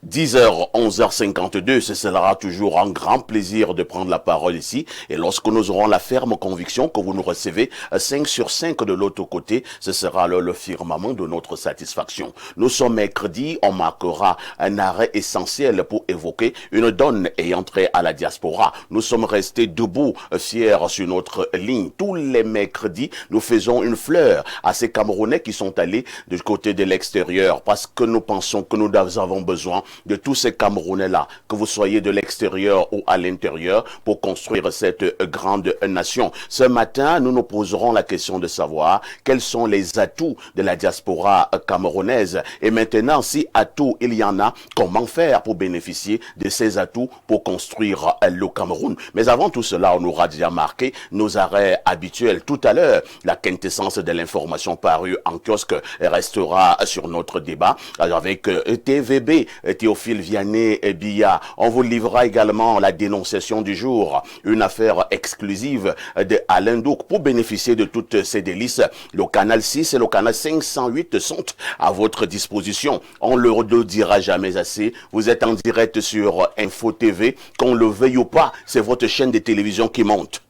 10h, 11h52, ce sera toujours un grand plaisir de prendre la parole ici. Et lorsque nous aurons la ferme conviction que vous nous recevez 5 sur 5 de l'autre côté, ce sera le firmament de notre satisfaction. Nous sommes mercredi, on marquera un arrêt essentiel pour évoquer une donne ayant trait à la diaspora. Nous sommes restés debout, fiers sur notre ligne. Tous les mercredis, nous faisons une fleur à ces Camerounais qui sont allés du côté de l'extérieur parce que nous pensons que nous avons besoin de tous ces Camerounais-là, que vous soyez de l'extérieur ou à l'intérieur, pour construire cette grande nation. Ce matin, nous nous poserons la question de savoir quels sont les atouts de la diaspora camerounaise. Et maintenant, si atouts il y en a, comment faire pour bénéficier de ces atouts pour construire le Cameroun? Mais avant tout cela, on aura déjà marqué nos arrêts habituels. Tout à l'heure, la quintessence de l'information parue en kiosque restera sur notre débat avec TVB, Théophile Vianney et Biya. On vous livrera également la dénonciation du jour, une affaire exclusive de Alain Douk. Pour bénéficier de toutes ces délices, le canal 6 et le canal 508 sont à votre disposition. On ne le dira jamais assez. Vous êtes en direct sur Info TV. Qu'on le veuille ou pas, c'est votre chaîne de télévision qui monte.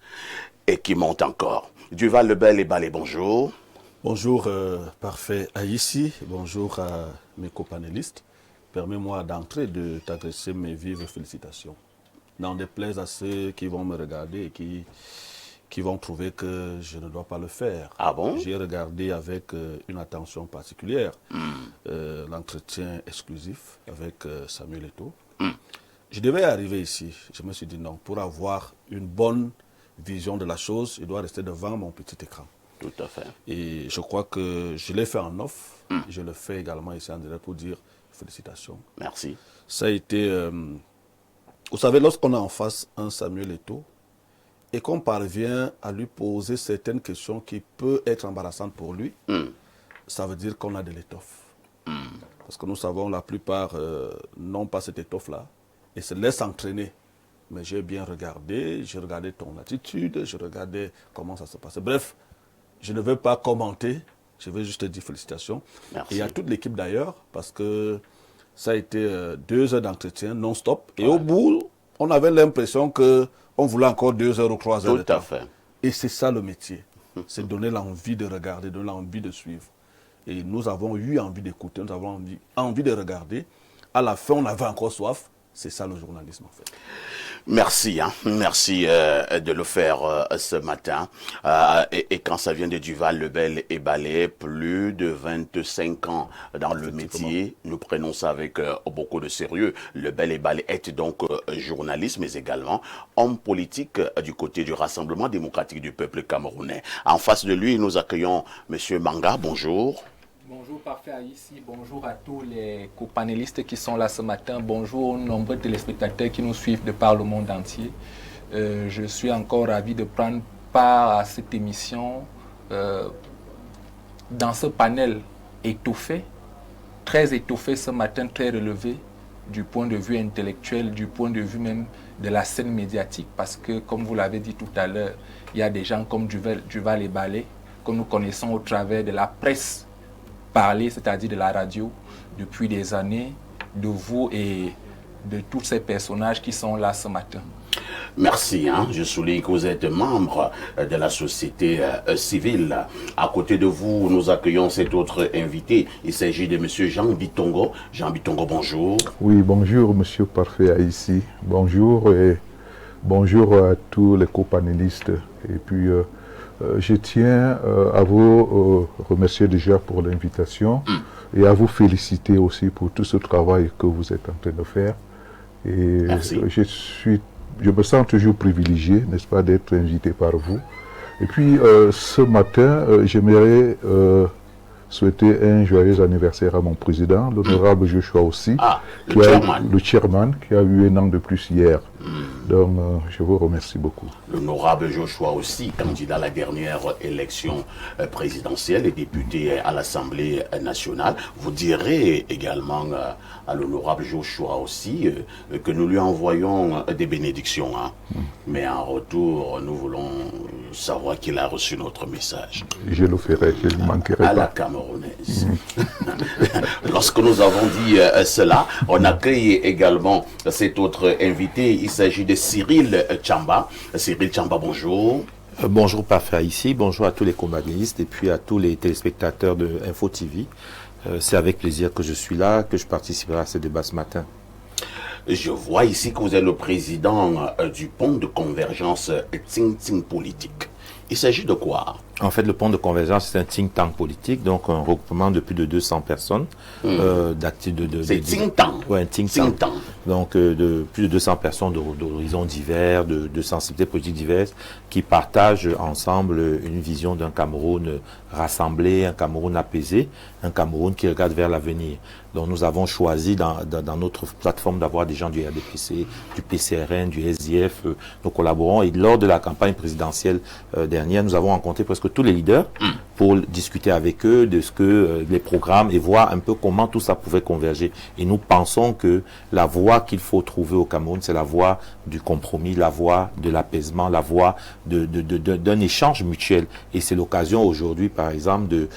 Et qui monte encore. Duval Lebel et Balé, bonjour. Bonjour, parfait Aïssi. Bonjour à mes copanélistes. Permets-moi d'entrer de t'adresser mes vives félicitations. N'en déplaise à ceux qui vont me regarder et qui vont trouver que je ne dois pas le faire. Ah bon? J'ai regardé avec une attention particulière l'entretien exclusif avec Samuel Eto'o. Je devais arriver ici. Je me suis dit non, pour avoir une bonne vision de la chose, je dois rester devant mon petit écran. Tout à fait. Et je crois que je l'ai fait en off. Je le fais également ici en direct pour dire félicitations. Merci. Ça a été... vous savez, lorsqu'on a en face un Samuel Eto'o et qu'on parvient à lui poser certaines questions qui peuvent être embarrassantes pour lui, ça veut dire qu'on a de l'étoffe. Parce que nous savons, la plupart n'ont pas cette étoffe-là et se laissent entraîner. Mais j'ai bien regardé, j'ai regardé ton attitude, je regardais comment ça se passait. Bref, je ne veux pas commenter, je veux juste te dire félicitations. Merci. Et à toute l'équipe d'ailleurs, parce que ça a été 2 heures d'entretien non-stop. Et au bout, on avait l'impression qu'on voulait encore 2 heures ou 3 heures de temps. Tout à fait. Et c'est ça le métier. C'est donner l'envie de regarder, donner l'envie de suivre. Et nous avons eu envie d'écouter, nous avons envie de regarder. À la fin, on avait encore soif. C'est ça le journalisme en fait. Merci, merci de le faire ce matin. Et quand ça vient de Duval, Lebel et Balé, plus de 25 ans dans le métier, nous prenons ça avec beaucoup de sérieux. Lebel et Balé est donc journaliste, mais également homme politique du côté du Rassemblement démocratique du peuple camerounais. En face de lui, nous accueillons Monsieur Manga. Bonjour. Bonjour Parfait Aïssi, bonjour à tous les copanélistes qui sont là ce matin, bonjour aux nombreux téléspectateurs qui nous suivent de par le monde entier. Je suis encore ravi de prendre part à cette émission dans ce panel étoffé, très étoffé ce matin, très relevé du point de vue intellectuel, du point de vue même de la scène médiatique, parce que comme vous l'avez dit tout à l'heure, il y a des gens comme Duval et Balé que nous connaissons au travers de la presse parler, c'est-à-dire de la radio, depuis des années, de vous et de tous ces personnages qui sont là ce matin. Merci, je souligne que vous êtes membre de la société civile. À côté de vous, nous accueillons cet autre invité. Il s'agit de M. Jean Bitongo. Jean Bitongo, bonjour. Oui, bonjour M. Parfait Aïssi. Bonjour et bonjour à tous les copanélistes. Et puis, je tiens à vous remercier déjà pour l'invitation et à vous féliciter aussi pour tout ce travail que vous êtes en train de faire. Et merci. Je me sens toujours privilégié, n'est-ce pas, d'être invité par vous. Et puis, ce matin, j'aimerais souhaiter un joyeux anniversaire à mon président, l'honorable Joshua aussi, le chairman, qui a eu 1 an de plus hier. Donc, je vous remercie beaucoup. L'honorable Joshua aussi, candidat à la dernière élection présidentielle et député à l'Assemblée nationale. Vous direz également à l'honorable Joshua aussi que nous lui envoyons des bénédictions. Mais en retour, nous voulons savoir qu'il a reçu notre message. Je le ferai, je ne manquerai pas. À la Camerounaise. lorsque nous avons dit cela, on accueille également cet autre invité. Il s'agit de Cyril Tchamba. Cyril Tchamba, bonjour. Bonjour Parfait ici, bonjour à tous les combanistes et puis à tous les téléspectateurs de Info TV. C'est avec plaisir que je suis là, que je participerai à ce débat ce matin. Je vois ici que vous êtes le président du pont de convergence Think Think Politique. Il s'agit de quoi? En fait, le pont de convergence, c'est un think tank politique, donc un regroupement de plus de 200 personnes. C'est think tank. Oui, un think tank. Donc, de plus de 200 personnes d'horizons divers, de sensibilités politiques diverses, qui partagent ensemble une vision d'un Cameroun rassemblé, un Cameroun apaisé, un Cameroun qui regarde vers l'avenir. Donc, nous avons choisi dans notre plateforme d'avoir des gens du RDPC, du PCRN, du SDF, nos collaborants. Et lors de la campagne présidentielle dernière, nous avons rencontré presque tous les leaders pour discuter avec eux de ce que les programmes et voir un peu comment tout ça pouvait converger. Et nous pensons que la voie qu'il faut trouver au Cameroun, c'est la voie du compromis, la voie de l'apaisement, la voie d'un échange mutuel. Et c'est l'occasion aujourd'hui, par exemple, de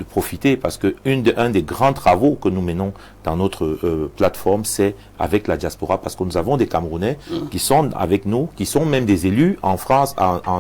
profiter, parce que un des grands travaux que nous menons dans notre plateforme, c'est avec la diaspora, parce que nous avons des Camerounais qui sont avec nous, qui sont même des élus en France,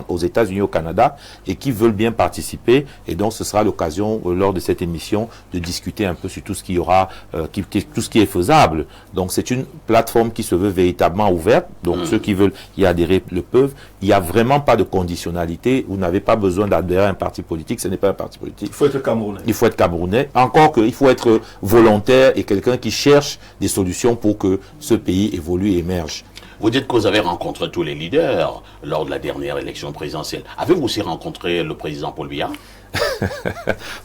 aux États-Unis, au Canada, et qui veulent bien participer. Et donc, ce sera l'occasion, lors de cette émission, de discuter un peu sur tout ce qui y aura, tout ce qui est faisable. Donc, c'est une plateforme qui se veut véritablement ouverte. Donc, ceux qui veulent y adhérer le peuvent. Il n'y a vraiment pas de conditionnalité. Vous n'avez pas besoin d'adhérer à un parti politique. Ce n'est pas un parti politique. Il faut être Camerounais. Il faut être Camerounais. Encore qu'il faut être volontaire et quelqu'un qui cherche des solutions pour que ce pays évolue et émerge. Vous dites que vous avez rencontré tous les leaders lors de la dernière élection présidentielle. Avez-vous aussi rencontré le président Paul Biya?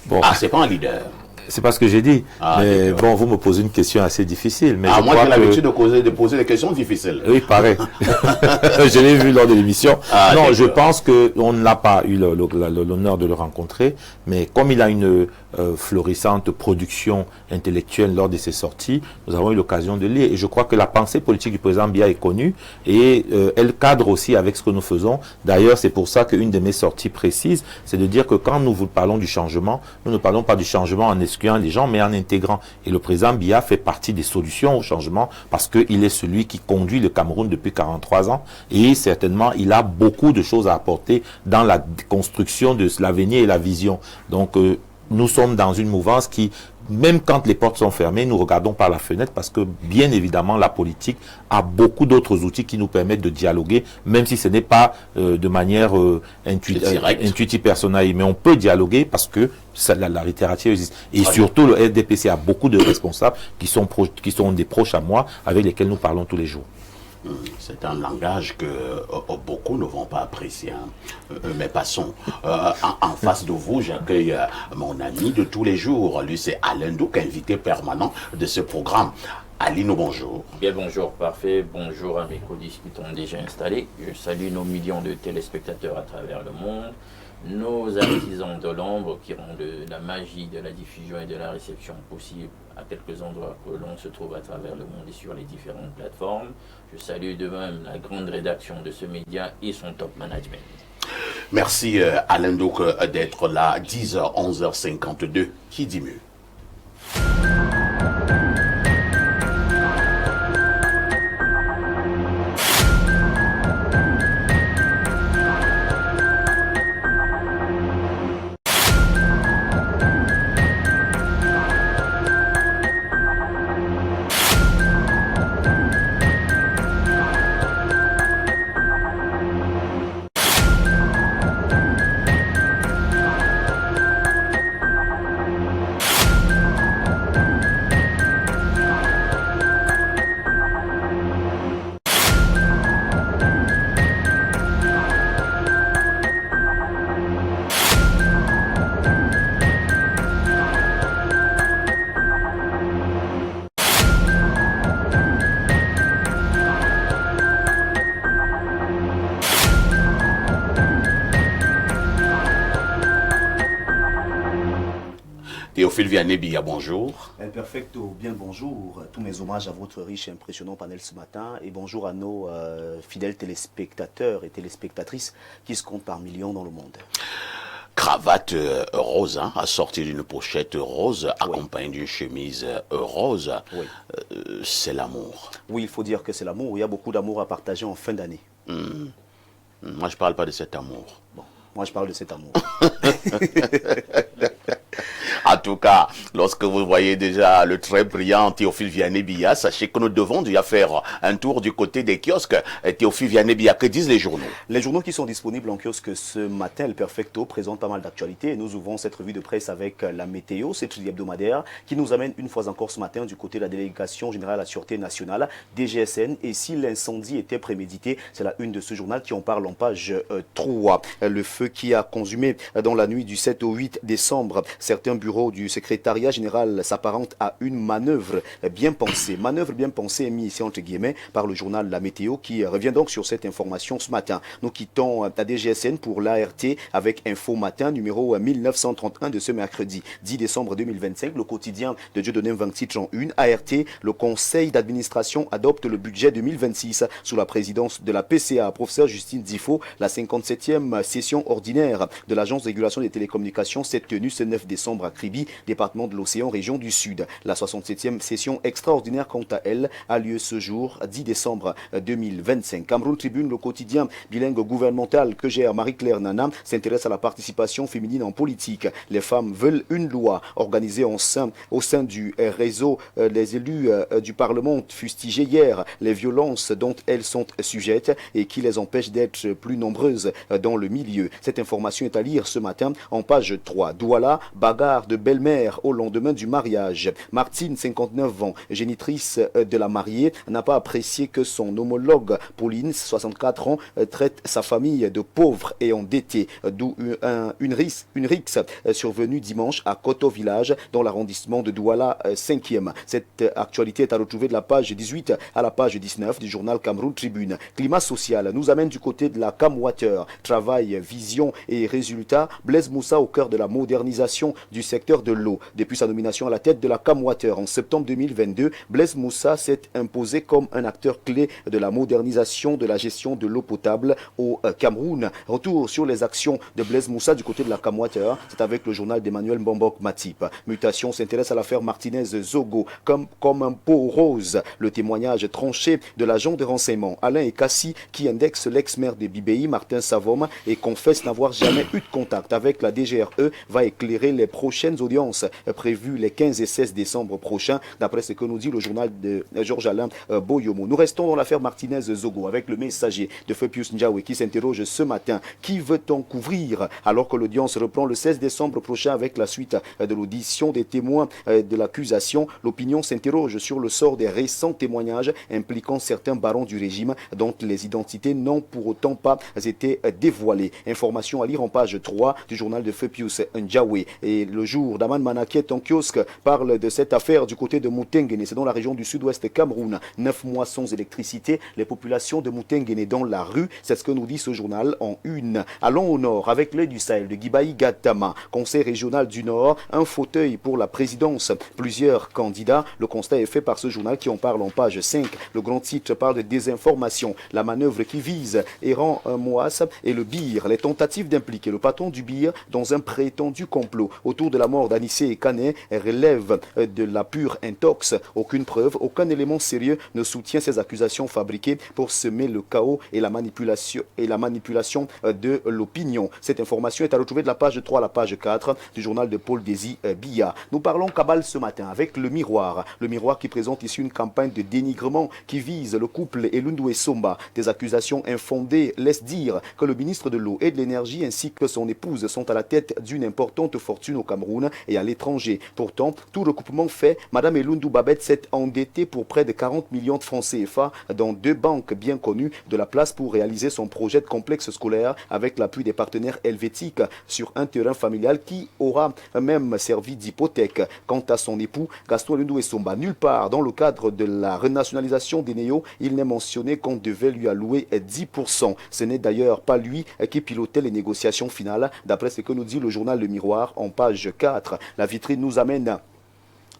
Bon. Ah, c'est pas un leader. C'est pas ce que j'ai dit. Ah, mais bon, vous me posez une question assez difficile. Mais moi, j'ai l'habitude de poser des questions difficiles. Oui, pareil. Je l'ai vu lors de l'émission. Non, je pense qu'on n'a pas eu l'honneur de le rencontrer. Mais comme il a une florissante production intellectuelle lors de ses sorties, nous avons eu l'occasion de lire. Et je crois que la pensée politique du président Biya est connue. Et elle cadre aussi avec ce que nous faisons. D'ailleurs, c'est pour ça qu'une de mes sorties précises, c'est de dire que quand nous vous parlons du changement, nous ne parlons pas du changement en excluant les gens, mais en intégrant. Et le président Biya fait partie des solutions au changement parce qu'il est celui qui conduit le Cameroun depuis 43 ans. Et certainement, il a beaucoup de choses à apporter dans la construction de l'avenir et la vision. Donc, nous sommes dans une mouvance qui, même quand les portes sont fermées, nous regardons par la fenêtre parce que, bien évidemment, la politique a beaucoup d'autres outils qui nous permettent de dialoguer, même si ce n'est pas de manière intuitive personnelle. Mais on peut dialoguer parce que la littérature existe. Et surtout, le RDPC a beaucoup de responsables qui sont des proches à moi, avec lesquels nous parlons tous les jours. C'est un langage que beaucoup ne vont pas apprécier. Mais passons. En face de vous, j'accueille mon ami de tous les jours. Lui, c'est Alain Douk, invité permanent de ce programme. Alino, bonjour. Bien, bonjour, parfait. Bonjour à mes co-discutants déjà installés. Je salue nos millions de téléspectateurs à travers le monde. Nos artisans de l'ombre qui rendent la magie de la diffusion et de la réception possible à quelques endroits que l'on se trouve à travers le monde et sur les différentes plateformes. Je salue de même la grande rédaction de ce média et son top management. Merci Alain Douk d'être là. 10h, 11h52. Qui dit mieux? Théophile Vianney-Biya, bonjour. Perfecto, bien le bonjour. Tous mes hommages à votre riche et impressionnant panel ce matin et bonjour à nos fidèles téléspectateurs et téléspectatrices qui se comptent par millions dans le monde. cravate rose, hein, assortie d'une pochette rose, accompagnée d'une chemise rose. Oui. C'est l'amour. Oui, il faut dire que c'est l'amour. Il y a beaucoup d'amour à partager en fin d'année. Moi, je ne parle pas de cet amour. Bon, moi, je parle de cet amour. En tout cas, lorsque vous voyez déjà le très brillant Théophile Vianney-Biya, sachez que nous devons déjà faire un tour du côté des kiosques. Théophile Vianney-Biya, que disent les journaux? Les journaux qui sont disponibles en kiosque ce matin, le Perfecto présente pas mal d'actualités. Nous ouvrons cette revue de presse avec la météo, cette revue hebdomadaire qui nous amène une fois encore ce matin du côté de la Délégation Générale à la Sûreté Nationale, DGSN. Et si l'incendie était prémédité, c'est la une de ce journal qui en parle en page 3. Le feu qui a consumé dans la nuit du 7 au 8 décembre certains bureaux du secrétariat général s'apparente à une manœuvre bien pensée. Manœuvre bien pensée mise ici entre guillemets par le journal La Météo qui revient donc sur cette information ce matin. Nous quittons la DGSN pour l'ART avec Info Matin numéro 1931 de ce mercredi 10 décembre 2025. Le quotidien de Dieudonné Mvangtitre en une. ART, le conseil d'administration adopte le budget 2026 sous la présidence de la PCA. Professeur Justine Difo, la 57e session ordinaire de l'Agence de régulation des télécommunications s'est tenue ce 9 décembre à Kribi, département de l'Océan, région du Sud. La 67e session extraordinaire, quant à elle, a lieu ce jour, 10 décembre 2025. Cameroun Tribune, le quotidien bilingue gouvernemental que gère Marie-Claire Nana, s'intéresse à la participation féminine en politique. Les femmes veulent une loi organisée au sein du réseau. Les élus du Parlement ont fustigé hier les violences dont elles sont sujettes et qui les empêchent d'être plus nombreuses dans le milieu. Cette information est à lire ce matin en page 3. Douala, bagarre de belle-mère au lendemain du mariage. Martine, 59 ans, génitrice de la mariée, n'a pas apprécié que son homologue Pauline, 64 ans, traite sa famille de pauvre et endetté. D'où une rixe survenue dimanche à Koto Village, dans l'arrondissement de Douala 5e. Cette actualité est à retrouver de la page 18 à la page 19 du journal Cameroun Tribune. Climat social nous amène du côté de la Camwater. Travail, vision et résultats. Blaise Moussa au cœur de la modernisation du secteur de l'eau. Depuis sa nomination à la tête de la Camwater en septembre 2022, Blaise Moussa s'est imposé comme un acteur clé de la modernisation de la gestion de l'eau potable au Cameroun. Retour sur les actions de Blaise Moussa du côté de la Camwater, c'est avec le journal d'Emmanuel Mbambok Matip. Mutation s'intéresse à l'affaire Martinez Zogo comme un pot rose. Le témoignage tranché de l'agent de renseignement Alain Ekassi qui indexe l'ex-maire de Bibéi, Martin Savom, et confesse n'avoir jamais eu de contact avec la DGRE, va éclairer les prochaines audiences prévues les 15 et 16 décembre prochains, d'après ce que nous dit le journal de Georges-Alain Boyomo. Nous restons dans l'affaire Martinez Zogo avec le messager de Feu Pius Ndiawe qui s'interroge ce matin. Qui veut-on couvrir alors que l'audience reprend le 16 décembre prochain avec la suite de l'audition des témoins de l'accusation? L'opinion s'interroge sur le sort des récents témoignages impliquant certains barons du régime dont les identités n'ont pour autant pas été dévoilées. Information à lire en page 3 du journal de Feu Pius Ndiawe. Et le jour, Daman Manaket en kiosque parle de cette affaire du côté de Moutengene, c'est dans la région du sud-ouest Cameroun. 9 mois sans électricité, les populations de Moutengene dans la rue, c'est ce que nous dit ce journal en une. Allons au nord avec l'œil du Sahel de Guibaï Gatama, conseil régional du Nord, un fauteuil pour la présidence, plusieurs candidats. Le constat est fait par ce journal qui en parle en page 5. Le grand titre parle de désinformation, la manœuvre qui vise Eran Moas et le BIR, les tentatives d'impliquer le patron du BIR dans un prétendu complot autour de la mort d'Anissé et Kané relève de la pure intox. Aucune preuve, aucun élément sérieux ne soutient ces accusations fabriquées pour semer le chaos et la manipulation de l'opinion. Cette information est à retrouver de la page 3 à la page 4 du journal de Paul Désy Biya. Nous parlons cabale ce matin avec le Miroir. Le Miroir qui présente ici une campagne de dénigrement qui vise le couple Elundu et Somba. Des accusations infondées laissent dire que le ministre de l'eau et de l'énergie ainsi que son épouse sont à la tête d'une importante fortune au Cameroun et à l'étranger. Pourtant, tout recoupement fait, Madame Elundu Babette s'est endettée pour près de 40 millions de francs CFA dans 2 banques bien connues de la place pour réaliser son projet de complexe scolaire avec l'appui des partenaires helvétiques sur un terrain familial qui aura même servi d'hypothèque. Quant à son époux, Gaston Elundu Somba, nulle part dans le cadre de la renationalisation des Néo, il n'est mentionné qu'on devait lui allouer 10%. Ce n'est d'ailleurs pas lui qui pilotait les négociations finales, d'après ce que nous dit le journal Le Miroir en page 4. La vitrine nous amène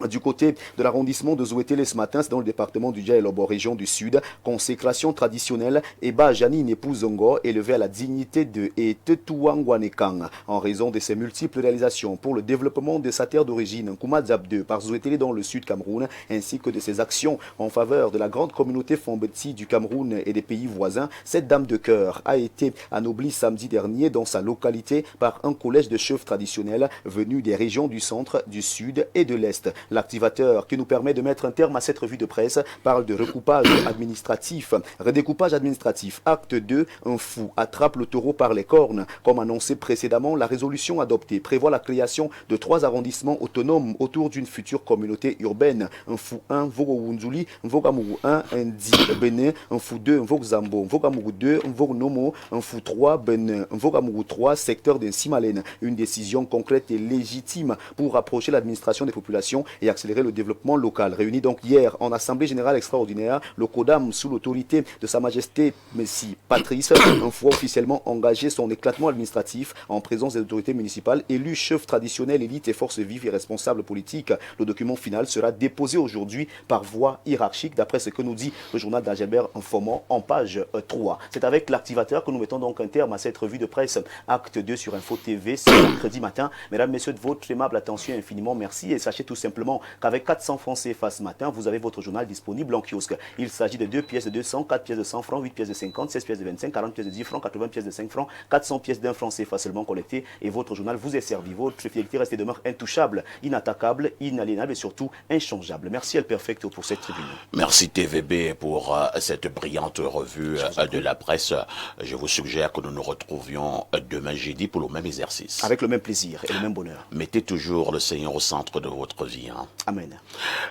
Du côté de l'arrondissement de Zouétélé ce matin, c'est dans le département du Dia-et-Lobo, région du Sud. Consécration traditionnelle, Eba Janine Épouzongo, élevé à la dignité de Etetouangwanekang, en raison de ses multiples réalisations pour le développement de sa terre d'origine, Nkoumadzab 2, par Zouétélé dans le Sud Cameroun, ainsi que de ses actions en faveur de la grande communauté Fombetsi du Cameroun et des pays voisins. Cette dame de cœur a été anoblie samedi dernier dans sa localité par un collège de chefs traditionnels venus des régions du centre, du sud et de l'est. L'activateur qui nous permet de mettre un terme à cette revue de presse parle de recoupage administratif. Redécoupage administratif. Acte 2, un fou attrape le taureau par les cornes. Comme annoncé précédemment, la résolution adoptée prévoit la création de 3 arrondissements autonomes autour d'une future communauté urbaine. Un fou 1, Vogo Wunzuli, Vogamuru 1, Ndi Benin, un fou 2, Vogzambo, Vogamuru 2, Vognomo, un fou 3, Benin, Vogamuru 3, secteur de Simalène. Une décision concrète et légitime pour rapprocher l'administration des populations et accélérer le développement local. Réuni donc hier en Assemblée Générale Extraordinaire, le CODAM, sous l'autorité de Sa Majesté Messie Patrice, une fois officiellement engagé son éclatement administratif en présence des autorités municipales, élus, chefs traditionnels, élites et forces vives et responsables politiques. Le document final sera déposé aujourd'hui par voie hiérarchique, d'après ce que nous dit le journal d'Agelbert informant en page 3. C'est avec l'activateur que nous mettons donc un terme à cette revue de presse Acte 2 sur Info TV, ce mercredi matin. Mesdames, messieurs, de votre aimable attention, infiniment merci, et sachez tout simplement qu'avec 400 francs CFA ce matin, vous avez votre journal disponible en kiosque. Il s'agit de 2 pièces de 200, 4 pièces de 100 francs, 8 pièces de 50, 16 pièces de 25, 40 pièces de 10 francs, 80 pièces de 5 francs, 400 pièces d'un franc CFA seulement collectées, et votre journal vous est servi. Votre fidélité reste et demeure intouchable, inattaquable, inaliénable et surtout inchangeable. Merci El Perfecto pour cette tribune. Merci TVB pour cette brillante revue de la presse. Je vous suggère que nous nous retrouvions demain jeudi pour le même exercice. Avec le même plaisir et le même bonheur. Mettez toujours le Seigneur au centre de votre vie. Amen.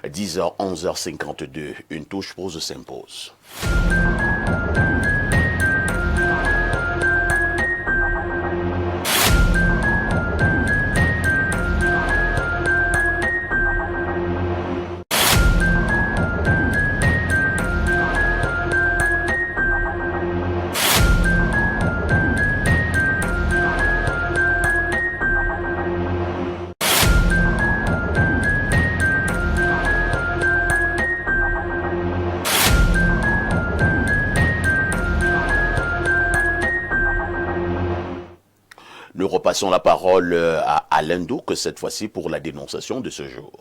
10h, 11h52, une touche pause s'impose. Nous repassons la parole à Alain Douc, cette fois-ci pour la dénonciation de ce jour.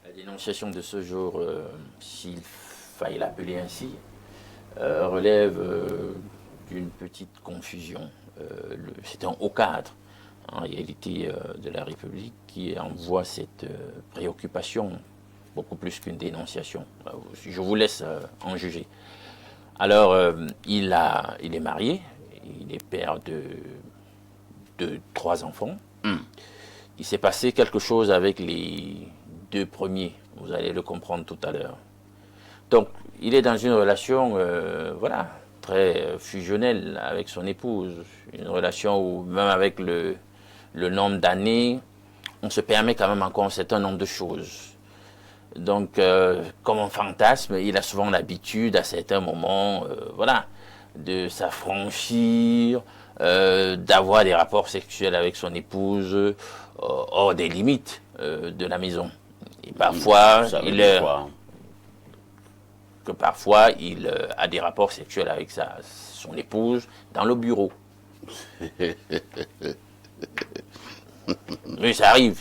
La dénonciation de ce jour, s'il faille l'appeler ainsi, relève d'une petite confusion. C'est un haut cadre, en réalité, de la République qui envoie cette préoccupation beaucoup plus qu'une dénonciation. Je vous laisse en juger. Alors, il est marié, il est père de 3 enfants. Il s'est passé quelque chose avec les 2 premiers, vous allez le comprendre tout à l'heure. Donc, il est dans une relation, voilà, très fusionnelle avec son épouse, une relation où même avec le nombre d'années, on se permet quand même encore un certain nombre de choses. Donc, comme un fantasme, il a souvent l'habitude à certains moments, voilà, de s'affranchir, d'avoir des rapports sexuels avec son épouse hors des limites de la maison. Et parfois, il a des rapports sexuels avec son épouse dans le bureau. Mais ça arrive.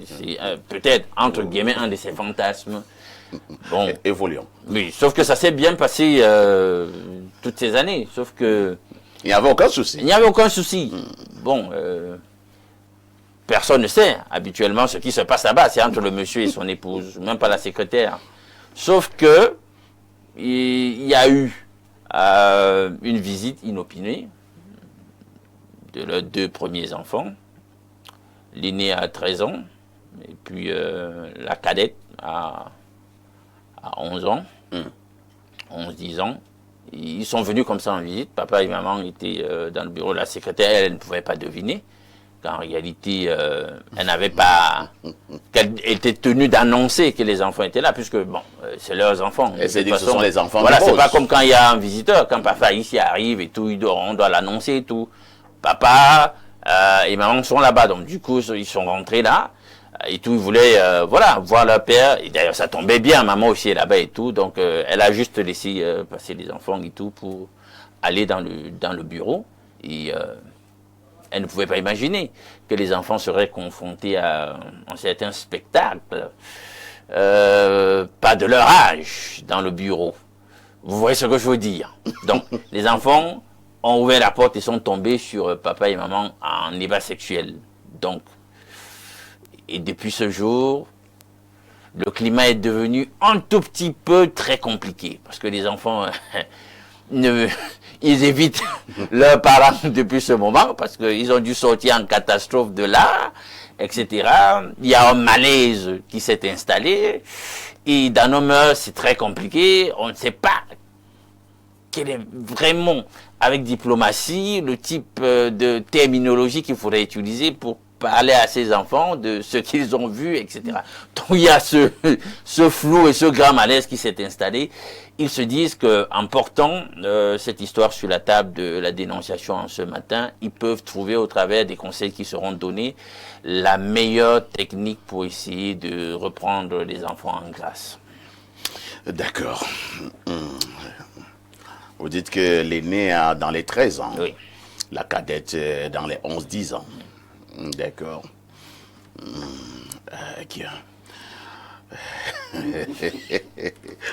C'est peut-être, entre guillemets, un de ses fantasmes. Bon, évoluons. Oui, sauf que ça s'est bien passé toutes ces années. Sauf que... Il n'y avait aucun souci. Il n'y avait aucun souci. Bon, personne ne sait habituellement ce qui se passe là-bas. C'est entre le monsieur et son épouse, même pas la secrétaire. Sauf que il y a eu une visite inopinée de leurs 2 premiers enfants. L'aîné a 13 ans, et puis la cadette a 11 ans, 11-10 ans. Ils sont venus comme ça en visite. Papa et maman étaient dans le bureau. La secrétaire, elle ne pouvait pas deviner qu'en réalité, elle n'avait pas... qu'elle était tenue d'annoncer que les enfants étaient là, puisque, bon, c'est leurs enfants. Et c'est dit que ce sont les enfants. Voilà, c'est pas comme quand il y a un visiteur. Quand papa ici arrive et tout, on doit l'annoncer et tout. Papa et maman sont là-bas. Donc, du coup, ils sont rentrés là. Et tout, ils voulaient voilà, voir leur père. Et d'ailleurs, ça tombait bien, maman aussi est là-bas et tout. Donc, elle a juste laissé passer les enfants et tout pour aller dans le bureau. Et elle ne pouvait pas imaginer que les enfants seraient confrontés à un certain spectacle, pas de leur âge, dans le bureau. Vous voyez ce que je veux dire? Donc, les enfants ont ouvert la porte et sont tombés sur papa et maman en ébat sexuel. Donc, et depuis ce jour, le climat est devenu un tout petit peu très compliqué. Parce que les enfants, ils évitent leurs parents depuis ce moment, parce qu'ils ont dû sortir en catastrophe de là, etc. Il y a un malaise qui s'est installé. Et dans nos mœurs, c'est très compliqué. On ne sait pas quel est vraiment, avec diplomatie, le type de terminologie qu'il faudrait utiliser pour parler à ces enfants de ce qu'ils ont vu, etc. Donc il y a ce flou et ce grand malaise qui s'est installé. Ils se disent qu'en portant cette histoire sur la table de la dénonciation en ce matin, ils peuvent trouver au travers des conseils qui seront donnés la meilleure technique pour essayer de reprendre les enfants en grâce. D'accord. Vous dites que l'aîné a dans les 13 ans, Oui. la cadette dans les 11-10 ans. D'accord. Ok.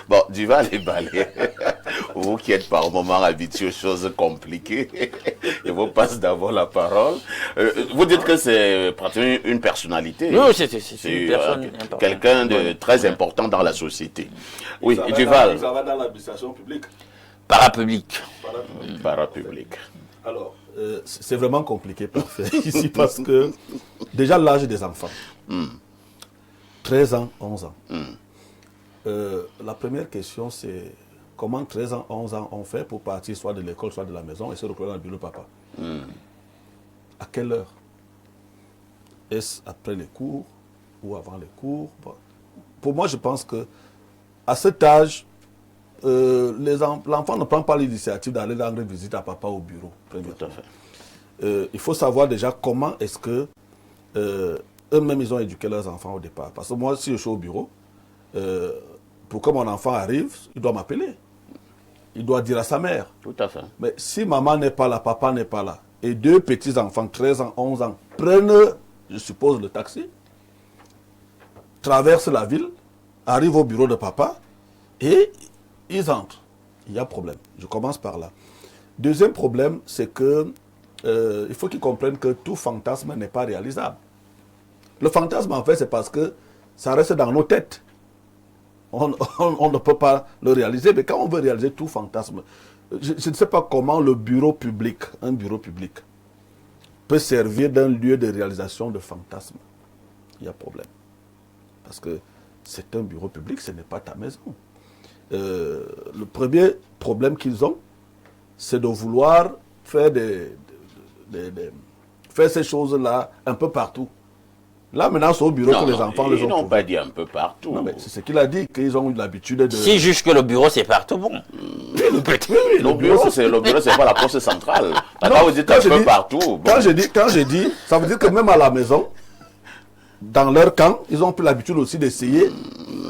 Bon, Duval et Balé, vous qui êtes par moments habitués aux choses compliquées, je vous passe d'abord la parole. Vous dites que c'est pratiquement une personnalité. Oui, c'est une personne importante. Quelqu'un de très important dans la société. Oui, et Duval. Ça va dans l'administration publique. Parapublic. Parapublic. Alors, c'est vraiment compliqué parfait ici parce que déjà l'âge des enfants, 13 ans, 11 ans. La première question c'est comment 13 ans, 11 ans on fait pour partir soit de l'école, soit de la maison et se retrouver dans le bureau de papa. À quelle heure? Est-ce après les cours ou avant les cours? Bon. Pour moi je pense que à cet âge, l'enfant ne prend pas l'initiative d'aller rendre visite à papa au bureau. Tout à fait. Il faut savoir déjà comment est-ce que eux-mêmes ils ont éduqué leurs enfants au départ. Parce que moi, si je suis au bureau, pour que mon enfant arrive, il doit m'appeler. Il doit dire à sa mère. Tout à fait. Mais si maman n'est pas là, papa n'est pas là, et deux petits-enfants, 13 ans, 11 ans, prennent, je suppose, le taxi, traversent la ville, arrivent au bureau de papa, et ils entrent. Il y a problème. Je commence par là. Deuxième problème, c'est que il faut qu'ils comprennent que tout fantasme n'est pas réalisable. Le fantasme, en fait, c'est parce que ça reste dans nos têtes. On ne peut pas le réaliser, mais quand on veut réaliser tout fantasme, je ne sais pas comment le bureau public, un bureau public, peut servir d'un lieu de réalisation de fantasmes. Il y a problème. Parce que c'est un bureau public, ce n'est pas ta maison. Le premier problème qu'ils ont, c'est de vouloir faire, faire ces choses-là un peu partout. Là, maintenant, c'est au bureau que les enfants les ont. Ils n'ont pas dit un peu partout. Non, mais c'est ce qu'il a dit, qu'ils ont eu l'habitude de... Si juge que le bureau, c'est partout, bon. Le bureau, c'est pas la poste centrale. Quand vous dites un peu partout. Bon. Quand je dis, ça veut dire que même à la maison, dans leur camp, ils ont pris l'habitude aussi d'essayer.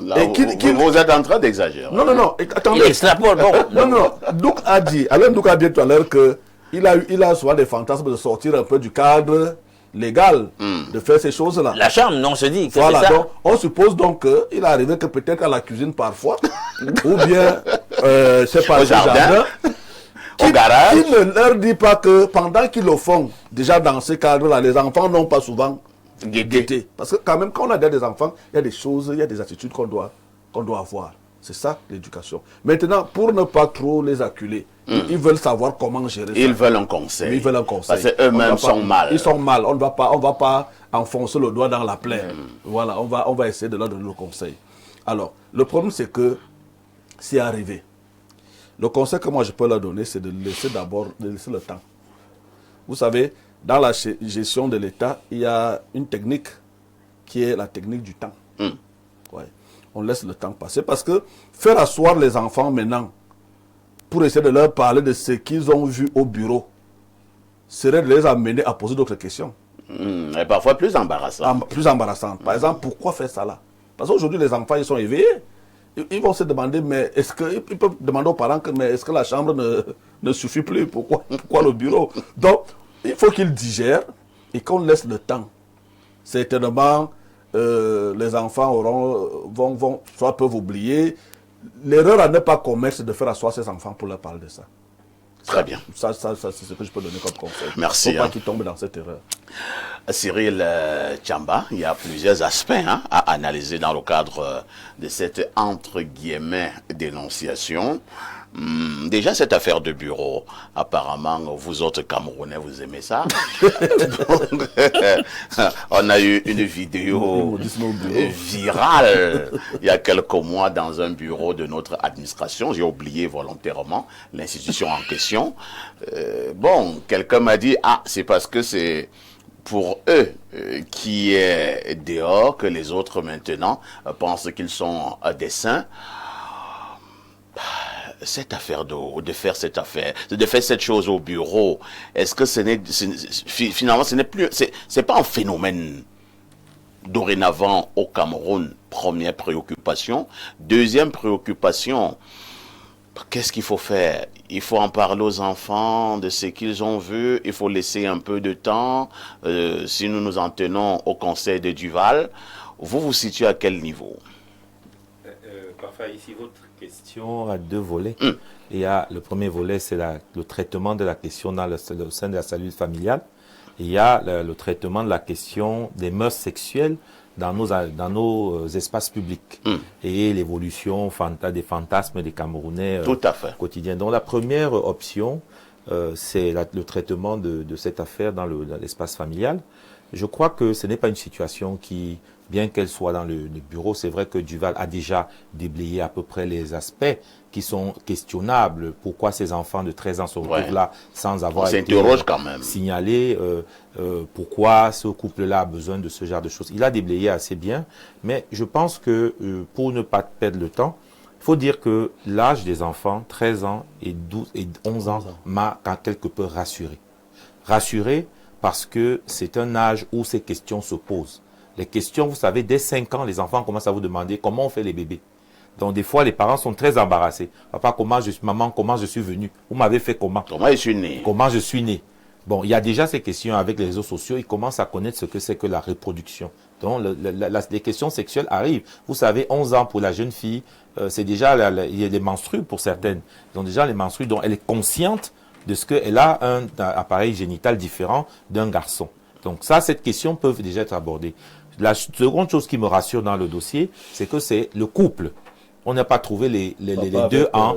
Vous êtes en train d'exagérer. Non, attendez. Il extrapole, bon. Non. Douk a dit, Alain Douk a dit tout à l'heure qu'il a souvent des fantasmes de sortir un peu du cadre légal, de faire ces choses-là. La chambre, non, on se dit que voilà, c'est ça. donc, on suppose donc qu'il est arrivé que peut-être à la cuisine parfois, ou bien, c'est pas au jardin, au garage. Il ne leur dit pas que pendant qu'ils le font, déjà dans ce cadre-là, les enfants n'ont pas souvent guetté. Parce que quand même, quand on a des enfants, il y a des choses, il y a des attitudes qu'on doit avoir. C'est ça l'éducation. Maintenant, pour ne pas trop les acculer, ils veulent savoir comment gérer ça. Ils veulent un conseil. Ils veulent un conseil. Parce qu'eux-mêmes sont mal. Ils sont mal. On ne va pas enfoncer le doigt dans la plaie. Voilà, on va essayer de leur donner le conseil. Alors, le problème, c'est que c'est arrivé. Le conseil que moi je peux leur donner, c'est de laisser le temps. Vous savez, dans la gestion de l'État, il y a une technique qui est la technique du temps. Ouais. On laisse le temps passer parce que faire asseoir les enfants maintenant pour essayer de leur parler de ce qu'ils ont vu au bureau serait de les amener à poser d'autres questions. Et parfois plus embarrassant. Plus embarrassante. Par exemple, pourquoi faire ça là? Parce qu'aujourd'hui, les enfants, ils sont éveillés. Ils vont se demander, mais est-ce que... Ils peuvent demander aux parents, mais est-ce que la chambre ne suffit plus? Pourquoi le bureau? Donc, il faut qu'ils digèrent et qu'on laisse le temps. Certainement, les enfants vont soit peuvent oublier. L'erreur à ne pas commettre, c'est de faire asseoir ses enfants pour leur parler de ça. Très bien. Ça c'est ce que je peux donner comme conseil. Merci. Il ne faut pas qu'ils tombent dans cette erreur. Cyril Tchamba, il y a plusieurs aspects à analyser dans le cadre de cette, entre guillemets, dénonciation. Déjà, cette affaire de bureau, apparemment, vous autres Camerounais, vous aimez ça. Donc, on a eu une vidéo virale il y a quelques mois dans un bureau de notre administration. J'ai oublié volontairement l'institution en question. Bon, quelqu'un m'a dit, ah, c'est parce que c'est pour eux qui est dehors que les autres maintenant pensent qu'ils sont des saints. Cette affaire de faire cette affaire, de faire cette chose au bureau, est-ce que finalement ce n'est plus, c'est pas un phénomène dorénavant au Cameroun? Première préoccupation. Deuxième préoccupation, qu'est-ce qu'il faut faire? Il faut en parler aux enfants de ce qu'ils ont vu, il faut laisser un peu de temps. Si nous nous en tenons au conseil de Duval, vous vous situez à quel niveau? Parfois, ici, votre question a deux volets. Il y a le premier volet, c'est le traitement de la question au sein de la cellule familiale. Il y a le traitement de la question des mœurs sexuelles dans nos espaces publics et l'évolution des fantasmes des Camerounais Tout à fait. quotidiens. Donc la première option, c'est le traitement de cette affaire dans l'espace familial. Je crois que ce n'est pas une situation qui, bien qu'elle soit dans le bureau, c'est vrai que Duval a déjà déblayé à peu près les aspects qui sont questionnables. Pourquoi ces enfants de 13 ans se retrouvent là sans avoir été quand même signalés? Pourquoi ce couple-là a besoin de ce genre de choses? Il a déblayé assez bien, mais je pense que pour ne pas perdre le temps, il faut dire que l'âge des enfants, 13 ans et 11 ans, m'a quelque peu rassuré. Rassuré parce que c'est un âge où ces questions se posent. Les questions, vous savez, dès 5 ans, les enfants commencent à vous demander comment on fait les bébés. Donc, des fois, les parents sont très embarrassés. Papa, maman, comment je suis venu? Vous m'avez fait comment? Comment je suis né? Comment je suis né? Bon, il y a déjà ces questions avec les réseaux sociaux. Ils commencent à connaître ce que c'est que la reproduction. Donc, les questions sexuelles arrivent. Vous savez, 11 ans pour la jeune fille, c'est déjà, il y a des menstrues pour certaines. Ils ont déjà les menstrues, donc elle est consciente de ce qu'elle a un appareil génital différent d'un garçon. Donc ça, cette question peut déjà être abordée. La seconde chose qui me rassure dans le dossier, c'est que c'est le couple. On n'a pas trouvé les deux en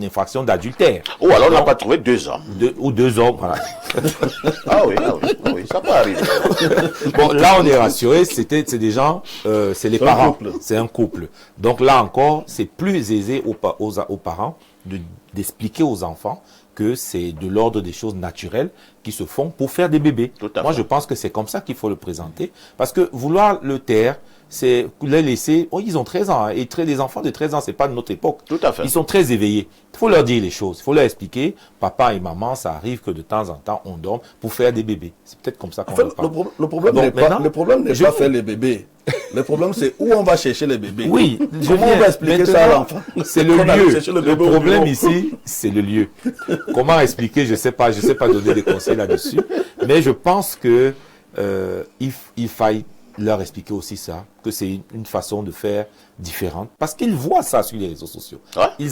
infraction d'adultère. Ou alors on n'a pas trouvé 2 ans. Ou 2 ans, voilà. Ah oui, ça peut arriver. Bon, là on est rassuré, c'est des gens, c'est les parents, c'est un couple. Donc là encore, c'est plus aisé aux parents d'expliquer aux enfants que c'est de l'ordre des choses naturelles qui se font pour faire des bébés. Moi, je pense que c'est comme ça qu'il faut le présenter. Parce que vouloir le taire, c'est les laisser... Oh, ils ont 13 ans. Hein, et les enfants de 13 ans, c'est pas de notre époque. Tout à fait. Ils sont très éveillés. Il faut leur dire les choses. Il faut leur expliquer. Papa et maman, ça arrive que de temps en temps, on dorme pour faire des bébés. C'est peut-être comme ça qu'on le parle. Le problème n'est pas faire les bébés. Le problème, c'est où on va chercher les bébés. Oui, comment on va expliquer ça à l'enfant? C'est le lieu. Le problème ici, c'est le lieu. Comment expliquer? Je sais pas donner des conseils là-dessus. Mais je pense que il faille leur expliquer aussi ça, que c'est une façon de faire différente. Parce qu'ils voient ça sur les réseaux sociaux. Ouais.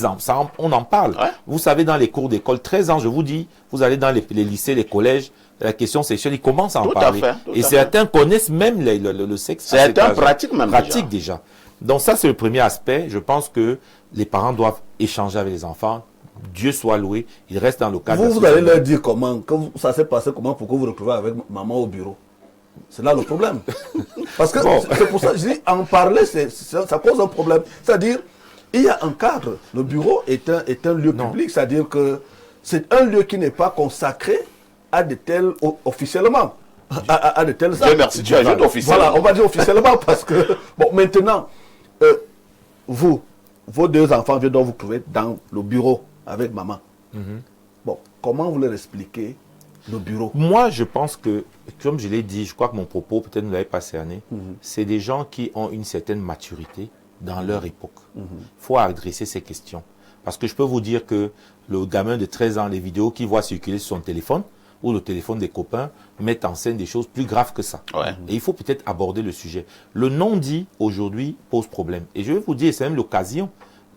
On en parle. Ouais. Vous savez, dans les cours d'école, 13 ans, je vous dis, vous allez dans les lycées, les collèges, la question sexuelle, ils commencent à en parler. Et certains connaissent même le sexe. Certains pratiquent même déjà. Donc ça, c'est le premier aspect. Je pense que les parents doivent échanger avec les enfants. Dieu soit loué, il reste dans le cadre. Vous allez leur dire comment, ça s'est passé comment pour que vous vous retrouvez avec maman au bureau. C'est là le problème. Parce que c'est pour ça que je dis, en parler, ça cause un problème. C'est-à-dire, il y a un cadre. Le bureau est un lieu public, c'est-à-dire que c'est un lieu qui n'est pas consacré à de tels, officiellement, à de tels actes. Merci, tu ajoutes officiellement. Voilà, on va dire officiellement parce que, bon, maintenant, vos 2 enfants viennent donc vous trouver dans le bureau avec maman. Bon, comment vous leur expliquez le bureau? Moi, je pense que, comme je l'ai dit, je crois que mon propos, peut-être ne l'avait pas cerné, c'est des gens qui ont une certaine maturité dans leur époque. Il faut adresser ces questions. Parce que je peux vous dire que le gamin de 13 ans, les vidéos qu'il voit circuler sur son téléphone, ou le téléphone des copains, mettent en scène des choses plus graves que ça. Ouais. Et il faut peut-être aborder le sujet. Le non-dit, aujourd'hui, pose problème. Et je vais vous dire, c'est même l'occasion.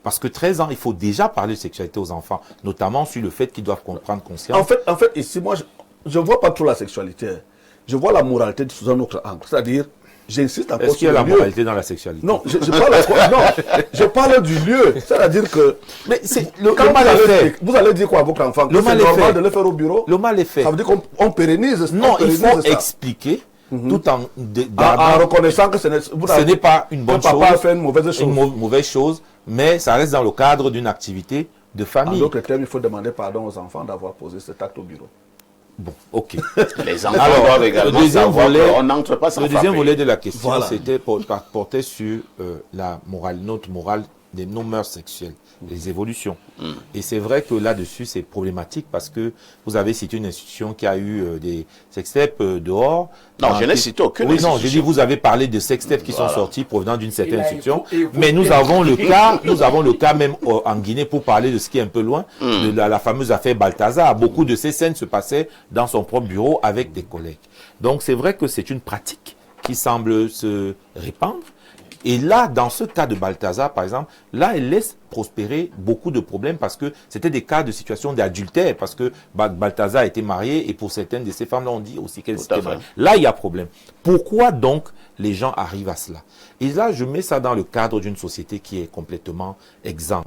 Parce que 13 ans, il faut déjà parler de sexualité aux enfants, notamment sur le fait qu'ils doivent prendre conscience. En fait, ici, moi, je ne vois pas trop la sexualité. Je vois la moralité sous un autre angle. C'est-à-dire, j'insiste encore Est-ce qu'il y a sur la le lieu. moralité dans la sexualité? Non, je parle du lieu. C'est-à-dire que Mais c'est le quand mal est fait. vous allez dire quoi à votre enfant? Le Que c'est mal est normal fait. de le faire au bureau? Le mal est fait. Ça veut dire qu'on pérennise. Non, on il pérennise faut ça. expliquer tout en En reconnaissant que ce n'est pas une bonne chose, papa a fait une mauvaise chose. mauvaise chose, mais ça reste dans le cadre d'une activité de En famille. d'autres termes, il faut demander pardon aux enfants d'avoir posé cet acte au bureau. Bon, ok. Les enfants Alors, doivent le également deuxième savoir volet- qu'on n'entre pas sans Le deuxième frapper. volet de la question, Voilà. c'était portait sur la morale, notre morale des non-mœurs sexuelles, les évolutions. Et c'est vrai que là-dessus, c'est problématique parce que vous avez cité une institution qui a eu des sextapes dehors. Non, je n'ai cité aucune Oui, non, institution. j'ai dit vous avez parlé de sextapes qui Voilà. sont sortis provenant d'une certaine Il a institution. évoqué- Mais nous avons le cas même en Guinée pour parler de ce qui est un peu loin, de la fameuse affaire Balthazar. Beaucoup de ces scènes se passaient dans son propre bureau avec des collègues. Donc c'est vrai que c'est une pratique qui semble se répandre. Et là, dans ce cas de Balthazar, par exemple, là, elle laisse prospérer beaucoup de problèmes parce que c'était des cas de situation d'adultère, parce que Balthazar était marié et pour certaines de ces femmes-là, on dit aussi qu'elles Tout à étaient fait. mariées. Là, il y a problème. Pourquoi donc les gens arrivent à cela? Et là, je mets ça dans le cadre d'une société qui est complètement exsangue.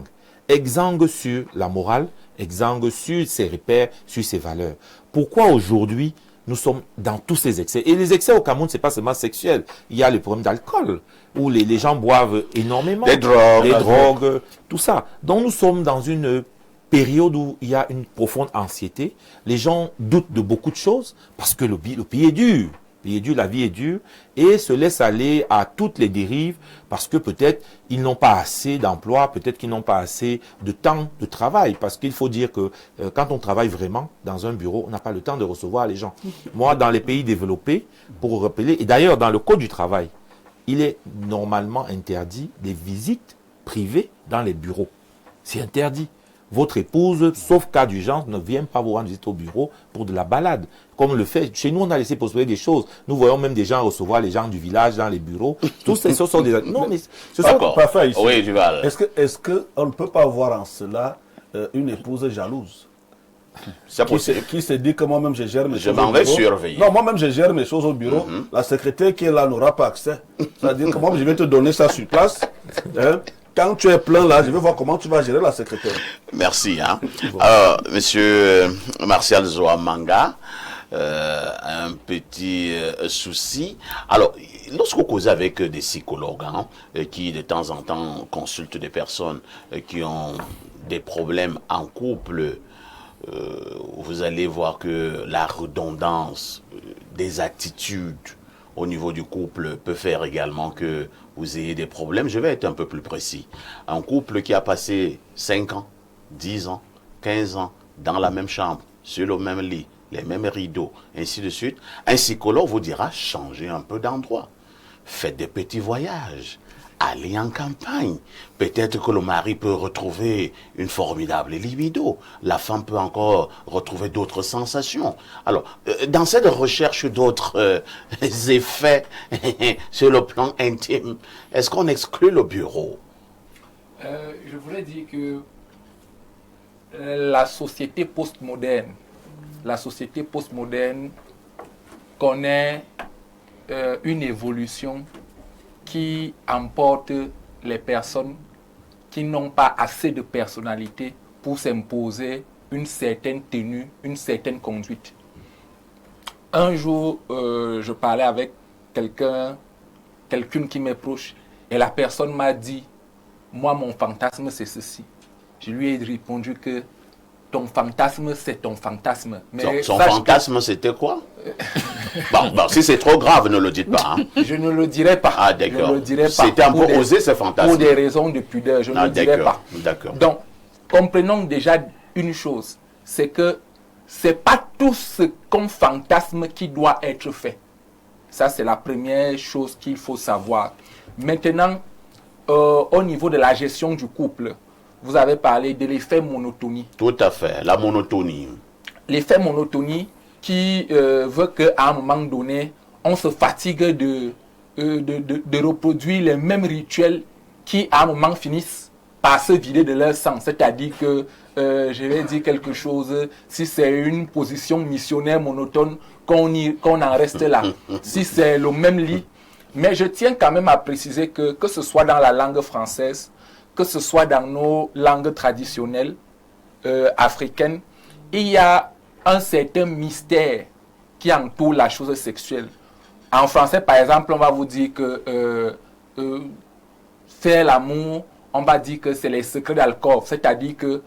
Exsangue sur la morale, exsangue sur ses repères, sur ses valeurs. Pourquoi aujourd'hui nous sommes dans tous ces excès? Et les excès au Cameroun, c'est pas seulement sexuel. Il y a le problème d'alcool, où les gens boivent énormément. Les drogues. Les drogues, tout ça. Donc nous sommes dans une période où il y a une profonde anxiété. Les gens doutent de beaucoup de choses parce que le pays est dur. Le pays est dur, la vie est dure et se laissent aller à toutes les dérives parce que peut-être ils n'ont pas assez d'emploi, peut-être qu'ils n'ont pas assez de temps de travail. Parce qu'il faut dire que quand on travaille vraiment dans un bureau, on n'a pas le temps de recevoir les gens. Moi, dans les pays développés, pour rappeler, et d'ailleurs dans le Code du travail, il est normalement interdit des visites privées dans les bureaux. C'est interdit. Votre épouse, sauf cas d'urgence, ne vient pas vous rendre visite au bureau pour de la balade. Comme le fait, chez nous, on a laissé prospérer des choses. Nous voyons même des gens recevoir les gens du village dans les bureaux. Tous ces choses sont des... Non, mais ce sont... D'accord. Parfait ici. Oui, Duval. Est-ce qu'on ne peut pas voir en cela une épouse jalouse C'est possible. qui se dit que moi-même je gère mes Je choses m'en au vais bureau. surveiller. Non, moi-même je gère mes choses au bureau. La secrétaire qui est là n'aura pas accès. C'est-à-dire que moi je vais te donner ça sur place. Hein. Quand tu es plein là, je vais voir comment tu vas gérer la secrétaire. Merci. Hein. Alors, monsieur Martial Zoamanga, un petit souci. Alors, lorsque vous causez avec des psychologues hein, qui de temps en temps consultent des personnes qui ont des problèmes en couple, vous allez voir que la redondance des attitudes au niveau du couple peut faire également que vous ayez des problèmes. Je vais être un peu plus précis. Un couple qui a passé 5 ans, 10 ans, 15 ans dans la même chambre, sur le même lit, les mêmes rideaux, ainsi de suite, un psychologue vous dira changez un peu d'endroit. Faites des petits voyages. Allez en campagne. Peut-être que le mari peut retrouver une formidable libido. La femme peut encore retrouver d'autres sensations. Alors, dans cette recherche d'autres effets sur le plan intime, est-ce qu'on exclut le bureau? Je voulais dire que la société postmoderne connaît une évolution qui emporte les personnes qui n'ont pas assez de personnalité pour s'imposer une certaine tenue, une certaine conduite. Un jour, je parlais avec quelqu'une qui m'est proche, et la personne m'a dit, moi mon fantasme c'est ceci. Je lui ai répondu que ton fantasme c'est ton fantasme. Mais son fantasme c'était quoi? Bon, si c'est trop grave, ne le dites pas. Hein. Je ne le dirai pas. Ah d'accord. Je ne le dirai pas. C'était un peu osé ce fantasme. Pour des raisons de pudeur, je ne le dirai pas. D'accord. Donc, comprenons déjà une chose, c'est que c'est pas tout ce qu'on fantasme qui doit être fait. Ça, c'est la première chose qu'il faut savoir. Maintenant, au niveau de la gestion du couple, vous avez parlé de l'effet monotonie. Tout à fait, la monotonie. L'effet monotonie qui veut qu'à un moment donné, on se fatigue de reproduire les mêmes rituels qui, à un moment, finissent par se vider de leur sens. C'est-à-dire que, je vais dire quelque chose, si c'est une position missionnaire monotone, qu'on en reste là. Si c'est le même lit. Mais je tiens quand même à préciser que ce soit dans la langue française, que ce soit dans nos langues traditionnelles africaines, il y a un certain mystère qui entoure la chose sexuelle. En français, par exemple, on va vous dire que faire l'amour, on va dire que c'est les secrets d'alcôve. C'est-à-dire que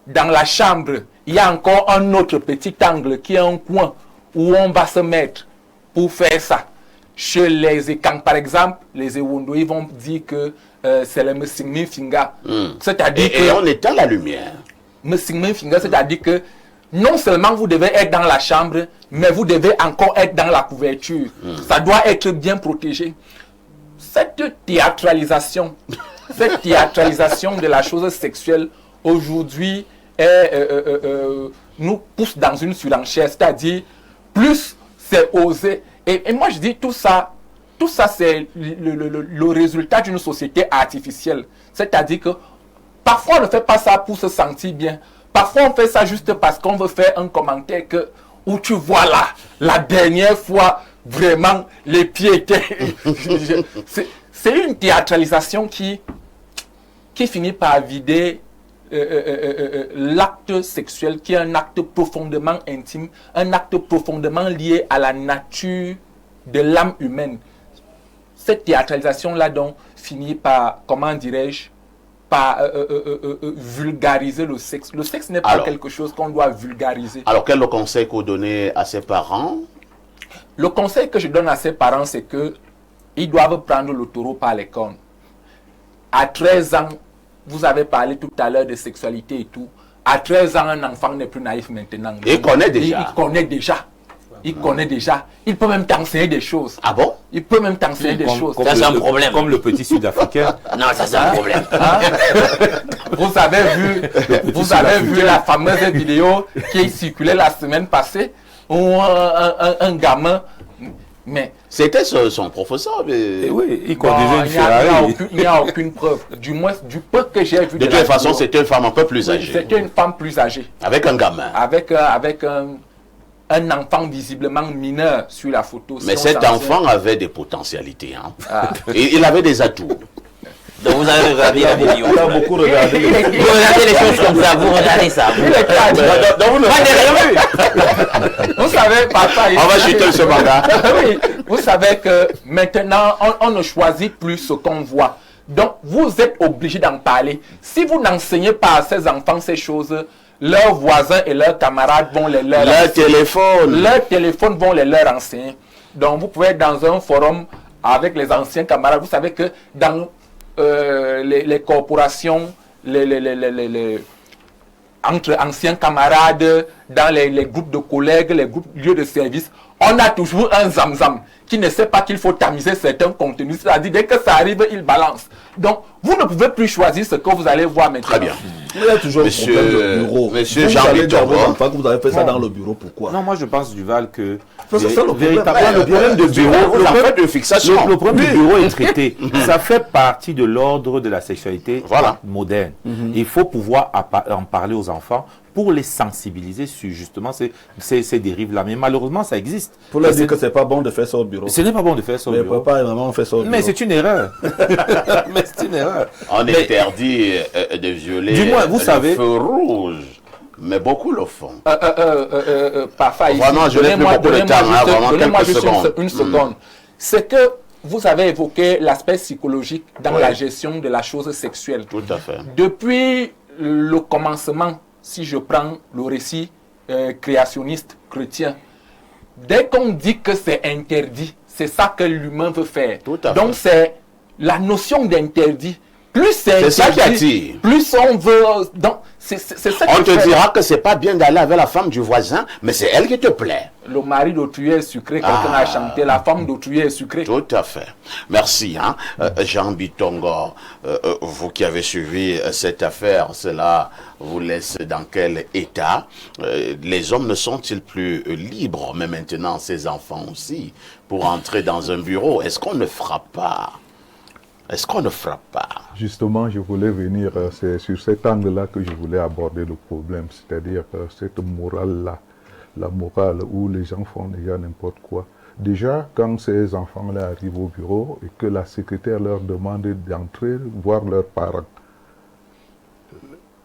dans la chambre, il y a encore un autre petit angle qui est un coin où on va se mettre pour faire ça. Chez les Ekang, par exemple, les Ewondo, ils vont dire que c'est le Msingmin Finga. C'est-à-dire Et on éteint la lumière. Msingmin Finga, c'est-à-dire que non seulement vous devez être dans la chambre, mais vous devez encore être dans la couverture. Ça doit être bien protégé. Cette théâtralisation de la chose sexuelle, aujourd'hui, nous pousse dans une surenchère. C'est-à-dire, plus c'est osé. Et moi, je dis tout ça c'est le résultat d'une société artificielle. C'est-à-dire que parfois, on ne fait pas ça pour se sentir bien. Parfois, on fait ça juste parce qu'on veut faire un commentaire où tu vois là, la dernière fois, vraiment, les pieds étaient... c'est une théâtralisation qui finit par vider l'acte sexuel, qui est un acte profondément intime, un acte profondément lié à la nature de l'âme humaine. Cette théâtralisation-là, donc, finit par, comment dirais-je, par vulgariser le sexe. Le sexe n'est pas quelque chose qu'on doit vulgariser. Alors, quel est le conseil que vous donnez à ses parents? Le conseil que je donne à ses parents, c'est que ils doivent prendre le taureau par les cornes. À 13 ans, vous avez parlé tout à l'heure de sexualité et tout. À 13 ans, un enfant n'est plus naïf maintenant. Il connaît déjà. Il connaît déjà. Il connaît déjà. Il peut même t'enseigner des choses. Ah bon? Il peut même t'enseigner des choses. Ça, c'est un problème. Comme le petit Sud-Africain. Non, ça, c'est un problème. Vous avez vu la fameuse vidéo qui circulait la semaine passée où un gamin... Mais c'était son professeur. Mais... Oui, il conduisait une Ferrari. Il n'y a aucune preuve. Du moins, du peu que j'ai vu. De toute façon, c'était une femme un peu plus âgée. C'était une femme plus âgée. Avec un gamin. Avec un enfant visiblement mineur sur la photo. Mais cet enfant avait des potentialités. Hein. Et il avait des atouts. Donc vous avez regardé la vidéo. On a beaucoup regardé. Vous regardez les choses comme ça, vous regardez ça. Vous savez, papa... On va chuter ce manga. Oui, vous savez que maintenant, on ne choisit plus ce qu'on voit. Donc, vous êtes obligé d'en parler. Si vous n'enseignez pas à ces enfants ces choses, leurs voisins et leurs camarades vont les leur enseigner. Leurs téléphones vont les leur enseigner. Donc, vous pouvez être dans un forum avec les anciens camarades. Vous savez que dans les corporations, entre anciens camarades, dans les groupes de collègues, les groupes lieux de service, on a toujours un zamzam qui ne sait pas qu'il faut tamiser certains contenus. C'est-à-dire, dès que ça arrive, il balance. Donc, vous ne pouvez plus choisir ce que vous allez voir maintenant. Très bien. Il y a toujours un problème de bureau. Monsieur Jean-Victor, vous avez fait ça dans le bureau, pourquoi? Non, moi je pense, Duval, que c'est ça le véritablement le problème de bureau, le problème du bureau est traité. Ça fait partie de l'ordre de la sexualité moderne. Il faut pouvoir en parler aux enfants pour les sensibiliser sur justement ces dérives-là. Mais malheureusement, ça existe. Pour leur dire que c'est pas bon de faire ça au bureau. Ce n'est pas bon de faire ça au bureau. Mais papa et maman ont fait ça au bureau. Mais c'est une erreur. Mais c'est une erreur. On interdit de violer vous savez, le feu rouge. Mais beaucoup le font. Parfois, vraiment, je n'ai plus beaucoup de temps. Donnez-moi juste une seconde. C'est que vous avez évoqué l'aspect psychologique dans la gestion de la chose sexuelle. Tout à fait. Depuis le commencement, si je prends le récit créationniste chrétien, dès qu'on dit que c'est interdit, c'est ça que l'humain veut faire. Tout à Donc fait. c'est la notion d'interdit plus C'est ça qui attire. Plus on veut... C'est ça On te dira que c'est pas bien d'aller avec la femme du voisin, mais c'est elle qui te plaît. Le mari d'autrui est sucré, quelqu'un a chanté, la femme d'autrui est sucrée. Tout à fait. Merci. Jean Bitongo, vous qui avez suivi cette affaire, cela vous laisse dans quel état? Les hommes ne sont-ils plus libres, mais maintenant ces enfants aussi, pour entrer dans un bureau? Est-ce qu'on ne frappe pas? Est-ce qu'on ne frappe pas? Justement, je voulais venir, c'est sur cet angle-là que je voulais aborder le problème, c'est-à-dire cette morale-là, la morale où les gens font déjà n'importe quoi. Déjà, quand ces enfants-là arrivent au bureau et que la secrétaire leur demande d'entrer voir leurs parents,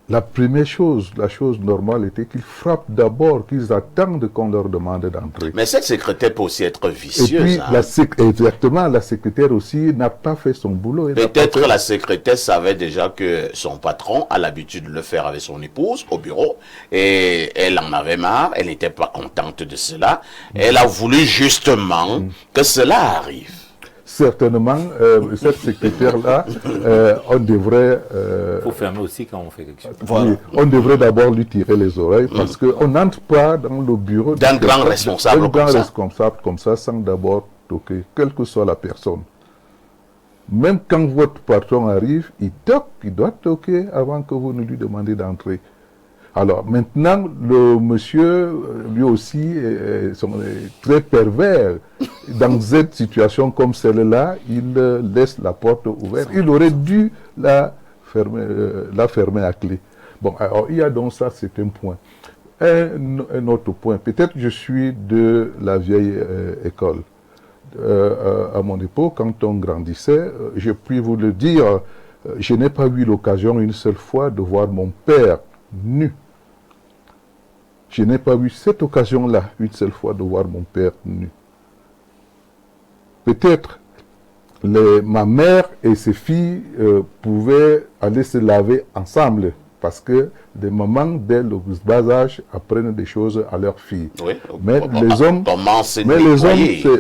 la première chose, la chose normale était qu'ils frappent d'abord, qu'ils attendent qu'on leur demande d'entrer. Mais cette secrétaire peut aussi être Et vicieuse. puis, exactement, la secrétaire aussi n'a pas fait son boulot. Peut-être la secrétaire savait déjà que son patron a l'habitude de le faire avec son épouse au bureau et elle en avait marre, elle n'était pas contente de cela. Elle a voulu justement que cela arrive. Certainement, cette secrétaire-là, on devrait... Il faut fermer aussi quand on fait quelque chose. Voilà. Oui, on devrait d'abord lui tirer les oreilles parce qu'on n'entre pas dans le bureau D'un grand responsable comme ça sans d'abord toquer, quelle que soit la personne. Même quand votre patron arrive, il toque, il doit toquer avant que vous ne lui demandiez d'entrer. Alors maintenant, le monsieur, lui aussi, est très pervers. Dans cette situation comme celle-là, il laisse la porte ouverte. Il aurait dû la fermer à clé. Bon, alors il y a donc ça, c'est un point. Un autre point, peut-être je suis de la vieille école. À mon époque, quand on grandissait, je puis vous le dire, je n'ai pas eu l'occasion une seule fois de voir mon père nu. Je n'ai pas eu cette occasion-là, une seule fois, de voir mon père nu. Peut-être ma mère et ses filles pouvaient aller se laver ensemble, parce que des mamans, dès le bas âge, apprennent des choses à leurs filles. Oui. Mais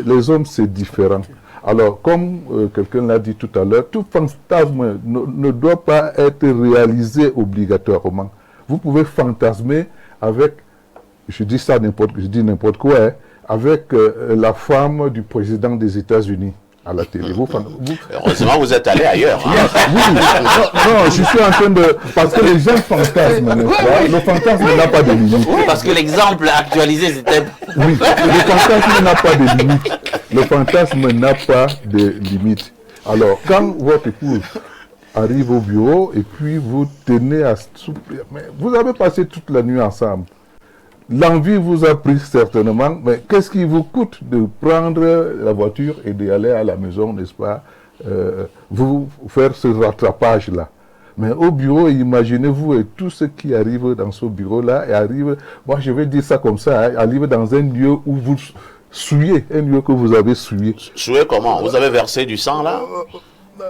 les hommes, c'est différent. Alors, comme quelqu'un l'a dit tout à l'heure, tout fantasme ne doit pas être réalisé obligatoirement. Vous pouvez fantasmer avec, je dis n'importe quoi, hein, avec la femme du président des États-Unis à la télé. Heureusement, vous êtes allé ailleurs. Hein? Oui, non, je suis en train de... Parce que les gens fantasment, n'est-ce pas? Le fantasme n'a pas de limite. Parce que l'exemple actualisé, c'était... Oui, le fantasme n'a pas de limite. Le fantasme n'a pas de limite. Alors, quand votre épouse arrive au bureau et puis vous tenez à souper, mais vous avez passé toute la nuit ensemble. L'envie vous a pris certainement, mais qu'est-ce qui vous coûte de prendre la voiture et d'aller à la maison, n'est-ce pas, vous faire ce rattrapage-là? Mais au bureau, imaginez-vous, et tout ce qui arrive dans ce bureau-là, et arrive, moi je vais dire ça comme ça, hein, arrive dans un lieu où vous souillez, un lieu que vous avez souillé. Souillé comment? Vous avez versé du sang là?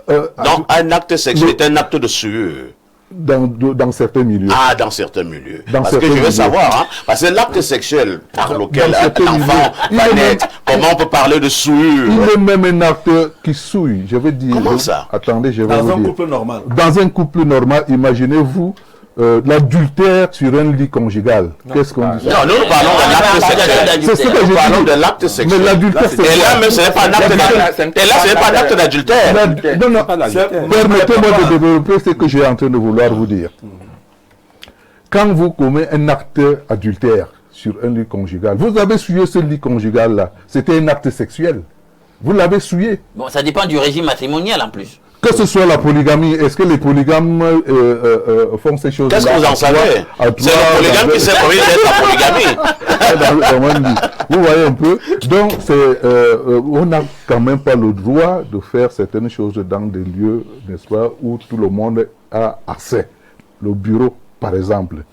Donc un acte sexuel est un acte de sueur. Dans certains milieux. Ah, dans certains milieux. Parce que je veux savoir, hein, parce que l'acte sexuel par lequel un enfant va naître, comment on peut parler de souillure? Il est même un acte qui souille, je vais dire. Comment ça? Attendez, je vais vous dire. Dans un couple normal. Dans un couple normal, imaginez-vous l'adultère sur un lit conjugal. Qu'est-ce qu'on dit? Non, nous parlons de l'acte sexuel. C'est ce que je Nous parlons dis. de l'acte sexuel. Mais l'adultère, c'est Et là même, ce n'est pas un acte d'adultère. Et là, ce n'est pas un acte d'adultère. Non, non, permettez-moi de développer ce que j'ai en train de vouloir vous dire. Quand vous commettez un acte adultère sur un lit conjugal, vous avez souillé ce lit conjugal-là. C'était un acte sexuel. Vous l'avez souillé. Bon, ça dépend du régime matrimonial en plus. Que ce soit la polygamie, est-ce que les polygames font ces choses-là? Qu'est-ce que vous en savez? C'est le polygame qui sait comment il est la polygamie. Vous voyez un peu. Donc, on n'a quand même pas le droit de faire certaines choses dans des lieux, n'est-ce pas, où tout le monde a accès. Le bureau, par exemple.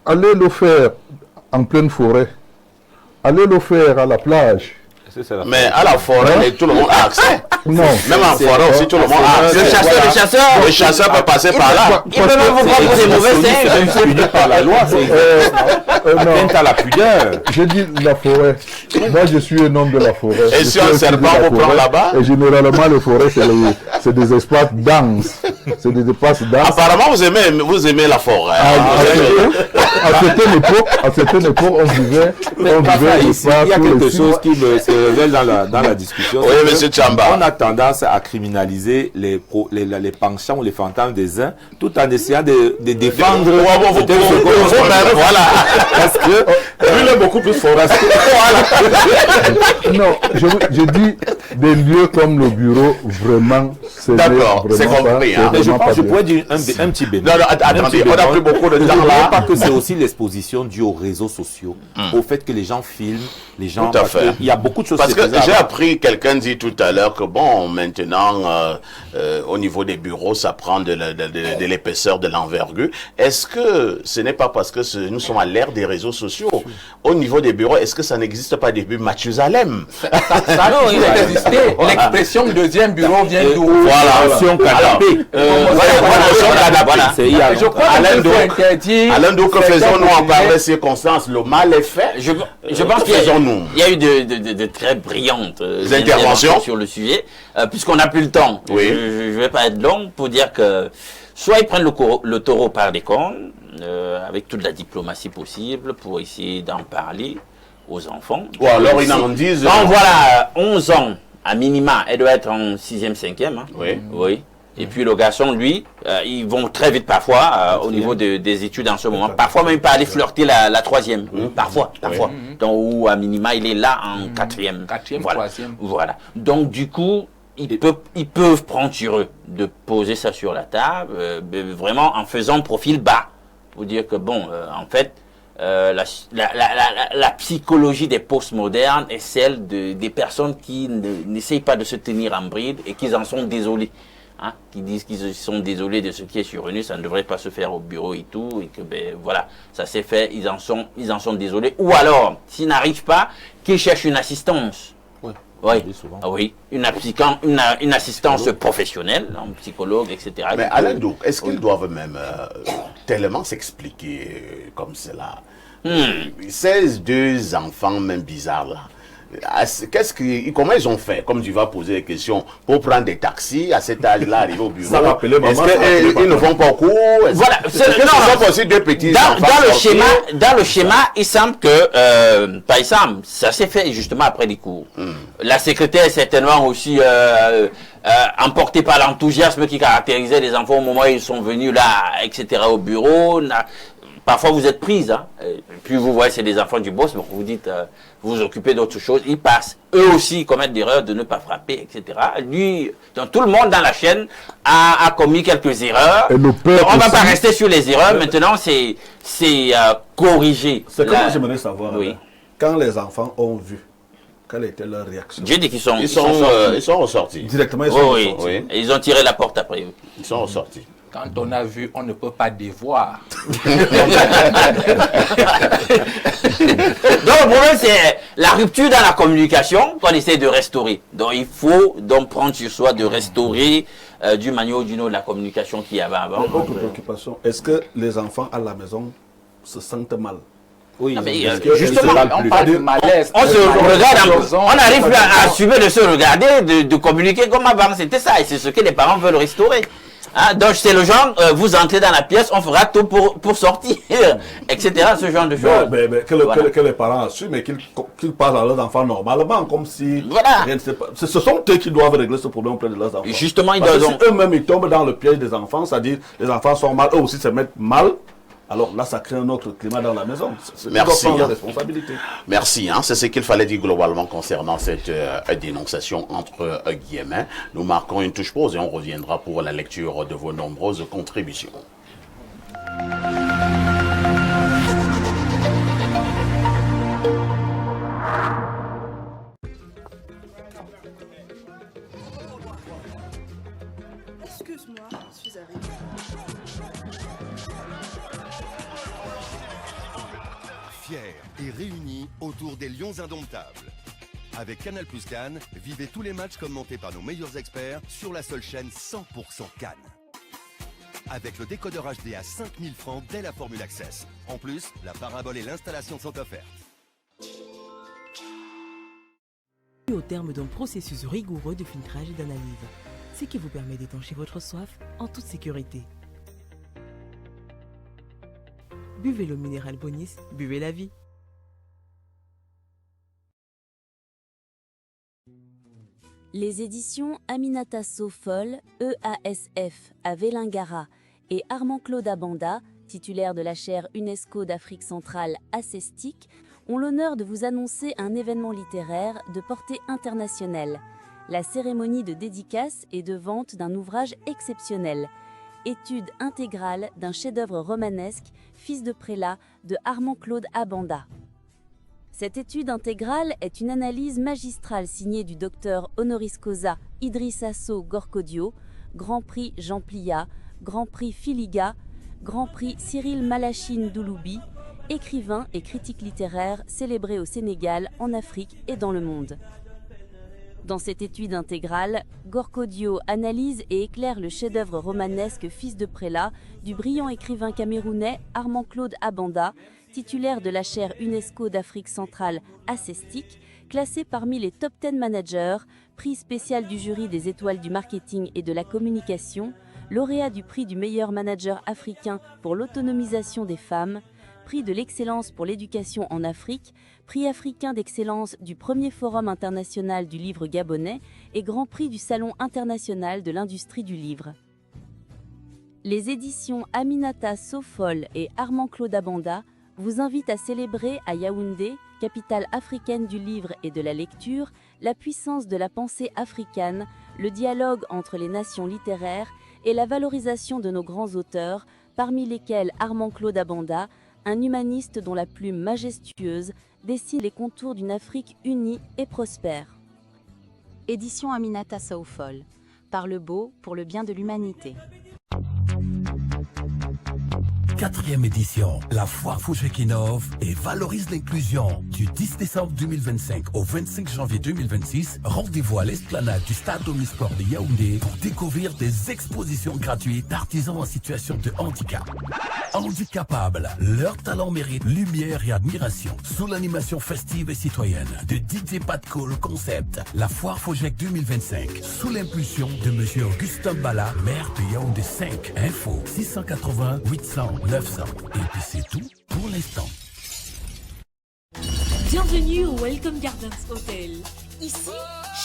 Allez le faire en pleine forêt. Allez le faire à la plage. c'est la Mais à la forêt, tout le monde a accès. Non. Même en forêt aussi, tout le monde a accès. Le chasseur peut passer par là. Il peut même vous prendre des mauvais singes. C'est puni par la loi, c'est atteinte à la pudeur. Je dis la forêt. Moi, je suis un homme de la forêt. Et si un serpent vous prend là-bas? Et généralement, les forêts, c'est des espaces denses. C'est des espaces denses. Apparemment, vous aimez la forêt. À certaine époque, on vivait Ici, il y a quelque chose qui se révèle dans la discussion. Oui, monsieur Tchamba. On a tendance à criminaliser les penchants ou les fantasmes des uns, tout en essayant de défendre. Voilà. Parce que lui, il est beaucoup plus forestier. Non, je dis des lieux comme le bureau, vraiment, d'accord, c'est compris. Mais je pense que je pourrais dire un petit bémol. Non, attendez, on n'a plus beaucoup de temps là. là. Pas que c'est aussi l'exposition due aux réseaux sociaux, au fait que les gens filment, les gens. Tout à fait. Il y a beaucoup de choses. Parce que j'ai appris, quelqu'un dit tout à l'heure que bon, maintenant, au niveau des bureaux, ça prend de l'épaisseur, de l'envergure. Est-ce que ce n'est pas parce que nous sommes à l'ère des réseaux sociaux? Au niveau des bureaux, est-ce que ça n'existe pas depuis Mathusalem? Ça il a existé. L'expression deuxième bureau vient d'où? Voilà. Canapé. Je crois qu'il faut interdire. Alain Dou, que faisons-nous en pareille circonstance? Le mal est fait. Je pense qu'il y a eu de très brillantes interventions sur le sujet, puisqu'on n'a plus le temps. Oui. Je ne vais pas être long pour dire que soit ils prennent le taureau par les cornes, avec toute la diplomatie possible, pour essayer d'en parler aux enfants. Ou alors ils en disent... Donc voilà, 11 ans, à minima, elle doit être en 6e, 5e. Hein. Oui. Oui. Et puis le garçon, lui, ils vont très vite parfois au niveau des études en ce moment. Parfois même, il peut aller flirter la 3e. Parfois. Donc, ou à minima, il est là en 4e. 4e, voilà. 3e. Voilà. Donc, du coup, ils peuvent prendre sur eux de poser ça sur la table, vraiment en faisant profil bas. Pour dire que, bon, en fait, la psychologie des postmodernes est celle des personnes qui n'essayent pas de se tenir en bride et qui en sont désolés. Hein, qui disent qu'ils sont désolés de ce qui est survenu, ça ne devrait pas se faire au bureau et tout, et que voilà, ça s'est fait, ils en sont désolés. Ou alors, s'ils n'arrivent pas, qu'ils cherchent une assistance. Oui. Souvent. Ah oui, une assistance professionnelle, un psychologue, etc. Mais Alain Dou, est-ce qu'ils doivent même tellement s'expliquer comme cela? 16, 2 enfants, même bizarres là. Comment ils ont fait, comme tu vas poser des questions, pour prendre des taxis à cet âge-là, arriver au bureau? Est-ce qu'ils ne vont pas au cours? Voilà, aussi deux petits dans le schéma, il semble que, par exemple, ça s'est fait justement après les cours. La secrétaire est certainement aussi emportée par l'enthousiasme qui caractérisait les enfants au moment où ils sont venus là, etc., au bureau. Parfois, vous êtes prise, hein. Et puis vous voyez, c'est des enfants du boss, donc vous dites, vous vous occupez d'autre chose. Ils passent, eux aussi, commettent l'erreur de ne pas frapper, etc. Lui, donc tout le monde dans la chaîne a commis quelques erreurs. Et le père on ne va aussi. pas rester sur les erreurs. Maintenant, c'est corriger. C'est comme moi, j'aimerais savoir, Oui. quand les enfants ont vu, quelle était leur réaction? Dieu dit qu'ils sont, Ils sont ressortis. Directement, ils Oui, sont oui. sortis. Oui. Et ils ont tiré la porte après eux. Ils sont ressortis. Quand on a vu, on ne peut pas dévoir. Donc le problème, c'est la rupture dans la communication qu'on essaie de restaurer. Donc il faut donc prendre sur soi de restaurer d'une manière ou d'une autre la communication qu'il y avait avant. Autre préoccupation, est-ce que les enfants à la maison se sentent mal? Oui, Non, mais, parce que justement, On parle de malaise. On se regarde, on arrive à assumer de se regarder, de communiquer comme avant. C'était ça, et c'est ce que les parents veulent restaurer. Hein, donc c'est le genre, vous entrez dans la pièce, on fera tout pour sortir, etc. Ce genre de choses. Que les parents assument et qu'ils parlent à leurs enfants normalement, comme si Voilà. rien ne s'est passé. Ce sont eux qui doivent régler ce problème auprès de leurs enfants. Justement, ils Parce que doivent. si eux-mêmes ils tombent dans le piège des enfants, c'est-à-dire les enfants sont mal, eux aussi se mettent mal. Alors là, ça crée un autre climat dans la maison. Ils doivent Merci. prendre la responsabilité. Merci, c'est ce qu'il fallait dire globalement concernant cette dénonciation entre guillemets. Nous marquons une touche pause et on reviendra pour la lecture de vos nombreuses contributions. Excuse-moi, je suis arrivée. Fiers et réunis autour des Lions indomptables. Avec Canal Plus Cannes, vivez tous les matchs commentés par nos meilleurs experts sur la seule chaîne 100% Cannes. Avec le décodeur HD à 5000 francs dès la formule Access. En plus, la parabole et l'installation sont offertes. Au terme d'un processus rigoureux de filtrage et d'analyse, ce qui vous permet d'étancher votre soif en toute sécurité. Buvez l'eau minérale Bonis, buvez la vie. Les éditions Aminata Sofol, EASF, à Vélingara, et Armand-Claude Abanda, titulaire de la chaire UNESCO d'Afrique centrale à Cestic, ont l'honneur de vous annoncer un événement littéraire de portée internationale, la cérémonie de dédicace et de vente d'un ouvrage exceptionnel, étude intégrale d'un chef-d'œuvre romanesque, Fils de prélat, de Armand-Claude Abanda. Cette étude intégrale est une analyse magistrale signée du docteur honoris causa Idrissa Sow Gorkodio, Grand Prix Jean Plia, Grand Prix Filiga, Grand Prix Cyril Malachine Douloubi, écrivain et critique littéraire célébré au Sénégal, en Afrique et dans le monde. Dans cette étude intégrale, Gorkodio analyse et éclaire le chef-d'œuvre romanesque Fils de prélat du brillant écrivain camerounais Armand-Claude Abanda, titulaire de la chaire UNESCO d'Afrique centrale à Cestic, classé parmi les top 10 managers, prix spécial du jury des étoiles du marketing et de la communication, lauréat du prix du meilleur manager africain pour l'autonomisation des femmes, prix de l'excellence pour l'éducation en Afrique, prix africain d'excellence du premier forum international du livre gabonais et grand prix du Salon international de l'industrie du livre. Les éditions Aminata Sofol et Armand-Claude Abanda vous invitent à célébrer à Yaoundé, capitale africaine du livre et de la lecture, la puissance de la pensée africaine, le dialogue entre les nations littéraires et la valorisation de nos grands auteurs, parmi lesquels Armand-Claude Abanda, un humaniste dont la plume majestueuse dessine les contours d'une Afrique unie et prospère. Édition Aminata Sofol. Par le beau, pour le bien de l'humanité. 4e édition, la foire Fouché qui innove et valorise l'inclusion. Du 10 décembre 2025 au 25 janvier 2026, rendez-vous à l'esplanade du Stade Omnisport de Yaoundé pour découvrir des expositions gratuites d'artisans en situation de handicap. Handicapables, leur talent mérite lumière et admiration. Sous l'animation festive et citoyenne de DJ Patco, le concept, la foire Fouché 2025, sous l'impulsion de M. Augustin Bala, maire de Yaoundé 5. Info 680 800 900. Et puis c'est tout pour l'instant. Bienvenue au Welcome Gardens Hotel. Ici,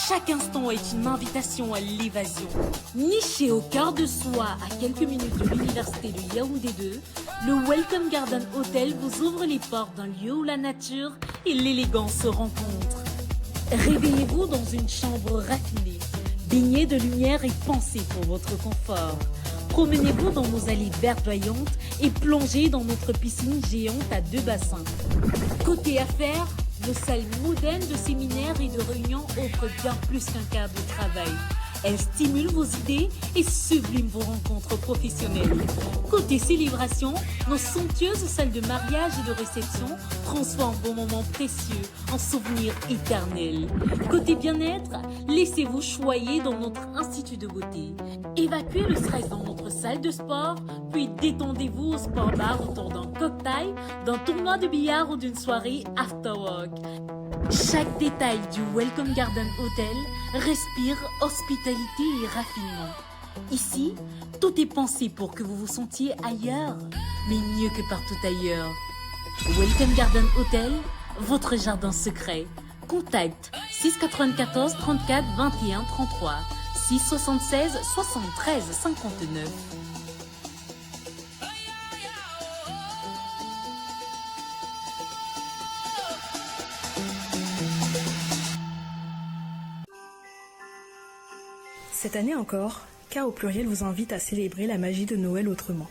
chaque instant est une invitation à l'évasion. Niché au cœur de soi, à quelques minutes de l'université de Yaoundé 2, le Welcome Garden Hotel vous ouvre les portes d'un lieu où la nature et l'élégance se rencontrent. Réveillez-vous dans une chambre raffinée, baignée de lumière et pensée pour votre confort. Promenez-vous dans nos allées verdoyantes et plongez dans notre piscine géante à 2 bassins. Côté affaires, nos salles modernes de séminaires et de réunions offrent bien plus qu'un cadre de travail. Elles stimulent vos idées et subliment vos rencontres professionnelles. Côté célébration, nos somptueuses salles de mariage et de réception transforment vos moments précieux en souvenirs éternels. Côté bien-être, laissez-vous choyer dans notre institut de beauté. Évacuez le stress dans notre salle de sport, puis détendez-vous au sport bar autour d'un cocktail, d'un tournoi de billard ou d'une soirée after work. Chaque détail du Welcome Garden Hotel respire hospitalité et raffinement. Ici, tout est pensé pour que vous vous sentiez ailleurs, mais mieux que partout ailleurs. Welcome Garden Hotel, votre jardin secret. Contact 694 34 21 33 676 73 59. Cette année encore, K au pluriel vous invite à célébrer la magie de Noël autrement.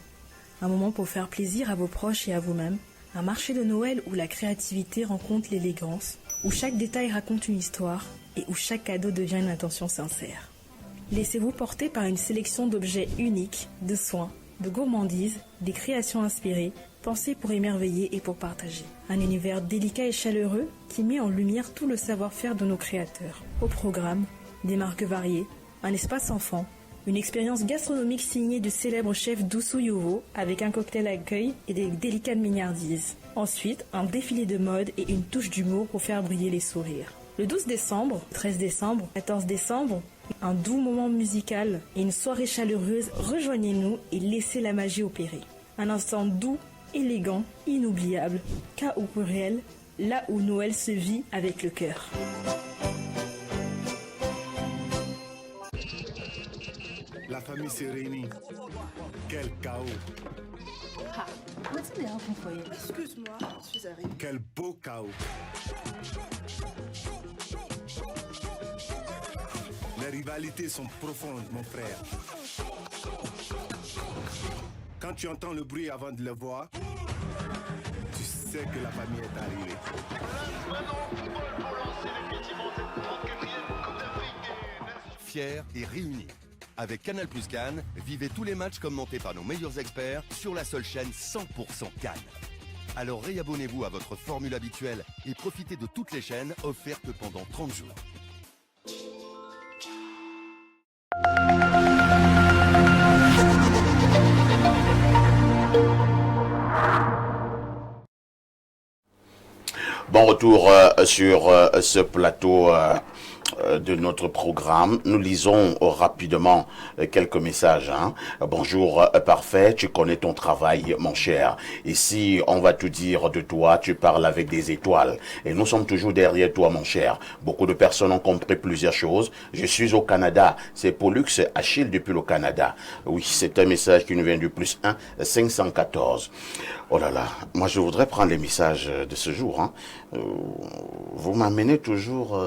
Un moment pour faire plaisir à vos proches et à vous-même. Un marché de Noël où la créativité rencontre l'élégance, où chaque détail raconte une histoire et où chaque cadeau devient une intention sincère. Laissez-vous porter par une sélection d'objets uniques, de soins, de gourmandise, des créations inspirées, pensées pour émerveiller et pour partager. Un univers délicat et chaleureux qui met en lumière tout le savoir-faire de nos créateurs. Au programme, des marques variées, un espace enfant, une expérience gastronomique signée du célèbre chef Doussou Youvo avec un cocktail à accueil et des délicates mignardises. Ensuite, un défilé de mode et une touche d'humour pour faire briller les sourires. Le 12 décembre, 13 décembre, 14 décembre, un doux moment musical et une soirée chaleureuse, rejoignez-nous et laissez la magie opérer. Un instant doux, élégant, inoubliable, K au pluriel, là où Noël se vit avec le cœur. La famille s'est réunie. Quel chaos. Ah, excuse-moi, je suis arrivée. Quel beau chaos. Les rivalités sont profondes, mon frère. Quand tu entends le bruit avant de le voir, tu sais que la famille est arrivée. Fiers et réunis. Avec Canal Plus Cannes, vivez tous les matchs commentés par nos meilleurs experts sur la seule chaîne 100% Cannes. Alors réabonnez-vous à votre formule habituelle et profitez de toutes les chaînes offertes pendant 30 jours. Bon retour sur ce plateau de notre programme. Nous lisons rapidement quelques messages. Bonjour parfait, tu connais ton travail mon cher. Ici on va tout dire de toi, tu parles avec des étoiles. Et nous sommes toujours derrière toi mon cher. Beaucoup de personnes ont compris plusieurs choses. Je suis au Canada. C'est Pollux Achille depuis le Canada. Oui, c'est un message qui nous vient du +1 514. Oh là là, moi je voudrais prendre les messages de ce jour. Vous m'amenez toujours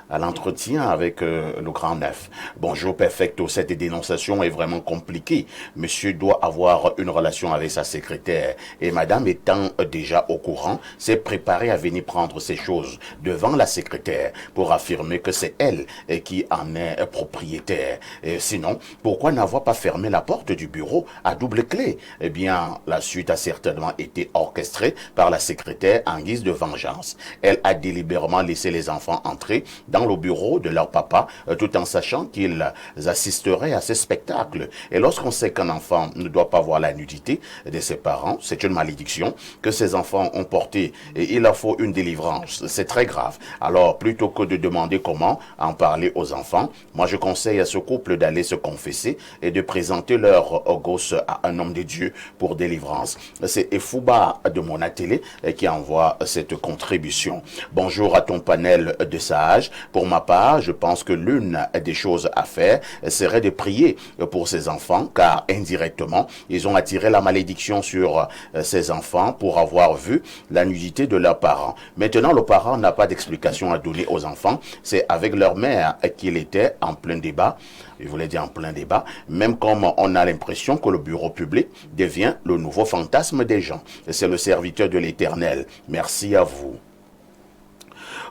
à l'entretien avec le grand neuf. Bonjour perfecto, cette dénonciation est vraiment compliquée. Monsieur doit avoir une relation avec sa secrétaire et madame étant déjà au courant, s'est préparée à venir prendre ces choses devant la secrétaire pour affirmer que c'est elle qui en est propriétaire. Et sinon, pourquoi n'avoir pas fermé la porte du bureau à double clé? Eh bien, la suite a certainement été orchestrée par la secrétaire en guise de vengeance. Elle a délibérément laissé les enfants entrer dans le bureau de leur papa, tout en sachant qu'ils assisteraient à ce spectacle. Et lorsqu'on sait qu'un enfant ne doit pas voir la nudité de ses parents, c'est une malédiction que ces enfants ont portée et il leur faut une délivrance. C'est très grave. Alors, plutôt que de demander comment en parler aux enfants, moi je conseille à ce couple d'aller se confesser et de présenter leur gosse à un homme de Dieu pour délivrance. C'est Efouba de Monatélé qui envoie cette contribution. Bonjour à ton panel de sages. Pour ma part, je pense que l'une des choses à faire serait de prier pour ces enfants, car indirectement, ils ont attiré la malédiction sur ces enfants pour avoir vu la nudité de leurs parents. Maintenant, le parent n'a pas d'explication à donner aux enfants. C'est avec leur mère qu'il était en plein débat. Je voulais dire en plein débat, même comme on a l'impression que le bureau public devient le nouveau fantasme des gens. C'est le serviteur de l'Éternel. Merci à vous.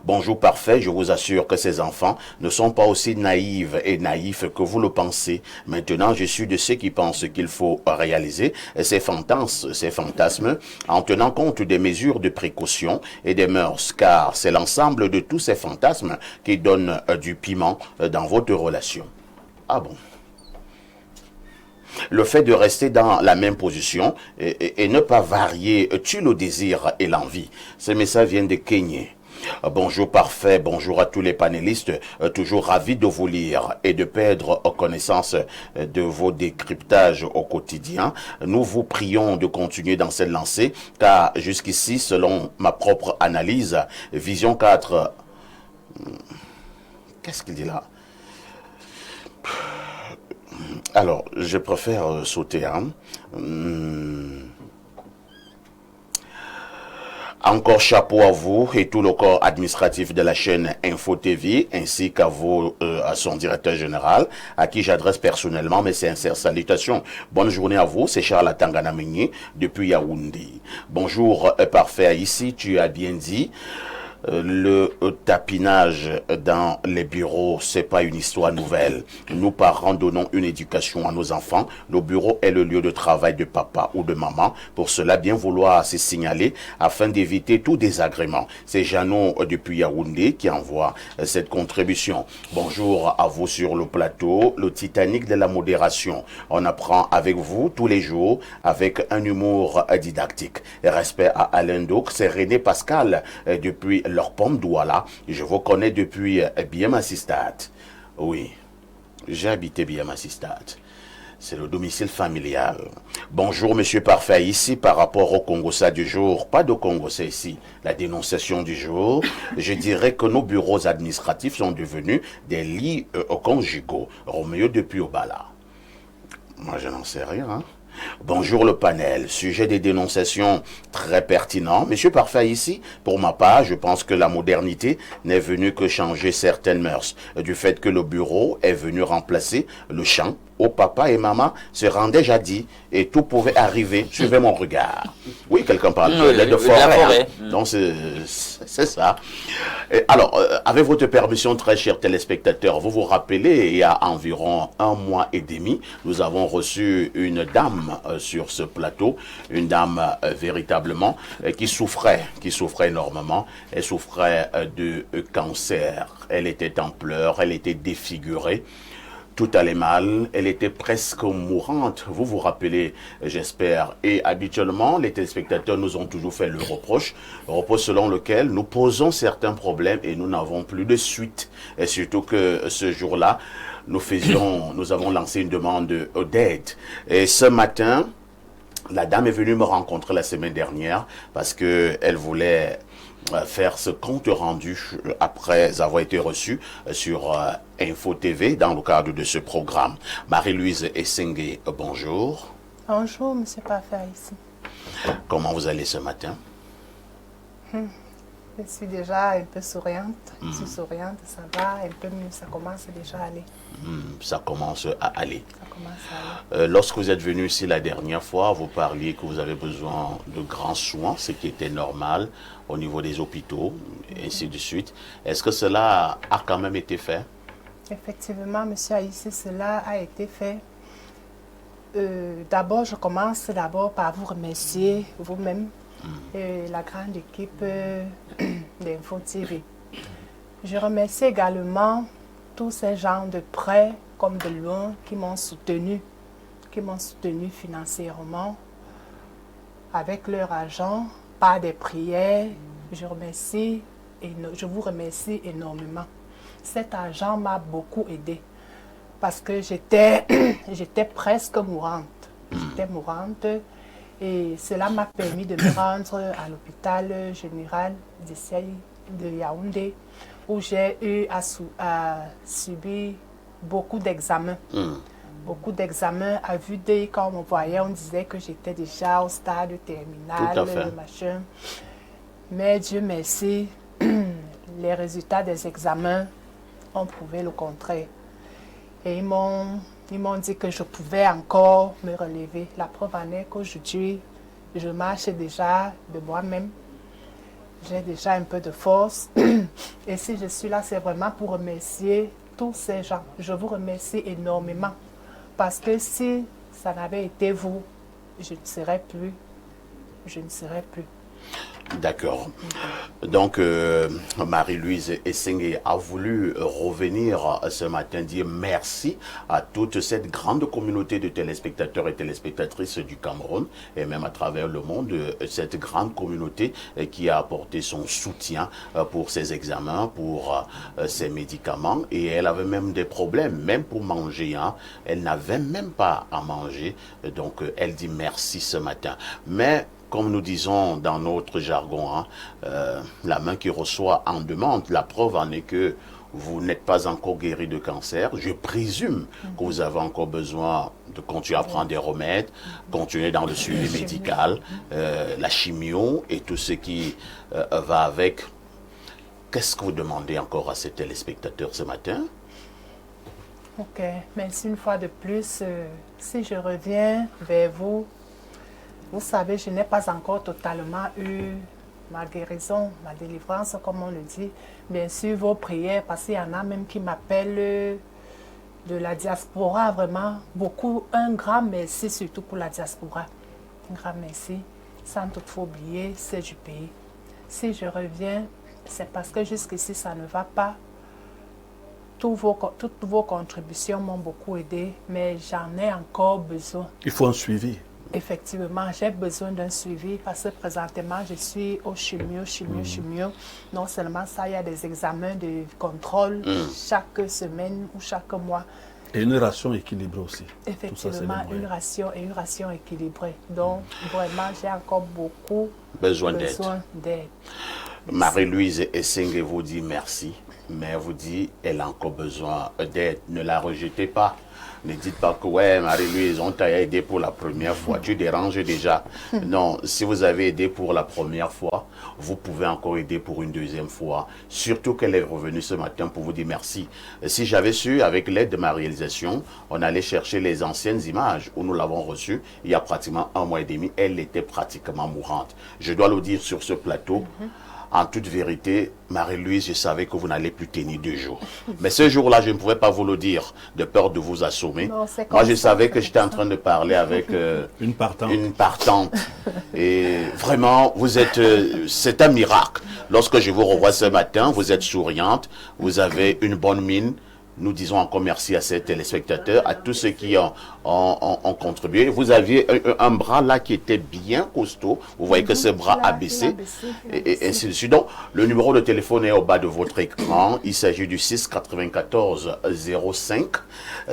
Bonjour parfait, je vous assure que ces enfants ne sont pas aussi naïfs et naïfs que vous le pensez. Maintenant, je suis de ceux qui pensent qu'il faut réaliser ces fantasmes en tenant compte des mesures de précaution et des mœurs, car c'est l'ensemble de tous ces fantasmes qui donnent du piment dans votre relation. Ah bon? Le fait de rester dans la même position et ne pas varier tue le désir et l'envie. Ce message vient de Kenya. Bonjour parfait, bonjour à tous les panélistes, toujours ravi de vous lire et de perdre connaissance de vos décryptages au quotidien. Nous vous prions de continuer dans cette lancée, car jusqu'ici, selon ma propre analyse, Vision 4... Qu'est-ce qu'il dit là? Alors, je préfère sauter, Encore chapeau à vous et tout le corps administratif de la chaîne Info TV, ainsi qu'à son directeur général, à qui j'adresse personnellement mes sincères salutations. Bonne journée à vous, c'est Charles Tanganamini depuis Yaoundé. Bonjour, parfait, ici tu as bien dit. Le tapinage dans les bureaux, c'est pas une histoire nouvelle. Nous, parents, donnons une éducation à nos enfants. Nos bureaux est le lieu de travail de papa ou de maman. Pour cela, bien vouloir se signaler afin d'éviter tout désagrément. C'est Jeannot depuis Yaoundé qui envoie cette contribution. Bonjour à vous sur le plateau, le Titanic de la modération. On apprend avec vous tous les jours avec un humour didactique. Respect à Alain Douk, c'est René Pascal depuis leur pomme Douala. Je vous connais depuis Biamassistad. Oui, j'ai habité Biamassistad. C'est le domicile familial. Bonjour, monsieur Parfait. Ici, par rapport au Congossa du jour, pas de Congossa ici. La dénonciation du jour, je dirais que nos bureaux administratifs sont devenus des lits conjugaux. Roméo depuis Obala. Moi, je n'en sais rien, hein. Bonjour le panel, sujet des dénonciations très pertinent. Monsieur Parfait ici, pour ma part, je pense que la modernité n'est venue que changer certaines mœurs. Du fait que le bureau est venu remplacer le champ où papa et maman se rendaient jadis et tout pouvait arriver. Suivez mon regard. Oui, quelqu'un parle de forêt. Hein. Donc c'est ça. Et alors, avec votre permission, très chers téléspectateurs, vous vous rappelez, il y a environ 1 mois et demi, nous avons reçu une dame sur ce plateau, une dame véritablement qui souffrait énormément. Elle souffrait de cancer. Elle était en pleurs, elle était défigurée. Tout allait mal, elle était presque mourante, vous vous rappelez, j'espère. Et habituellement, les téléspectateurs nous ont toujours fait le reproche selon lequel nous posons certains problèmes et nous n'avons plus de suite. Et surtout que ce jour-là, nous avons lancé une demande d'aide. Et ce matin, la dame est venue me rencontrer la semaine dernière parce qu'elle voulait faire ce compte rendu après avoir été reçu sur Info TV dans le cadre de ce programme. Marie-Louise Essengue, bonjour. Bonjour, monsieur Parfait ici. Comment vous allez ce matin? Je suis déjà un peu souriante. Je suis souriante, ça va un peu mieux, ça commence déjà à aller. Ça commence à aller. Lorsque vous êtes venu ici la dernière fois, vous parliez que vous avez besoin de grands soins, ce qui était normal au niveau des hôpitaux, et ainsi de suite. Est-ce que cela a quand même été fait? Effectivement, monsieur Aïssi, cela a été fait. D'abord, je commence par vous remercier vous-même et la grande équipe d'Info TV. Je remercie également tous ces gens de près comme de loin qui m'ont soutenu financièrement avec leur argent, par des prières. Je vous remercie énormément. Cet argent m'a beaucoup aidé parce que j'étais presque mourante. J'étais mourante et cela m'a permis de me rendre à l'hôpital général de Yaoundé où j'ai eu à subir beaucoup d'examens. Beaucoup d'examens à vue d'œil. Quand on me voyait, on disait que j'étais déjà au stade terminal, machin. Mais Dieu merci, les résultats des examens ont prouvé le contraire. Et ils m'ont dit que je pouvais encore me relever. La preuve en est qu'aujourd'hui, je marche déjà de moi-même. J'ai déjà un peu de force. Et si je suis là, c'est vraiment pour remercier tous ces gens. Je vous remercie énormément. Parce que si ça n'avait été vous, je ne serais plus. Je ne serais plus. D'accord. Donc, Marie-Louise Essengue a voulu revenir ce matin, dire merci à toute cette grande communauté de téléspectateurs et téléspectatrices du Cameroun et même à travers le monde, cette grande communauté qui a apporté son soutien pour ses examens, pour ses médicaments. Et elle avait même des problèmes, même pour manger. Hein. Elle n'avait même pas à manger. Donc, elle dit merci ce matin. Mais comme nous disons dans notre jargon, hein, la main qui reçoit en demande. La preuve en est que vous n'êtes pas encore guéri de cancer. Je présume que vous avez encore besoin de continuer à prendre des remèdes, continuer dans le suivi médical, la chimio et tout ce qui va avec. Qu'est-ce que vous demandez encore à ces téléspectateurs ce matin? Ok, merci une fois de plus. Si je reviens vers vous, vous savez, je n'ai pas encore totalement eu ma guérison, ma délivrance, comme on le dit. Bien sûr, vos prières, parce qu'il y en a même qui m'appellent de la diaspora, vraiment beaucoup. Un grand merci, surtout pour la diaspora. Un grand merci, sans toutefois oublier ceux du pays. Si je reviens, c'est parce que jusqu'ici, ça ne va pas. Toutes vos contributions m'ont beaucoup aidé, mais j'en ai encore besoin. Il faut un suivi. Effectivement, j'ai besoin d'un suivi parce que présentement, je suis au chimio. Non seulement ça, il y a des examens de contrôle chaque semaine ou chaque mois. Et une ration équilibrée aussi. Effectivement, une ration équilibrée. Donc, vraiment, j'ai encore beaucoup besoin d'aide. Marie-Louise Essenge vous dit merci, mais elle vous dit elle a encore besoin d'aide. Ne la rejetez pas. Ne dites pas que ouais, Marie-Louise, on t'a aidé pour la première fois, tu déranges déjà. Non, si vous avez aidé pour la première fois, vous pouvez encore aider pour une deuxième fois. Surtout qu'elle est revenue ce matin pour vous dire merci. Si j'avais su, avec l'aide de ma réalisation, on allait chercher les anciennes images où nous l'avons reçue il y a pratiquement 1 mois et demi. Elle était pratiquement mourante. Je dois le dire sur ce plateau. En toute vérité, Marie-Louise, je savais que vous n'allez plus tenir 2 jours. Mais ce jour-là, je ne pouvais pas vous le dire, de peur de vous assommer. Non, moi, je savais que j'étais en train de parler avec une partante. Et vraiment, vous êtes, c'est un miracle. Lorsque je vous revois ce matin, vous êtes souriante, vous avez une bonne mine. Nous disons encore merci à ces téléspectateurs, à tous ceux qui ont contribué. Vous aviez un bras là qui était bien costaud. Vous voyez que ce bras a baissé. Et ainsi de suite. Donc, le numéro de téléphone est au bas de votre écran. Il s'agit du 6 94 05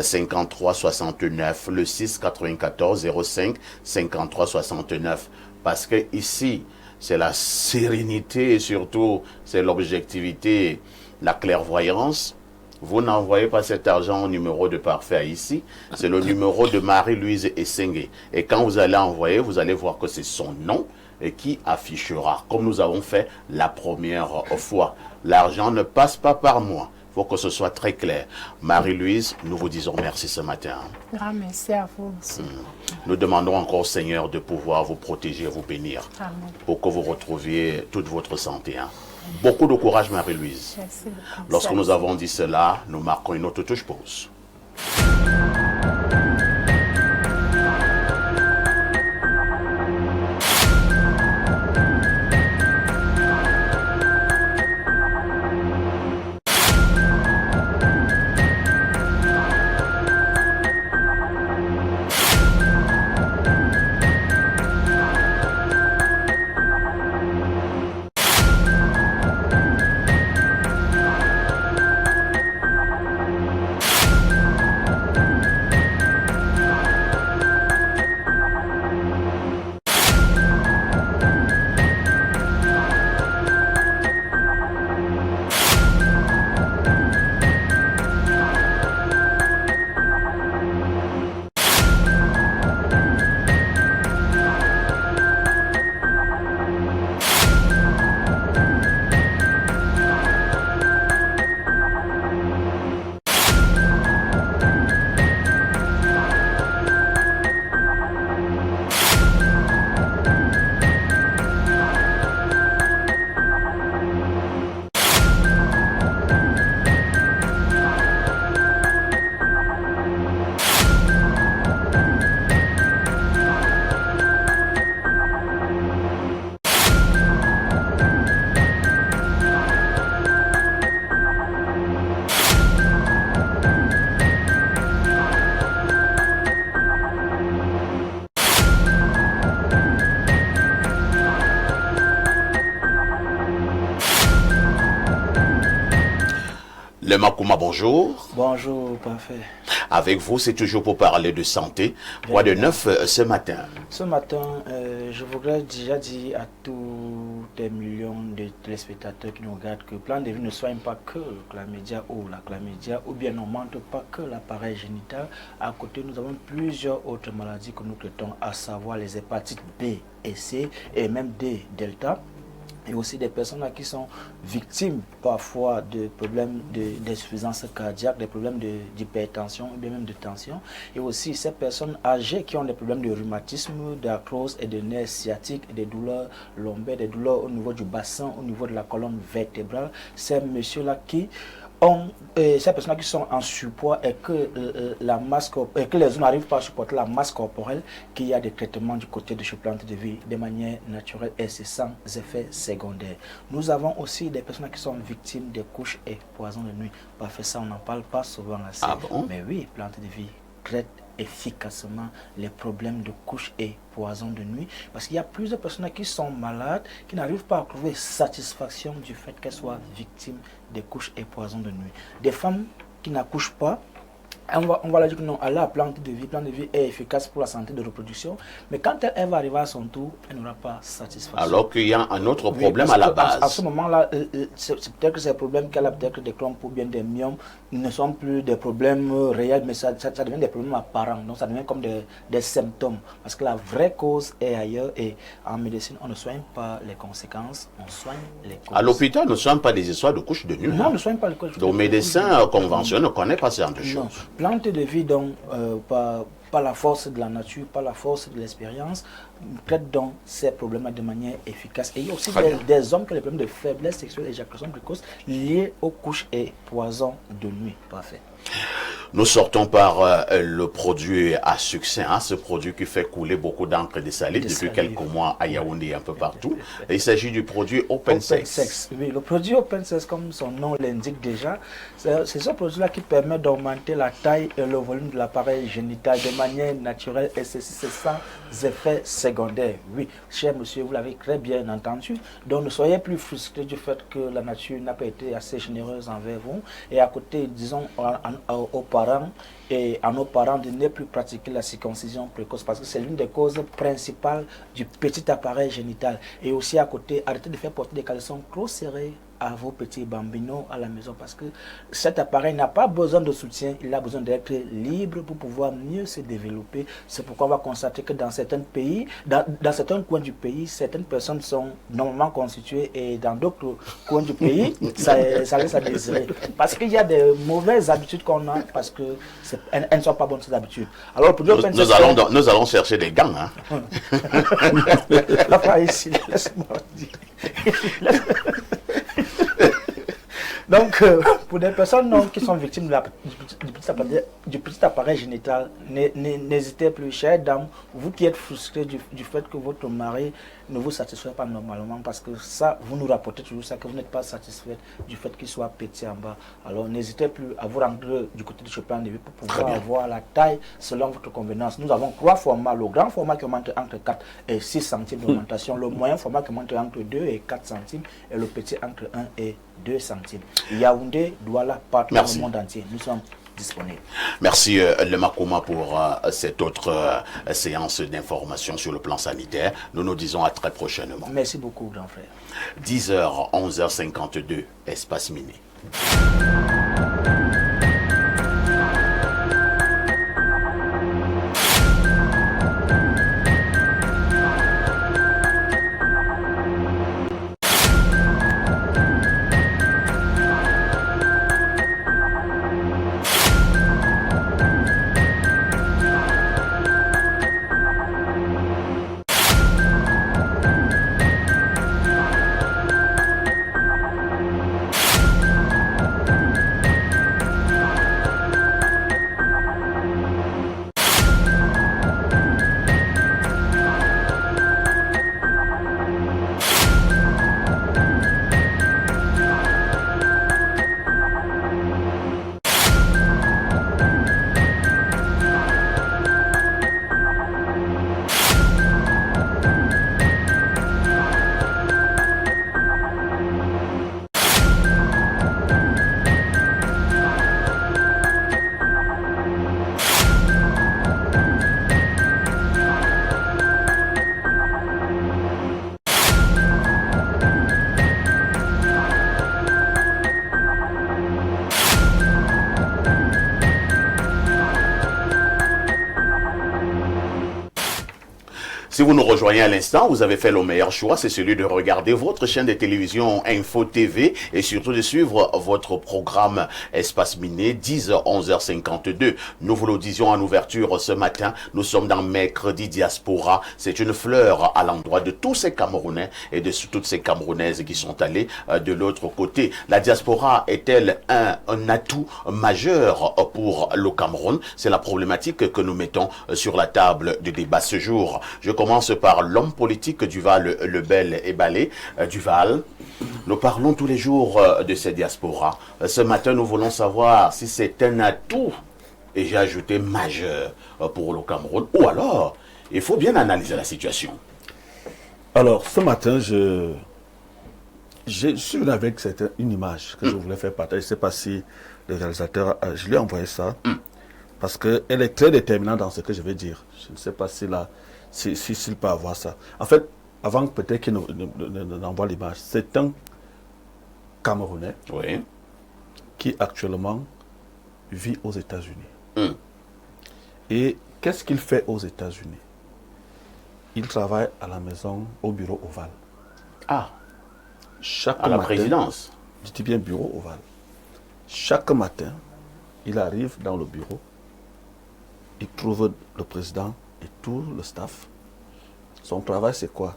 53 69. Le 6 94 05 53 69. Parce que ici, c'est la sérénité et surtout, c'est l'objectivité, la clairvoyance. Vous n'envoyez pas cet argent au numéro de Parfait ici. C'est le numéro de Marie-Louise Essenge. Et quand vous allez envoyer, vous allez voir que c'est son nom qui affichera. Comme nous avons fait la première fois. L'argent ne passe pas par moi. Il faut que ce soit très clair. Marie-Louise, nous vous disons merci ce matin. Grand merci à vous aussi. Nous demandons encore au Seigneur de pouvoir vous protéger et vous bénir. Amen. Pour que vous retrouviez toute votre santé. Beaucoup de courage, Marie-Louise. Lorsque nous avons dit cela, nous marquons une autre touche pause. Le Makouma, bonjour. Bonjour, parfait. Avec vous, c'est toujours pour parler de santé. Quoi de neuf ce matin? Ce matin, je voudrais déjà dire à tous les millions de téléspectateurs qui nous regardent que Plan de vie ne soigne pas que la chlamydia ou la chlamydia, ou bien ne mente pas que l'appareil génital. À côté, nous avons plusieurs autres maladies que nous traitons, à savoir les hépatites B et C, et même D, delta. et aussi des personnes là qui sont victimes parfois de problèmes d'insuffisance cardiaque, des problèmes d'hypertension ou bien même de tension, et aussi ces personnes âgées qui ont des problèmes de rhumatisme, d'arthrose et de nerfs sciatiques, et des douleurs lombaires, des douleurs au niveau du bassin, au niveau de la colonne vertébrale. Ces messieurs-là qui ont, ces personnes qui sont en surpoids et que la masse et que les autres n'arrivent pas à supporter la masse corporelle, qu'il y a des traitements du côté de chez Plante de Vie de manière naturelle et c'est sans effet secondaire. Nous avons aussi des personnes qui sont victimes des couches et poisons de nuit. Parfait, ça on n'en parle pas souvent assez. Ah bon? Mais oui, Plante de Vie traite efficacement les problèmes de couches et poisons de nuit, parce qu'il y a plusieurs personnes qui sont malades, qui n'arrivent pas à trouver satisfaction du fait qu'elles soient victimes des couches et poisons de nuit. Des femmes qui n'accouchent pas, on va leur dire que non, elle a Plante de Vie. Plante de Vie est efficace pour la santé de reproduction, mais quand elle va arriver à son tour, elle n'aura pas satisfaction. Alors qu'il y a un autre problème à la base. À ce moment-là, c'est peut-être que ces problèmes qu'elle a, peut-être des clombes ou bien des myomes, ne sont plus des problèmes réels, mais ça devient des problèmes apparents. Donc ça devient comme des symptômes. Parce que la vraie cause est ailleurs et en médecine, on ne soigne pas les conséquences, on soigne les causes. À l'hôpital, ne soigne pas des histoires de couches de nuit. Non, on ne soigne pas les couches de nuit. Donc, médecins conventionnels ne connaissent pas ce genre de choses. Plante de Vie, donc, par la force de la nature, par la force de l'expérience, traite donc ces problèmes de manière efficace. Et il y a aussi des hommes qui ont des problèmes de faiblesse sexuelle et éjaculation précoce liés aux couches et poisons de nuit. Parfait. Nous sortons par le produit à succès, hein, ce produit qui fait couler beaucoup d'encre et de salive depuis quelques mois à Yaoundé et un peu partout. Et il s'agit du produit Open Sex. Oui, le produit Open Sex, comme son nom l'indique déjà, c'est ce produit-là qui permet d'augmenter la taille et le volume de l'appareil génital de manière naturelle et c'est sans effet secondaire. Oui, cher monsieur, vous l'avez très bien entendu. Donc ne soyez plus frustrés du fait que la nature n'a pas été assez généreuse envers vous. Et à côté, disons, aux parents et à nos parents de ne plus pratiquer la circoncision précoce parce que c'est l'une des causes principales du petit appareil génital. Et aussi à côté, arrêtez de faire porter des caleçons trop serrés à vos petits bambinos à la maison parce que cet appareil n'a pas besoin de soutien, il a besoin d'être libre pour pouvoir mieux se développer. C'est pourquoi on va constater que dans certains pays, dans certains coins du pays, certaines personnes sont normalement constituées et dans d'autres coins du pays, ça laisse à désirer. Parce qu'il y a des mauvaises habitudes qu'on a parce que elles ne sont pas bonnes ces habitudes. Alors pour nous allons chercher des gants. Hein. Enfin, ici, laisse-moi dire. Donc, pour des personnes qui sont victimes du petit appareil génital, n'hésitez plus, chère dame, vous qui êtes frustrés du fait que votre mari ne vous satisfait pas normalement, parce que ça, vous nous rapportez toujours ça, que vous n'êtes pas satisfait du fait qu'il soit petit en bas. Alors, n'hésitez plus à vous rendre du côté de chez Plante de Vie pour pouvoir avoir la taille selon votre convenance. Nous avons 3 formats, le grand format qui augmente entre 4 et 6 centimes d'augmentation, le moyen format qui augmente entre 2 et 4 centimes, et le petit entre 1 et 2 centimes. Yaoundé, Douala, partout dans le monde entier. Nous sommes disponibles. Merci le Makoma pour cette autre séance d'information sur le plan sanitaire. Nous nous disons à très prochainement. Merci beaucoup, grand frère. 10h, 11h52, Espace Mini. Si vous nous rejoignez à l'instant, vous avez fait le meilleur choix, c'est celui de regarder votre chaîne de télévision Info TV et surtout de suivre votre programme Espace Miné, 10h, 11h52. Nous vous le disions en ouverture ce matin, nous sommes dans Mercredi Diaspora. C'est une fleur à l'endroit de tous ces Camerounais et de toutes ces Camerounaises qui sont allés de l'autre côté. La diaspora est-elle un atout majeur pour le Cameroun? C'est la problématique que nous mettons sur la table de débat ce jour. Je commence par l'homme politique Duval Lebel et Balé. Duval, nous parlons tous les jours de ces diasporas. Ce matin, nous voulons savoir si c'est un atout, et j'ai ajouté majeur, pour le Cameroun, ou alors, il faut bien analyser la situation. Alors, ce matin, je suis venu avec une image que je voulais faire partager. Je ne sais pas si le réalisateur, je lui ai envoyé ça, parce qu'elle est très déterminante dans ce que je vais dire. Je ne sais pas s'il peut avoir ça. En fait, avant peut-être qu'il n'envoie l'image, c'est un Camerounais qui actuellement vit aux États-Unis. Et qu'est-ce qu'il fait aux États-Unis? Il travaille à la maison, au bureau ovale. Ah, chaque à la matin, présidence. Je dis bien bureau ovale. Chaque matin, il arrive dans le bureau, il trouve le président et tout le staff. Son travail, c'est quoi?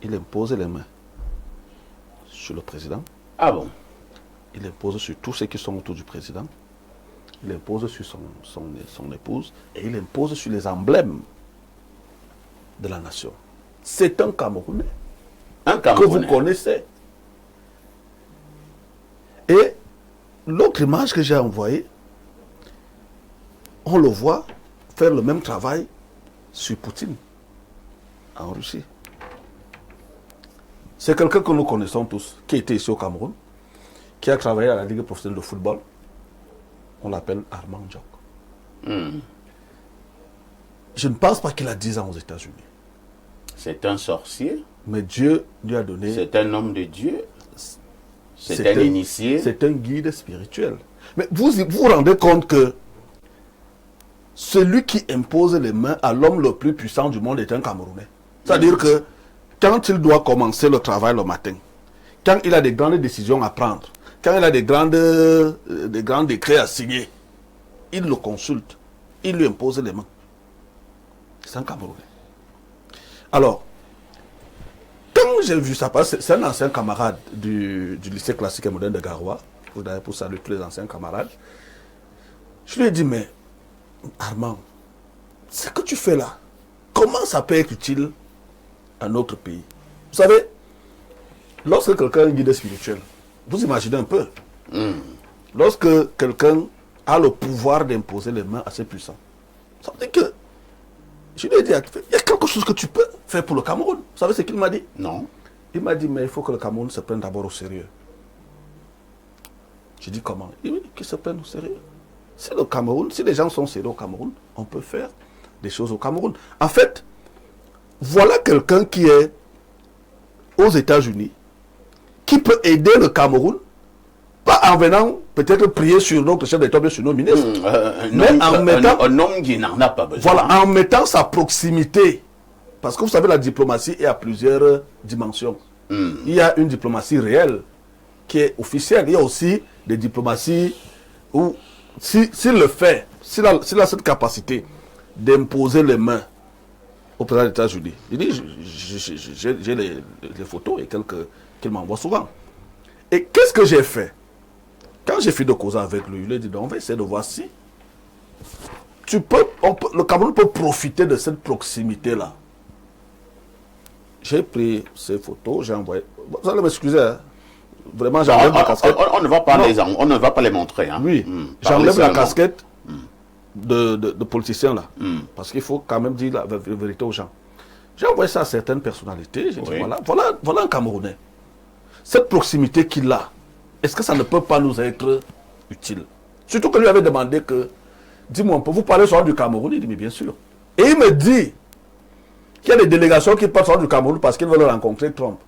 Il impose les mains sur le président. Ah bon? Il impose sur tous ceux qui sont autour du président. Il impose sur son épouse. Et il impose sur les emblèmes de la nation. C'est un Camerounais. Un Camerounais. Que vous connaissez. Et l'autre image que j'ai envoyée, on le voit faire le même travail sur Poutine, en Russie. C'est quelqu'un que nous connaissons tous, qui était ici au Cameroun, qui a travaillé à la Ligue professionnelle de football. On l'appelle Armand Diok. Je ne pense pas qu'il a 10 ans aux États-Unis. C'est un sorcier. Mais Dieu lui a donné... C'est un homme de Dieu. C'est un initié. C'est un guide spirituel. Mais vous vous rendez compte que celui qui impose les mains à l'homme le plus puissant du monde est un Camerounais. C'est-à-dire que quand il doit commencer le travail le matin, quand il a des grandes décisions à prendre, quand il a des grands décrets à signer, il le consulte, il lui impose les mains. C'est un Camerounais. Alors, quand j'ai vu ça passer, c'est un ancien camarade du lycée classique et moderne de Garoua, pour saluer tous les anciens camarades. Je lui ai dit, mais Armand, ce que tu fais là, comment ça peut être utile à notre pays? Vous savez, lorsque quelqu'un est un guide spirituel, vous imaginez un peu, lorsque quelqu'un a le pouvoir d'imposer les mains à ses puissants, ça veut dire que, je lui ai dit, il y a quelque chose que tu peux faire pour le Cameroun. Vous savez ce qu'il m'a dit? Non. Il m'a dit, mais il faut que le Cameroun se prenne d'abord au sérieux. J'ai dit, comment? Il m'a dit qu'il se prenne au sérieux. Si le Cameroun, si les gens sont sérieux au Cameroun, on peut faire des choses au Cameroun. En fait, voilà quelqu'un qui est aux États-Unis, qui peut aider le Cameroun, pas en venant peut-être prier sur notre chef d'État, sur nos ministres, mais en mettant... Un homme qui n'en a pas besoin. Voilà, en mettant sa proximité. Parce que vous savez, la diplomatie est à plusieurs dimensions. Il y a une diplomatie réelle, qui est officielle. Il y a aussi des diplomaties où, s'il le fait, s'il a cette capacité d'imposer les mains au président des États-Unis, il dit, j'ai les photos et quelques qu'il m'envoie souvent. Et qu'est-ce que j'ai fait? Quand j'ai fini de causer avec lui, il lui a dit, on va essayer de voir si le Cameroun peut profiter de cette proximité-là. J'ai pris ces photos, j'ai envoyé. Vous allez m'excuser, hein. Vraiment, j'enlève la casquette. On ne va pas les montrer. Hein. Oui, j'enlève la casquette de politicien là. Parce qu'il faut quand même dire la vérité aux gens. J'ai envoyé ça à certaines personnalités. J'ai dit, voilà un Camerounais. Cette proximité qu'il a, est-ce que ça ne peut pas nous être utile? Surtout que lui avait demandé que, dis-moi un peu, vous parlez souvent du Cameroun? Il dit, mais bien sûr. Et il me dit qu'il y a des délégations qui partent souvent du Cameroun parce qu'ils veulent rencontrer Trump.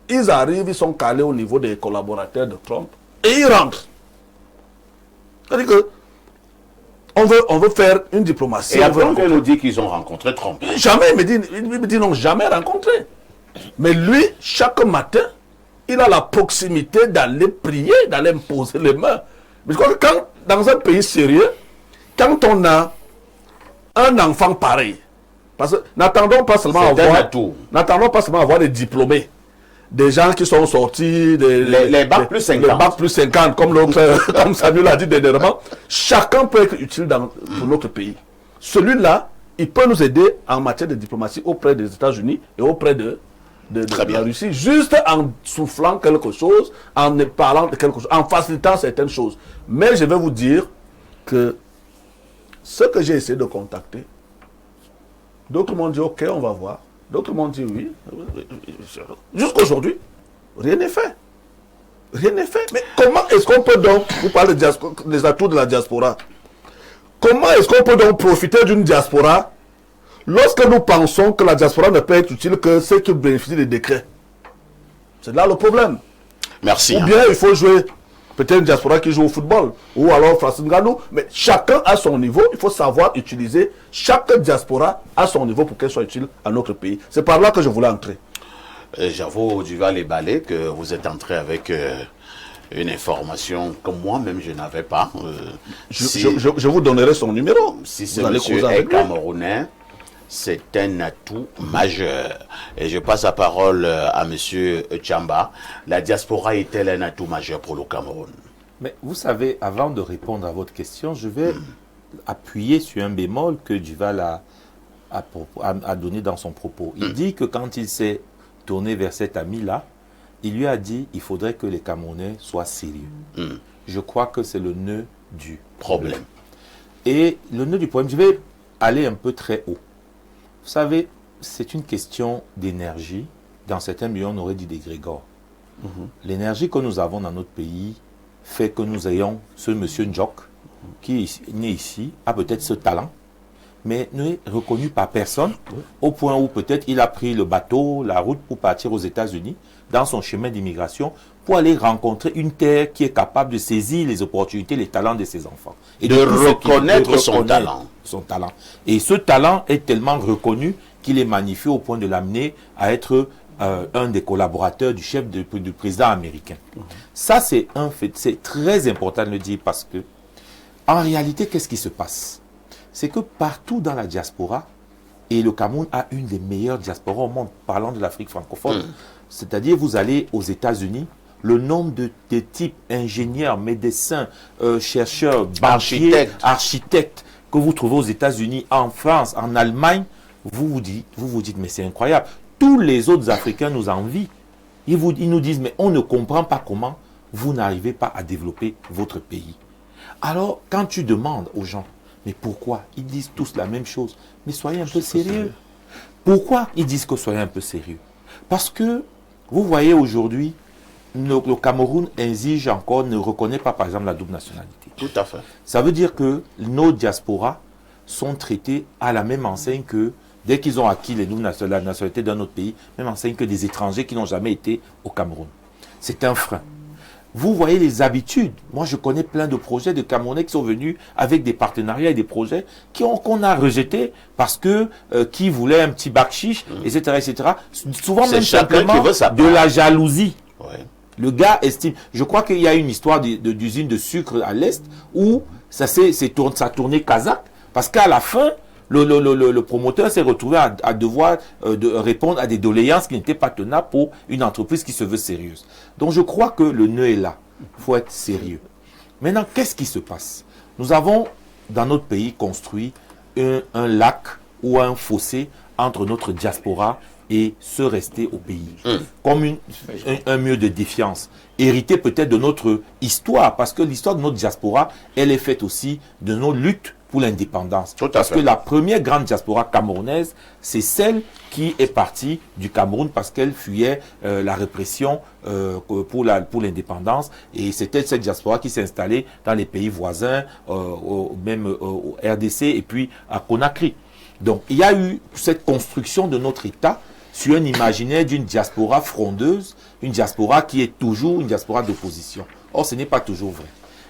Ils arrivent, ils sont calés au niveau des collaborateurs de Trump et ils rentrent. C'est-à-dire que on veut faire une diplomatie. Et après, on vient nous dire qu'ils ont rencontré Trump. Jamais, il me dit non, jamais rencontré. Mais lui, chaque matin, il a la proximité d'aller prier, d'aller me poser les mains. Parce que quand, dans un pays sérieux, quand on a un enfant pareil, parce que n'attendons pas seulement à avoir des diplômés, des gens qui sont sortis les bacs plus 50. Les bacs plus 50, comme l'autre, comme Samuel a dit dernièrement. Chacun peut être utile pour notre pays. Celui-là, il peut nous aider en matière de diplomatie auprès des États-Unis et auprès de la Russie, juste en soufflant quelque chose, en parlant de quelque chose, en facilitant certaines choses. Mais je vais vous dire que ce que j'ai essayé de contacter, d'autres m'ont dit ok, on va voir. D'autres m'ont dit oui. Jusqu'aujourd'hui, rien n'est fait. Rien n'est fait. Mais comment est-ce qu'on peut donc, vous parlez des atouts de la diaspora, comment est-ce qu'on peut donc profiter d'une diaspora lorsque nous pensons que la diaspora ne peut être utile que ceux qui bénéficient des décrets? C'est là le problème. Merci. Ou bien il faut jouer, peut-être une diaspora qui joue au football, ou alors Francis Ngannou, mais chacun à son niveau, il faut savoir utiliser chaque diaspora à son niveau pour qu'elle soit utile à notre pays. C'est par là que je voulais entrer. J'avoue, Duval et Balé, que vous êtes entré avec une information que moi-même je n'avais pas. Je vous donnerai son numéro. Si ce monsieur est camerounais, c'est un atout majeur. Et je passe la parole à monsieur Tchamba. La diaspora est-elle un atout majeur pour le Cameroun? Mais vous savez, avant de répondre à votre question, je vais appuyer sur un bémol que Duval a donné dans son propos. Il dit que quand il s'est tourné vers cet ami-là, il lui a dit qu'il faudrait que les Camerounais soient sérieux. Je crois que c'est le nœud du problème. Et le nœud du problème, je vais aller un peu très haut. Vous savez, c'est une question d'énergie. Dans certains milieux, on aurait dit d'égrégore. L'énergie que nous avons dans notre pays fait que nous ayons ce monsieur Njok, qui est né ici, a peut-être ce talent, mais n'est reconnu par personne, au point où peut-être il a pris le bateau, la route pour partir aux États-Unis, dans son chemin d'immigration, pour aller rencontrer une terre qui est capable de saisir les opportunités, les talents de ses enfants. Et de reconnaître son talent. Et ce talent est tellement reconnu qu'il est magnifié au point de l'amener à être un des collaborateurs du chef du président américain. Ça, c'est un fait. C'est très important de le dire parce que, en réalité, qu'est-ce qui se passe? C'est que partout dans la diaspora, et le Cameroun a une des meilleures diasporas au monde, parlant de l'Afrique francophone, c'est-à-dire vous allez aux États-Unis, le nombre de types ingénieurs, médecins, chercheurs, banquiers, architectes que vous trouvez aux États-Unis, en France, en Allemagne, vous vous dites, mais c'est incroyable. Tous les autres Africains nous envient. Ils nous disent, mais on ne comprend pas comment vous n'arrivez pas à développer votre pays. Alors, quand tu demandes aux gens, mais pourquoi? Ils disent tous la même chose. Mais soyez un peu sérieux. Pourquoi ils disent que soyez un peu sérieux? Parce que, vous voyez aujourd'hui, le Cameroun exige encore, ne reconnaît pas par exemple la double nationalité. Tout à fait. Ça veut dire que nos diasporas sont traités à la même enseigne que, dès qu'ils ont acquis la nationalité d'un autre pays, même enseigne que des étrangers qui n'ont jamais été au Cameroun. C'est un frein. Vous voyez les habitudes. Moi, je connais plein de projets de Camerounais qui sont venus avec des partenariats et des projets qu'on a rejetés parce que qui voulaient un petit bac chiche, etc., etc. Souvent même simplement de la jalousie. Ouais. Le gars estime. Je crois qu'il y a une histoire d'usine de sucre à l'Est où ça tournait kazakh parce qu'à la fin, le promoteur s'est retrouvé à devoir de répondre à des doléances qui n'étaient pas tenables pour une entreprise qui se veut sérieuse. Donc je crois que le nœud est là. Il faut être sérieux. Maintenant, qu'est-ce qui se passe? Nous avons dans notre pays construit un lac ou un fossé entre notre diaspora et se rester au pays. Comme un mur de défiance. Hérité peut-être de notre histoire, parce que l'histoire de notre diaspora, elle est faite aussi de nos luttes pour l'indépendance. Parce que la première grande diaspora camerounaise, c'est celle qui est partie du Cameroun parce qu'elle fuyait la répression pour l'indépendance. Et c'était cette diaspora qui s'est installée dans les pays voisins, même au RDC et puis à Conakry. Donc il y a eu cette construction de notre État sur un imaginaire d'une diaspora frondeuse, une diaspora qui est toujours une diaspora d'opposition. Or, ce n'est pas toujours vrai.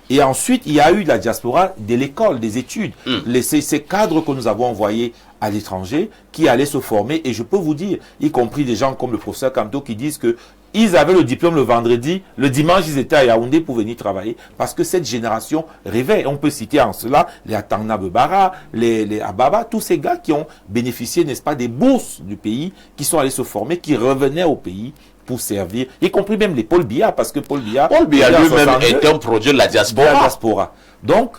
Et ensuite, il y a eu la diaspora de l'école, des études. Ces cadres que nous avons envoyés à l'étranger qui allaient se former. Et je peux vous dire, y compris des gens comme le professeur Kamto qui disent que ils avaient le diplôme le vendredi, le dimanche, ils étaient à Yaoundé pour venir travailler parce que cette génération rêvait. On peut citer en cela les Atangna Bebara, les Ababa, tous ces gars qui ont bénéficié, n'est-ce pas, des bourses du pays, qui sont allés se former, qui revenaient au pays pour servir, y compris même les Paul Biya, parce que Paul Biya lui-même est un produit de la diaspora. Donc,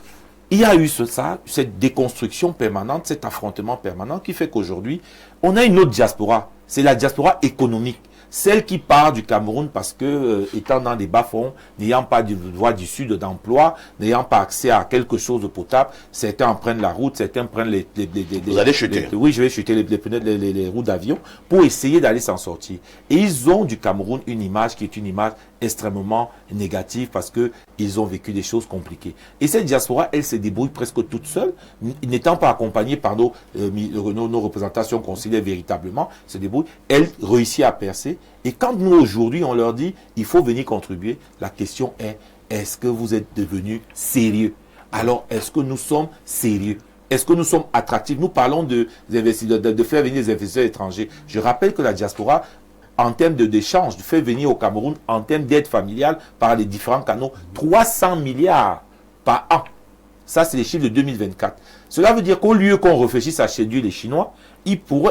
il y a eu cette déconstruction permanente, cet affrontement permanent qui fait qu'aujourd'hui, on a une autre diaspora. C'est la diaspora économique. Celle qui part du Cameroun parce que, étant dans des bas-fonds, n'ayant pas de voie d'issue d'emploi, n'ayant pas accès à quelque chose de potable, certains en prennent la route, certains prennent Vous allez chuter. Oui, je vais chuter les roues d'avion pour essayer d'aller s'en sortir. Et ils ont du Cameroun une image qui est une image extrêmement négative parce que ils ont vécu des choses compliquées. Et cette diaspora, elle se débrouille presque toute seule, n'étant pas accompagnée par nos représentations consulaires véritablement, se débrouille. Elle réussit à percer. Et quand nous, aujourd'hui, on leur dit, il faut venir contribuer, la question est, est-ce que vous êtes devenus sérieux? Alors, est-ce que nous sommes sérieux? Est-ce que nous sommes attractifs? Nous parlons de faire venir des investisseurs étrangers. Je rappelle que la diaspora, en termes d'échange, fait venir au Cameroun, en termes d'aide familiale, par les différents canaux, 300 milliards par an. Ça, c'est les chiffres de 2024. Cela veut dire qu'au lieu qu'on réfléchisse à séduire les Chinois,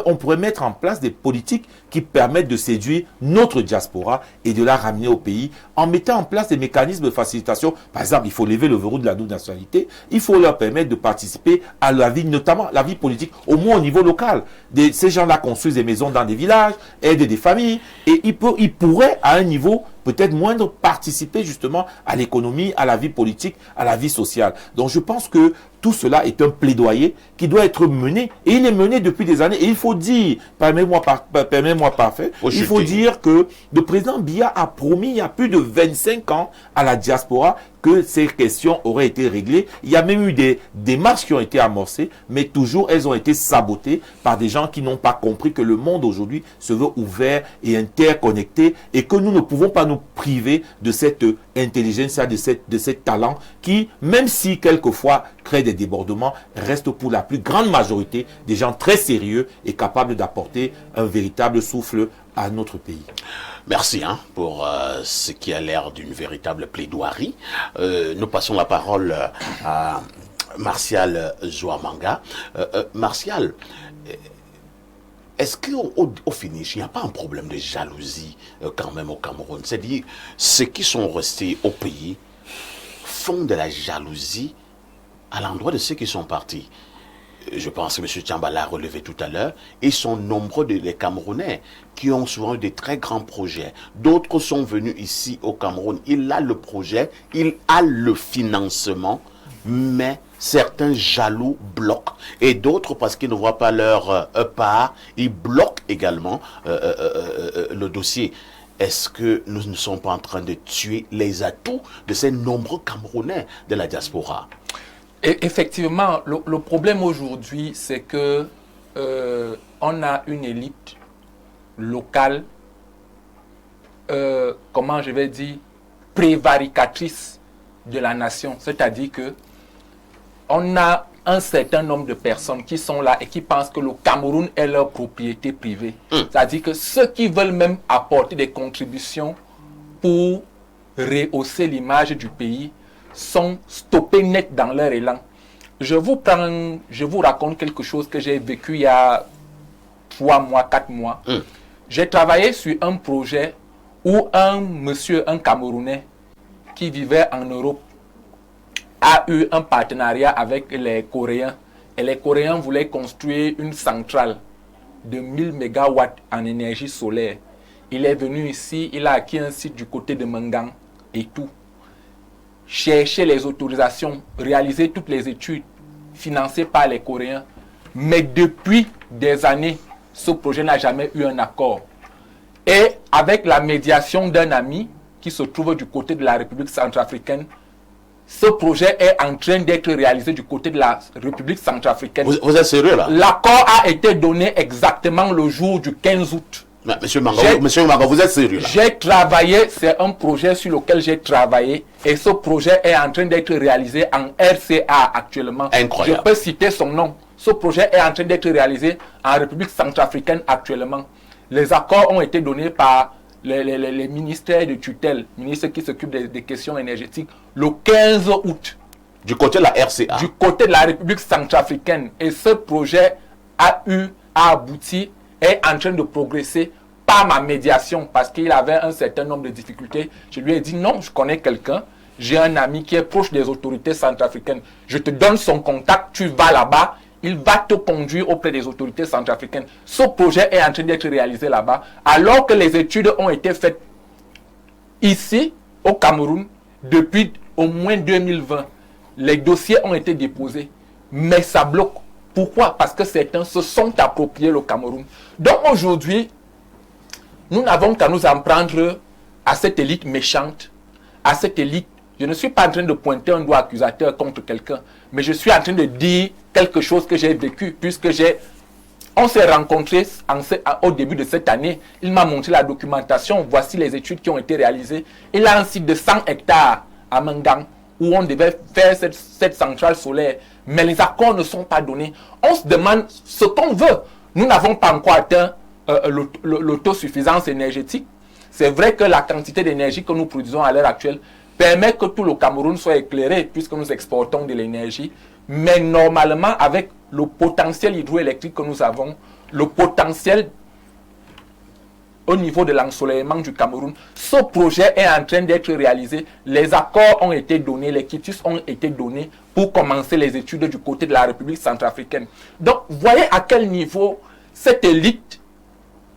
on pourrait mettre en place des politiques qui permettent de séduire notre diaspora et de la ramener au pays en mettant en place des mécanismes de facilitation. Par exemple, il faut lever le verrou de la double nationalité. Il faut leur permettre de participer à la vie, notamment la vie politique, au moins au niveau local. Ces gens-là construisent des maisons dans des villages, aident des familles et ils pourraient, à un niveau peut-être moindre, participer justement à l'économie, à la vie politique, à la vie sociale. Donc je pense que tout cela est un plaidoyer qui doit être mené. Et il est mené depuis des années. Et il faut dire, permets-moi parfait, il faut dire que le président Biya a promis il y a plus de 25 ans à la diaspora que ces questions auraient été réglées. Il y a même eu des démarches qui ont été amorcées, mais toujours elles ont été sabotées par des gens qui n'ont pas compris que le monde aujourd'hui se veut ouvert et interconnecté et que nous ne pouvons pas nous priver de cette intelligence, de cet talent qui, même si quelquefois crée des débordements, reste pour la plus grande majorité des gens très sérieux et capables d'apporter un véritable souffle à notre pays. Merci pour ce qui a l'air d'une véritable plaidoirie. Nous passons la parole à Martial Zouamanga. Martial, est-ce qu'au finish, il n'y a pas un problème de jalousie quand même au Cameroun? C'est-à-dire, ceux qui sont restés au pays font de la jalousie à l'endroit de ceux qui sont partis. Je pense que M. Tchambala a relevé tout à l'heure, ils sont nombreux les Camerounais qui ont souvent eu des très grands projets. D'autres sont venus ici au Cameroun. Il a le projet, il a le financement, mais certains jaloux bloquent. Et d'autres, parce qu'ils ne voient pas leur part, ils bloquent également le dossier. Est-ce que nous ne sommes pas en train de tuer les atouts de ces nombreux Camerounais de la diaspora? Et effectivement, le problème aujourd'hui, c'est que on a une élite locale, comment je vais dire, prévaricatrice de la nation. C'est-à-dire que on a un certain nombre de personnes qui sont là et qui pensent que le Cameroun est leur propriété privée. C'est-à-dire que ceux qui veulent même apporter des contributions pour rehausser l'image du pays sont stoppés net dans leur élan. Je vous raconte quelque chose que j'ai vécu il y a 3 mois, 4 mois. J'ai travaillé sur un projet où un monsieur, un Camerounais qui vivait en Europe, a eu un partenariat avec les Coréens. Et les Coréens voulaient construire une centrale de 1000 MW en énergie solaire. Il est venu ici, il a acquis un site du côté de Mengang et tout. Chercher les autorisations, réaliser toutes les études financées par les Coréens. Mais depuis des années, ce projet n'a jamais eu un accord. Et avec la médiation d'un ami qui se trouve du côté de la République centrafricaine, ce projet est en train d'être réalisé du côté de la République centrafricaine. Vous êtes sérieux là? L'accord a été donné exactement le jour du 15 août. Monsieur Manga, vous êtes sérieux là? J'ai travaillé, c'est un projet sur lequel j'ai travaillé et ce projet est en train d'être réalisé en RCA actuellement. Incroyable. Je peux citer son nom. Ce projet est en train d'être réalisé en République centrafricaine actuellement. Les accords ont été donnés par les ministères de tutelle, ministres qui s'occupent des questions énergétiques, le 15 août. Du côté de la RCA. Du côté de la République centrafricaine. Et ce projet a abouti, est en train de progresser par ma médiation parce qu'il avait un certain nombre de difficultés. Je lui ai dit non, je connais quelqu'un, j'ai un ami qui est proche des autorités centrafricaines. Je te donne son contact, tu vas là-bas, il va te conduire auprès des autorités centrafricaines. Ce projet est en train d'être réalisé là-bas alors que les études ont été faites ici, au Cameroun, depuis au moins 2020. Les dossiers ont été déposés, mais ça bloque. Pourquoi? Parce que certains se sont appropriés le Cameroun. Donc aujourd'hui, nous n'avons qu'à nous en prendre à cette élite méchante, à cette élite. Je ne suis pas en train de pointer un doigt accusateur contre quelqu'un, mais je suis en train de dire quelque chose que j'ai vécu, puisque on s'est rencontrés au début de cette année. Il m'a montré la documentation. Voici les études qui ont été réalisées. Il a un site de 100 hectares à Mangang, où on devait faire cette centrale solaire. Mais les accords ne sont pas donnés. On se demande ce qu'on veut. Nous n'avons pas encore atteint l'autosuffisance énergétique. C'est vrai que la quantité d'énergie que nous produisons à l'heure actuelle permet que tout le Cameroun soit éclairé puisque nous exportons de l'énergie. Mais normalement, avec le potentiel hydroélectrique que nous avons, le potentiel au niveau de l'ensoleillement du Cameroun, ce projet est en train d'être réalisé. Les accords ont été donnés, les quitus ont été donnés pour commencer les études du côté de la République centrafricaine. Donc, voyez à quel niveau cette élite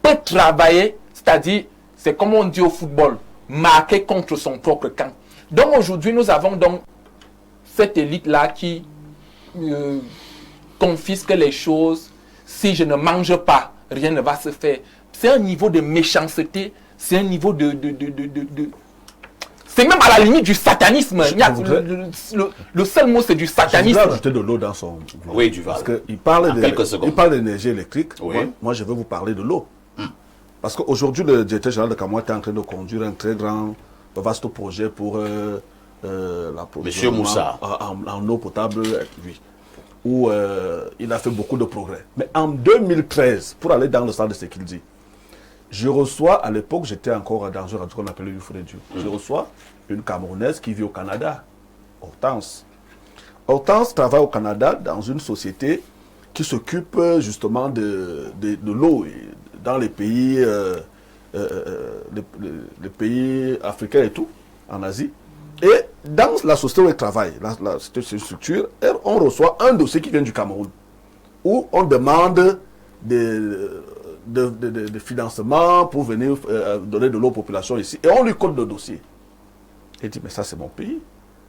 peut travailler, c'est-à-dire, c'est comme on dit au football, marquer contre son propre camp. Donc, aujourd'hui, nous avons donc cette élite-là qui confisque les choses. Si je ne mange pas, rien ne va se faire. C'est un niveau de méchanceté, c'est un niveau de c'est même à la limite du satanisme. Le seul mot, c'est du satanisme. Je voudrais ajouter de l'eau dans son... Oui, du Parce qu'il parle d'énergie électrique. Oui. Moi, je veux vous parler de l'eau. Parce qu'aujourd'hui, le directeur général de Cameroun est en train de conduire un très grand, vaste projet pour la production Monsieur Moussa. En eau potable, oui. Où il a fait beaucoup de progrès. Mais en 2013, pour aller dans le sens de ce qu'il dit, je reçois, à l'époque, j'étais encore dans un radio qu'on appelait Youfourédiou. Je reçois une Camerounaise qui vit au Canada, Hortense. Hortense travaille au Canada dans une société qui s'occupe justement de l'eau dans les pays, les pays africains et tout, en Asie. Et dans la société où elle travaille, cette structure, on reçoit un dossier qui vient du Cameroun, où on demande de financement pour venir donner de l'eau aux populations ici. Et on lui code le dossier. Elle dit, mais ça c'est mon pays.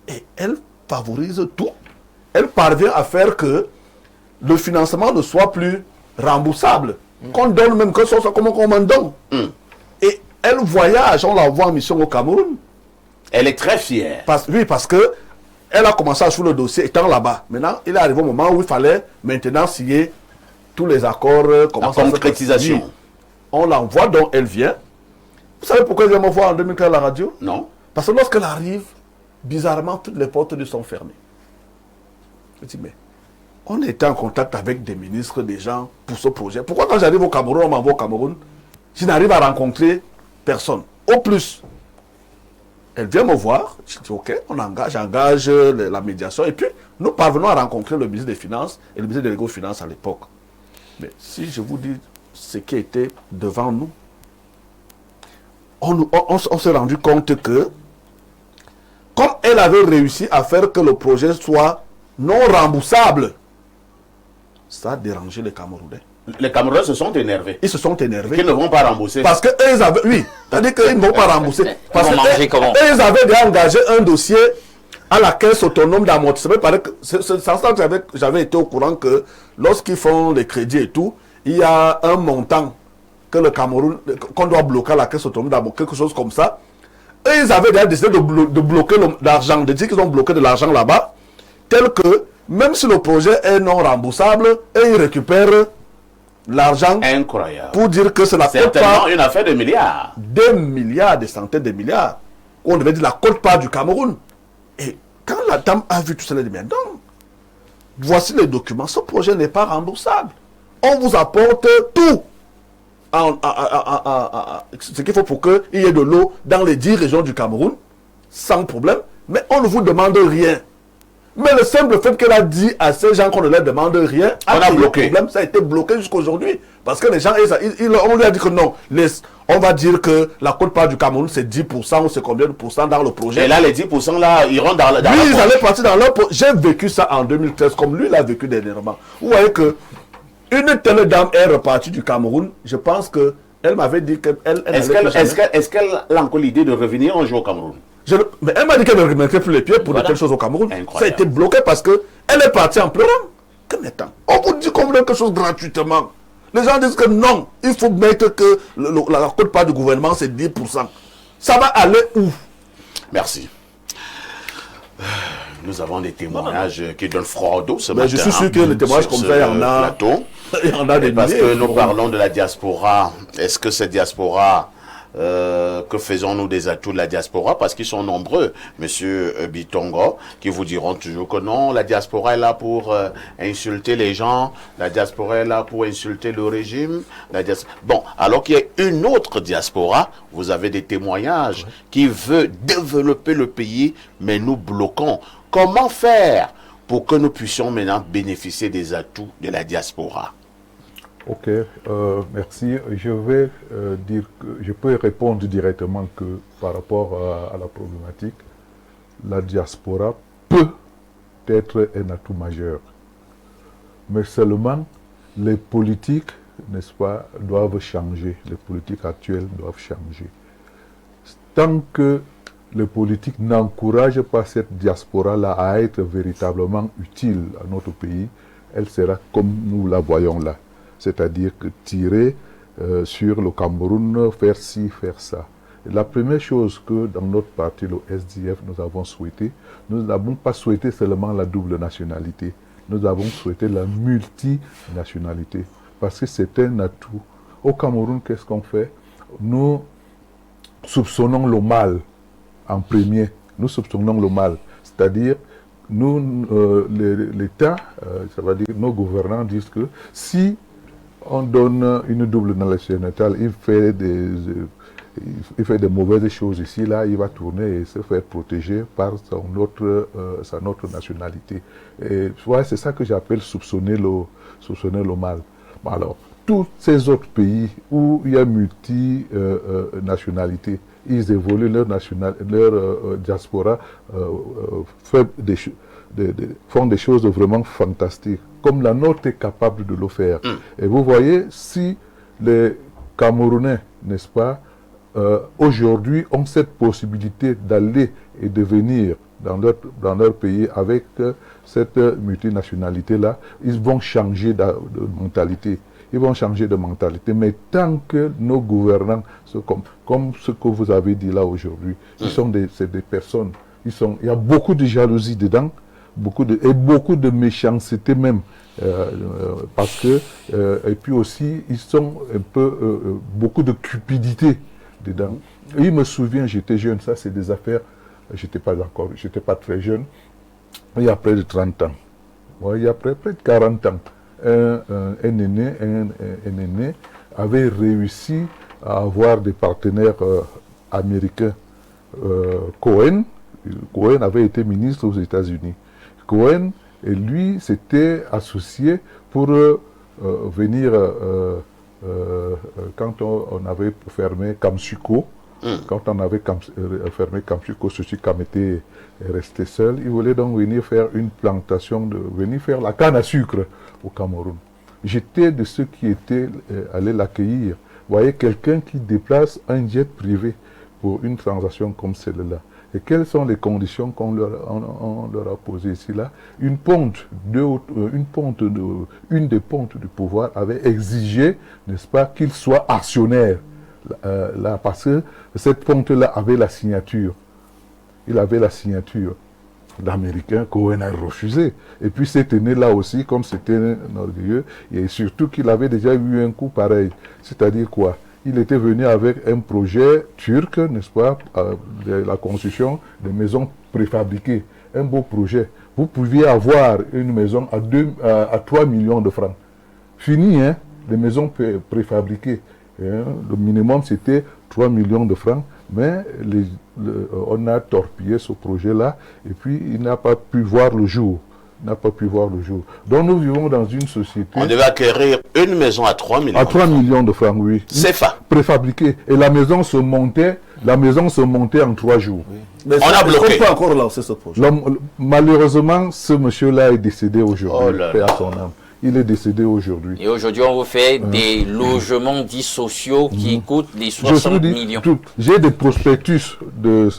Et elle favorise tout. Elle parvient à faire que le financement ne soit plus remboursable. Qu'on donne même, que ce soit comme on donne. Et elle voyage, on la voit en mission au Cameroun. Elle est très fière. Oui, parce que elle a commencé à jouer le dossier étant là-bas. Maintenant, il est arrivé au moment où il fallait maintenant signer tous les accords. La concrétisation. On l'envoie, donc elle vient. Vous savez pourquoi elle vient me voir en 2015 à la radio? Non. Parce que lorsqu'elle arrive, bizarrement, toutes les portes lui sont fermées. Je dis, mais on était en contact avec des ministres, des gens pour ce projet. Pourquoi quand j'arrive au Cameroun, on m'envoie au Cameroun, je n'arrive à rencontrer personne? Au plus, elle vient me voir, je dis ok, j'engage la médiation et puis nous parvenons à rencontrer le ministre des Finances et le ministre des Finances à l'époque. Mais si je vous dis ce qui était devant nous, on s'est rendu compte que comme elle avait réussi à faire que le projet soit non remboursable, ça a dérangé les Camerounais. Les Camerounais se sont énervés. Ils se sont énervés. Qu'ils ne vont pas rembourser. Parce qu'eux avaient... Oui, c'est-à-dire qu'ils ne vont pas rembourser. Parce qu'ils avaient déjà engagé un dossier à la caisse autonome d'amortissement. C'est ça que j'avais été au courant que lorsqu'ils font les crédits et tout, il y a un montant que le Cameroun, qu'on doit bloquer à la caisse autonome d'amortissement, quelque chose comme ça. Et ils avaient déjà décidé de bloquer l'argent, de dire qu'ils ont bloqué de l'argent là-bas, tel que même si le projet est non remboursable, et ils récupèrent l'argent incroyable pour dire que c'est la certainement une affaire de milliards. Des milliards, des centaines de milliards. On devait dire la quote-part du Cameroun. Et quand la dame a vu tout cela, elle dit, mais non, voici les documents, ce projet n'est pas remboursable. On vous apporte tout. Ce qu'il faut pour qu'il y ait de l'eau dans les 10 régions du Cameroun, sans problème, mais on ne vous demande rien. Mais le simple fait qu'elle a dit à ces gens qu'on ne leur demande rien, on a bloqué. Problème, ça a été bloqué jusqu'à aujourd'hui. Parce que les gens, on lui a dit que non, on va dire que la quote-part du Cameroun, c'est 10% ou c'est combien de pourcents dans le projet. Et là, les 10% là, ils rentrent dans oui, ils allaient partir dans leur projet. J'ai vécu ça en 2013, comme lui l'a vécu dernièrement. Vous voyez que une telle dame est repartie du Cameroun. Je pense que elle m'avait dit qu'elle... Est-ce qu'elle a encore l'idée de revenir un jour au Cameroun? Mais elle m'a dit qu'elle ne remettrait plus les pieds pour de telles choses au Cameroun. Incroyable. Ça a été bloqué parce qu'elle est partie en pleurant. Que maintenant, on vous dit qu'on veut quelque chose gratuitement. Les gens disent que non, il faut mettre que la quote-part du gouvernement, c'est 10%. Ça va aller où? Merci. Nous avons des témoignages qui donnent froid au dos ce matin. Je suis sûr que les témoignages comme ça, il y en a. Il y en a des parce milliers, que nous parlons de la diaspora. Est-ce que cette diaspora, que faisons-nous des atouts de la diaspora? Parce qu'ils sont nombreux, monsieur Bitongo, qui vous diront toujours que non, la diaspora est là pour insulter les gens, la diaspora est là pour insulter le régime. Bon, alors qu'il y a une autre diaspora, vous avez des témoignages qui veut développer le pays, mais nous bloquons. Comment faire pour que nous puissions maintenant bénéficier des atouts de la diaspora? Ok, merci. Je vais dire que je peux répondre directement que par rapport à la problématique, la diaspora peut être un atout majeur. Mais seulement les politiques, n'est-ce pas, doivent changer. Les politiques actuelles doivent changer. Tant que les politiques n'encouragent pas cette diaspora-là à être véritablement utile à notre pays, elle sera comme nous la voyons là. C'est-à-dire que tirer sur le Cameroun, faire ci, faire ça. Et la première chose que dans notre parti, le SDF, nous avons souhaité, nous n'avons pas souhaité seulement la double nationalité, nous avons souhaité la multinationalité, parce que c'est un atout. Au Cameroun, qu'est-ce qu'on fait? Nous soupçonnons le mal en premier, nous soupçonnons le mal, c'est-à-dire nous, l'État, ça veut dire nos gouvernants disent que si on donne une double nationalité, il fait des mauvaises choses ici, là, il va tourner et se faire protéger par sa autre nationalité. Et ouais, c'est ça que j'appelle soupçonner le mal. Alors, tous ces autres pays où il y a multinationalité, ils évoluent leur diaspora, font des choses vraiment fantastiques, comme la nôtre est capable de le faire. Et vous voyez, si les Camerounais, n'est-ce pas, aujourd'hui ont cette possibilité d'aller et de venir dans leur pays avec cette multinationalité-là, ils vont changer de mentalité. Ils vont changer de mentalité. Mais tant que nos gouvernants, comme ce que vous avez dit là aujourd'hui, c'est des personnes, il y a beaucoup de jalousie dedans, beaucoup de méchanceté même, parce que, et puis aussi, ils sont un peu, beaucoup de cupidité dedans. Et il me souvient, j'étais jeune, ça c'est des affaires, j'étais pas très jeune, il y a près de 30 ans, il y a près de 40 ans, un aîné avait réussi à avoir des partenaires américains. Cohen avait été ministre aux États-Unis. Cohen et lui s'étaient associés pour venir, quand on avait fermé Kamsuko, quand on avait fermé Kamsuko, Kam était resté seul, il voulait donc venir faire une plantation, venir faire la canne à sucre au Cameroun. J'étais de ceux qui étaient allés l'accueillir. Vous voyez, quelqu'un qui déplace un jet privé pour une transaction comme celle-là. Et quelles sont les conditions qu'on leur a posées ici là? Une des pontes du pouvoir avait exigé, n'est-ce pas, qu'il soit actionnaire. Parce que cette ponte-là avait la signature. Il avait la signature. l'Américain, Cohen a refusé. Et puis cette année-là aussi, comme c'était un orgueilleux, et surtout qu'il avait déjà eu un coup pareil. C'est-à-dire quoi? Il était venu avec un projet turc, n'est-ce pas, de la construction de maisons préfabriquées. Un beau projet. Vous pouviez avoir une maison à 3 millions de francs. Fini, hein, les maisons préfabriquées. Hein, le minimum, c'était 3 millions de francs. Mais on a torpillé ce projet-là et puis il n'a pas pu voir le jour. Donc nous vivons dans une société... On devait acquérir une maison à 3 millions. À 3 millions de francs, oui. CFA. Préfabriquée. Et la maison se montait en 3 jours. Oui. Mais on a bloqué. On peut encore lancer ce projet. Malheureusement, ce monsieur-là est décédé aujourd'hui. Paix à son âme. Il est décédé aujourd'hui. Et aujourd'hui, on vous fait des logements dits sociaux qui coûtent les 60 millions. J'ai des prospectus de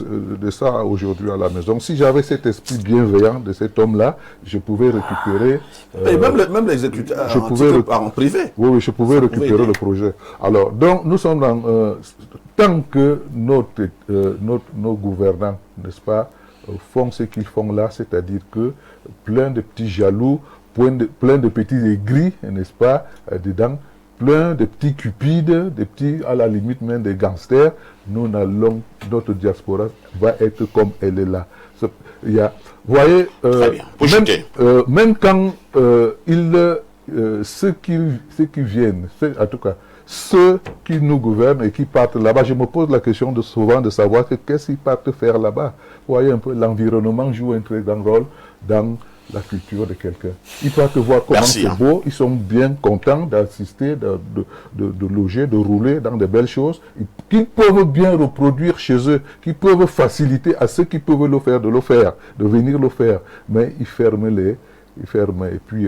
ça aujourd'hui à la maison. Si j'avais cet esprit bienveillant de cet homme-là, je pouvais récupérer... Et même l'exécuteur en privé. Oui, je pouvais récupérer le projet. Alors, donc, nous sommes dans... tant que nos gouvernants, n'est-ce pas, font ce qu'ils font là, c'est-à-dire que plein de petits jaloux, plein de petits aigris, n'est-ce pas, dedans, plein de petits cupides, des petits, à la limite même des gangsters, notre diaspora va être comme elle est là. Vous voyez, même quand ceux qui viennent, en tout cas, ceux qui nous gouvernent et qui partent là-bas, je me pose la question souvent de savoir qu'est-ce qu'ils partent faire là-bas. Vous voyez un peu, l'environnement joue un très grand rôle dans la culture de quelqu'un. Ils peuvent voir comment c'est beau, ils sont bien contents d'assister, de loger, de rouler dans de belles choses, qu'ils peuvent bien reproduire chez eux, qu'ils peuvent faciliter à ceux qui peuvent le faire, de venir le faire. Mais ils ferment et puis...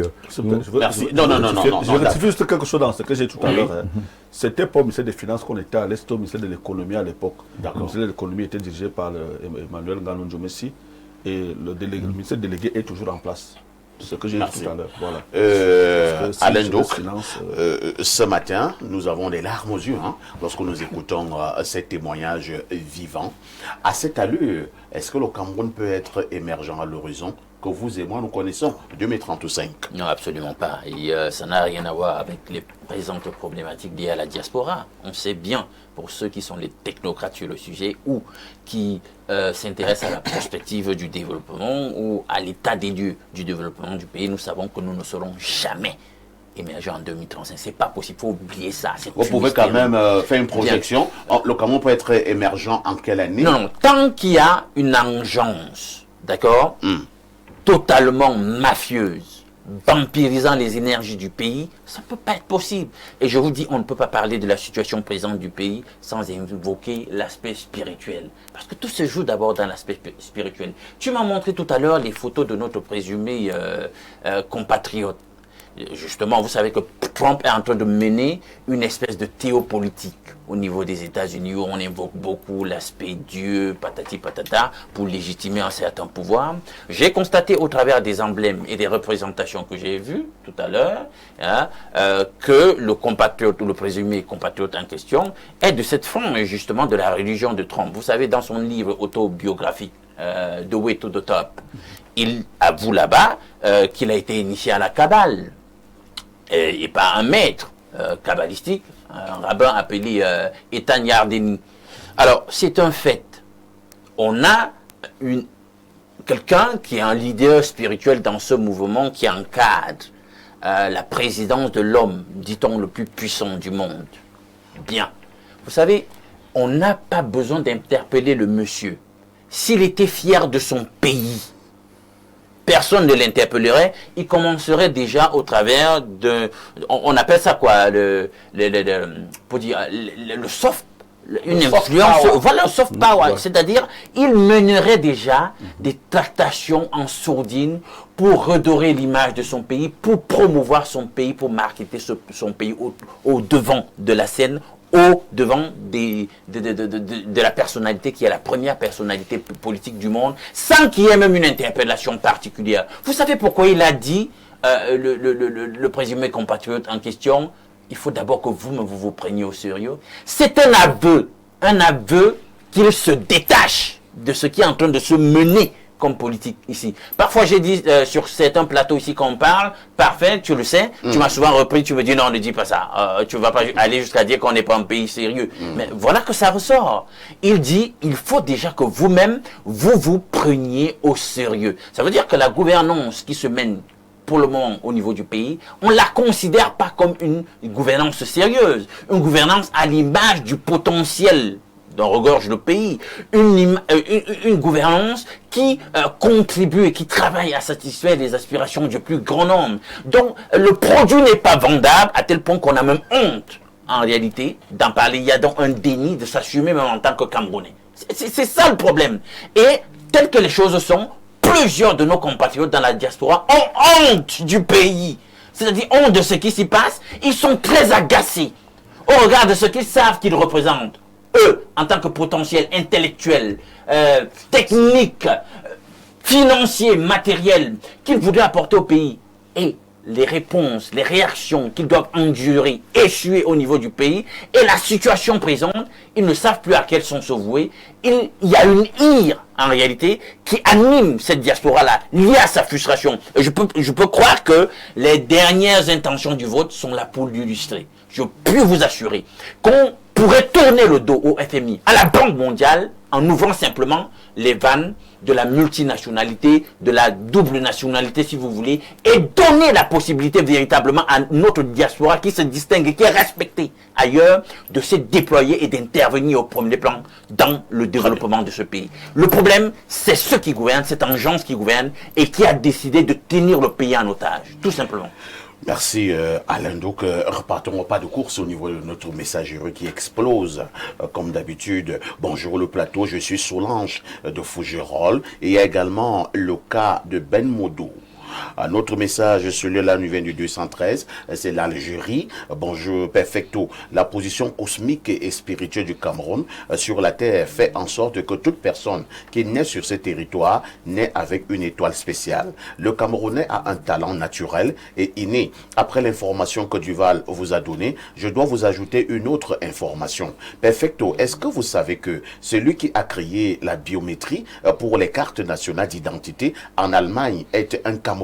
Merci. Je rectifie juste quelque chose dans ce que j'ai tout à l'heure. C'était pas au ministère des Finances qu'on était à l'Est, au ministère de l'économie à l'époque. Le ministère de l'économie était dirigé par Emmanuel Ngannou-Djomessi. Et le ministère délégué est toujours en place. C'est ce que j'ai dit tout à l'heure. Voilà. Alain Doc, ce matin, nous avons des larmes aux yeux lorsque nous écoutons ces témoignages vivants. À cette allure, est-ce que le Cameroun peut être émergent à l'horizon que vous et moi nous connaissons, 2035? Non, absolument pas. Et ça n'a rien à voir avec les présentes problématiques liées à la diaspora. On sait bien, pour ceux qui sont les technocrates sur le sujet ou qui s'intéressent à la perspective du développement ou à l'état des lieux du développement du pays, nous savons que nous ne serons jamais émergents en 2035. C'est pas possible, il faut oublier ça. Vous pouvez quand même faire une projection. Le Cameroun peut être émergent en quelle année? Non, tant qu'il y a une engeance, d'accord, totalement mafieuse, vampirisant les énergies du pays, ça ne peut pas être possible. Et je vous dis, on ne peut pas parler de la situation présente du pays sans évoquer l'aspect spirituel. Parce que tout se joue d'abord dans l'aspect spirituel. Tu m'as montré tout à l'heure les photos de notre présumé compatriote. Justement, vous savez que Trump est en train de mener une espèce de théopolitique au niveau des États-Unis où on invoque beaucoup l'aspect Dieu, patati patata, pour légitimer un certain pouvoir. J'ai constaté au travers des emblèmes et des représentations que j'ai vues tout à l'heure que le compatriote ou le présumé compatriote en question est de cette forme justement de la religion de Trump. Vous savez, dans son livre autobiographique, The Way to the Top, il avoue là-bas qu'il a été initié à la Kabbale. Et pas un maître kabbalistique, un rabbin appelé Ethan Yardeni. Alors, c'est un fait. On a quelqu'un qui est un leader spirituel dans ce mouvement qui encadre la présidence de l'homme, dit-on, le plus puissant du monde. Bien. Vous savez, on n'a pas besoin d'interpeller le monsieur. S'il était fier de son pays, personne ne l'interpellerait, il commencerait déjà au travers de... On appelle ça quoi? Le soft... Une influence... Voilà, le soft power. C'est-à-dire, il mènerait déjà des tractations en sourdine pour redorer l'image de son pays, pour promouvoir son pays, pour marketer son pays au devant de la scène, au devant de la personnalité qui est la première personnalité politique du monde, sans qu'il y ait même une interpellation particulière. Vous savez pourquoi il a dit, le présumé compatriote en question, il faut d'abord que vous preniez au sérieux. C'est un aveu qu'il se détache de ce qui est en train de se mener comme politique ici. Parfois, j'ai dit sur certains plateaux ici qu'on parle, parfait, tu le sais, tu m'as souvent repris, tu me dis non, ne dis pas ça. Tu ne vas pas aller jusqu'à dire qu'on n'est pas un pays sérieux. Mais voilà que ça ressort. Il dit, il faut déjà que vous-même, vous preniez au sérieux. Ça veut dire que la gouvernance qui se mène pour le moment au niveau du pays, on ne la considère pas comme une gouvernance sérieuse, une gouvernance à l'image du potentiel dont regorge le pays, une gouvernance qui contribue et qui travaille à satisfaire les aspirations du plus grand nombre. Donc le produit n'est pas vendable à tel point qu'on a même honte, en réalité, d'en parler. Il y a donc un déni de s'assumer même en tant que Camerounais. C'est ça le problème. Et tel que les choses sont, plusieurs de nos compatriotes dans la diaspora ont honte du pays. C'est-à-dire honte de ce qui s'y passe. Ils sont très agacés au regard de ce qu'ils savent qu'ils représentent. Eux, en tant que potentiel intellectuel, technique, financier, matériel, qu'ils voudraient apporter au pays. Et les réponses, les réactions qu'ils doivent endurer, échouer au niveau du pays, et la situation présente, ils ne savent plus à quel sont se vouer. Il y a une ire, en réalité, qui anime cette diaspora-là, liée à sa frustration. Et je peux croire que les dernières intentions du vote sont là pour l'illustrer. Je peux vous assurer qu'on pourrait tourner le dos au FMI, à la Banque mondiale, en ouvrant simplement les vannes de la multinationalité, de la double nationalité si vous voulez, et donner la possibilité véritablement à notre diaspora qui se distingue et qui est respectée ailleurs, de se déployer et d'intervenir au premier plan dans le développement de ce pays. Le problème, c'est ceux qui gouvernent, cette engeance qui gouverne et qui a décidé de tenir le pays en otage, tout simplement. Merci Alain. Donc repartons au pas de course au niveau de notre messagerie qui explose comme d'habitude. Bonjour le plateau, je suis Solange de Fougerolles et il y a également le cas de Ben Modo. Un autre message, celui-là nous vient du 213, c'est l'Algérie. Bonjour, perfecto. La position cosmique et spirituelle du Cameroun sur la terre fait en sorte que toute personne qui naît sur ce territoire naît avec une étoile spéciale. Le Camerounais a un talent naturel et inné. Après l'information que Duval vous a donnée, je dois vous ajouter une autre information. Perfecto, est-ce que vous savez que celui qui a créé la biométrie pour les cartes nationales d'identité en Allemagne est un Camerounais?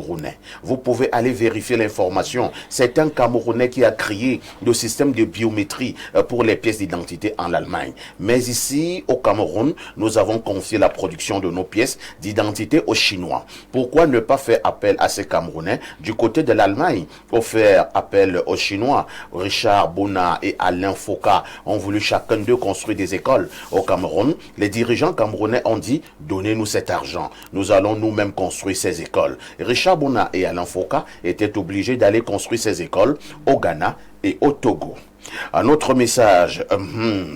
Vous pouvez aller vérifier l'information. C'est un Camerounais qui a créé le système de biométrie pour les pièces d'identité en Allemagne. Mais ici, au Cameroun, nous avons confié la production de nos pièces d'identité aux Chinois. Pourquoi ne pas faire appel à ces Camerounais du côté de l'Allemagne pour faire appel aux Chinois? Richard Bonnat et Alain Foucault ont voulu chacun d'eux construire des écoles au Cameroun. Les dirigeants camerounais ont dit, donnez-nous cet argent. Nous allons nous-mêmes construire ces écoles. Richard Bonnat et Alain Foucault étaient obligés d'aller construire ces écoles au Ghana et au Togo. Un autre message,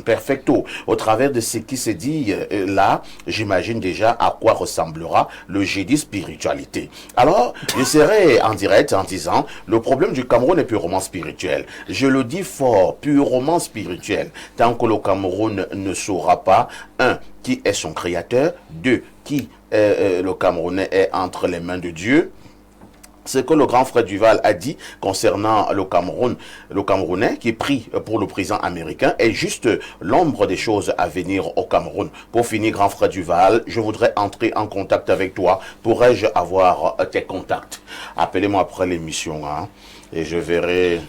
perfecto, au travers de ce qui se dit là, j'imagine déjà à quoi ressemblera le jeudi spiritualité. Alors, je serai en direct en disant, le problème du Cameroun est purement spirituel. Je le dis fort, purement spirituel. Tant que le Cameroun ne saura pas, 1, qui est son créateur, 2, qui le Camerounais est entre les mains de Dieu. Ce que le grand frère Duval a dit concernant le Cameroun, le Camerounais qui prie pour le président américain est juste l'ombre des choses à venir au Cameroun. Pour finir, grand frère Duval, je voudrais entrer en contact avec toi. Pourrais-je avoir tes contacts? Appelez-moi après l'émission, hein, et je verrai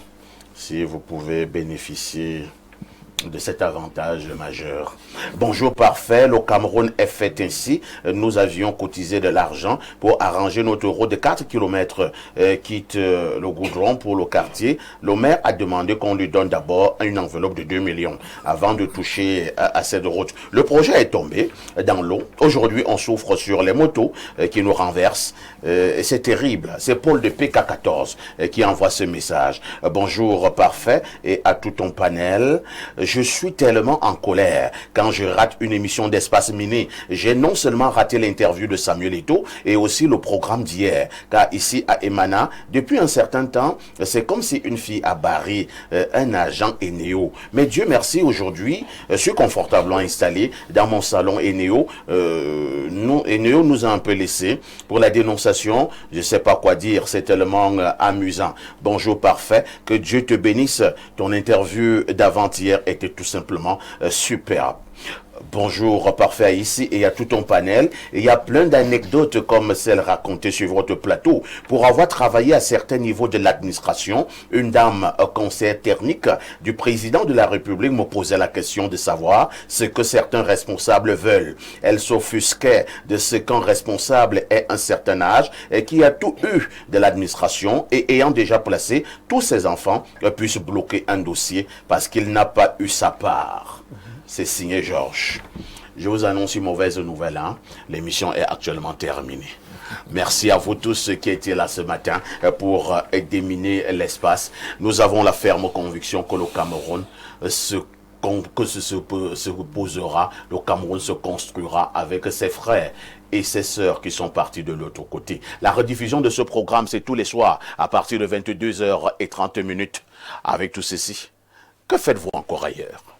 si vous pouvez bénéficier de cet avantage majeur. Bonjour parfait, le Cameroun est fait ainsi. Nous avions cotisé de l'argent pour arranger notre route de 4 km quitte le goudron pour le quartier. Le maire a demandé qu'on lui donne d'abord une enveloppe de 2 millions avant de toucher à cette route. Le projet est tombé dans l'eau. Aujourd'hui, on souffre sur les motos qui nous renversent. C'est terrible. C'est Paul de PK14 qui envoie ce message. Bonjour parfait et à tout ton panel. Je suis tellement en colère quand je rate une émission d'Espace Miné. J'ai non seulement raté l'interview de Samuel Eto'o et aussi le programme d'hier. Car ici à Emana, depuis un certain temps, c'est comme si une fille a barré un agent Eneo. Mais Dieu merci, aujourd'hui, je suis confortablement installé dans mon salon Eneo. Eneo nous a un peu laissé pour la dénonciation. Je ne sais pas quoi dire, c'est tellement amusant. Bonjour parfait, que Dieu te bénisse. Ton interview d'avant-hier était tout simplement superbe. Bonjour, parfait ici, et il y a tout un panel, et il y a plein d'anecdotes comme celle racontée sur votre plateau. Pour avoir travaillé à certains niveaux de l'administration, une dame conseillère technique du président de la République me posait la question de savoir ce que certains responsables veulent. Elle s'offusquait de ce qu'un responsable ait un certain âge et qui a tout eu de l'administration et ayant déjà placé tous ses enfants puisse bloquer un dossier parce qu'il n'a pas eu sa part. C'est signé Georges. Je vous annonce une mauvaise nouvelle. L'émission est actuellement terminée. Merci à vous tous qui étaient là ce matin pour déminer l'espace. Nous avons la ferme conviction que le Cameroun se posera, le Cameroun se construira avec ses frères et ses sœurs qui sont partis de l'autre côté. La rediffusion de ce programme, c'est tous les soirs à partir de 22h30. Avec tout ceci, que faites-vous encore ailleurs?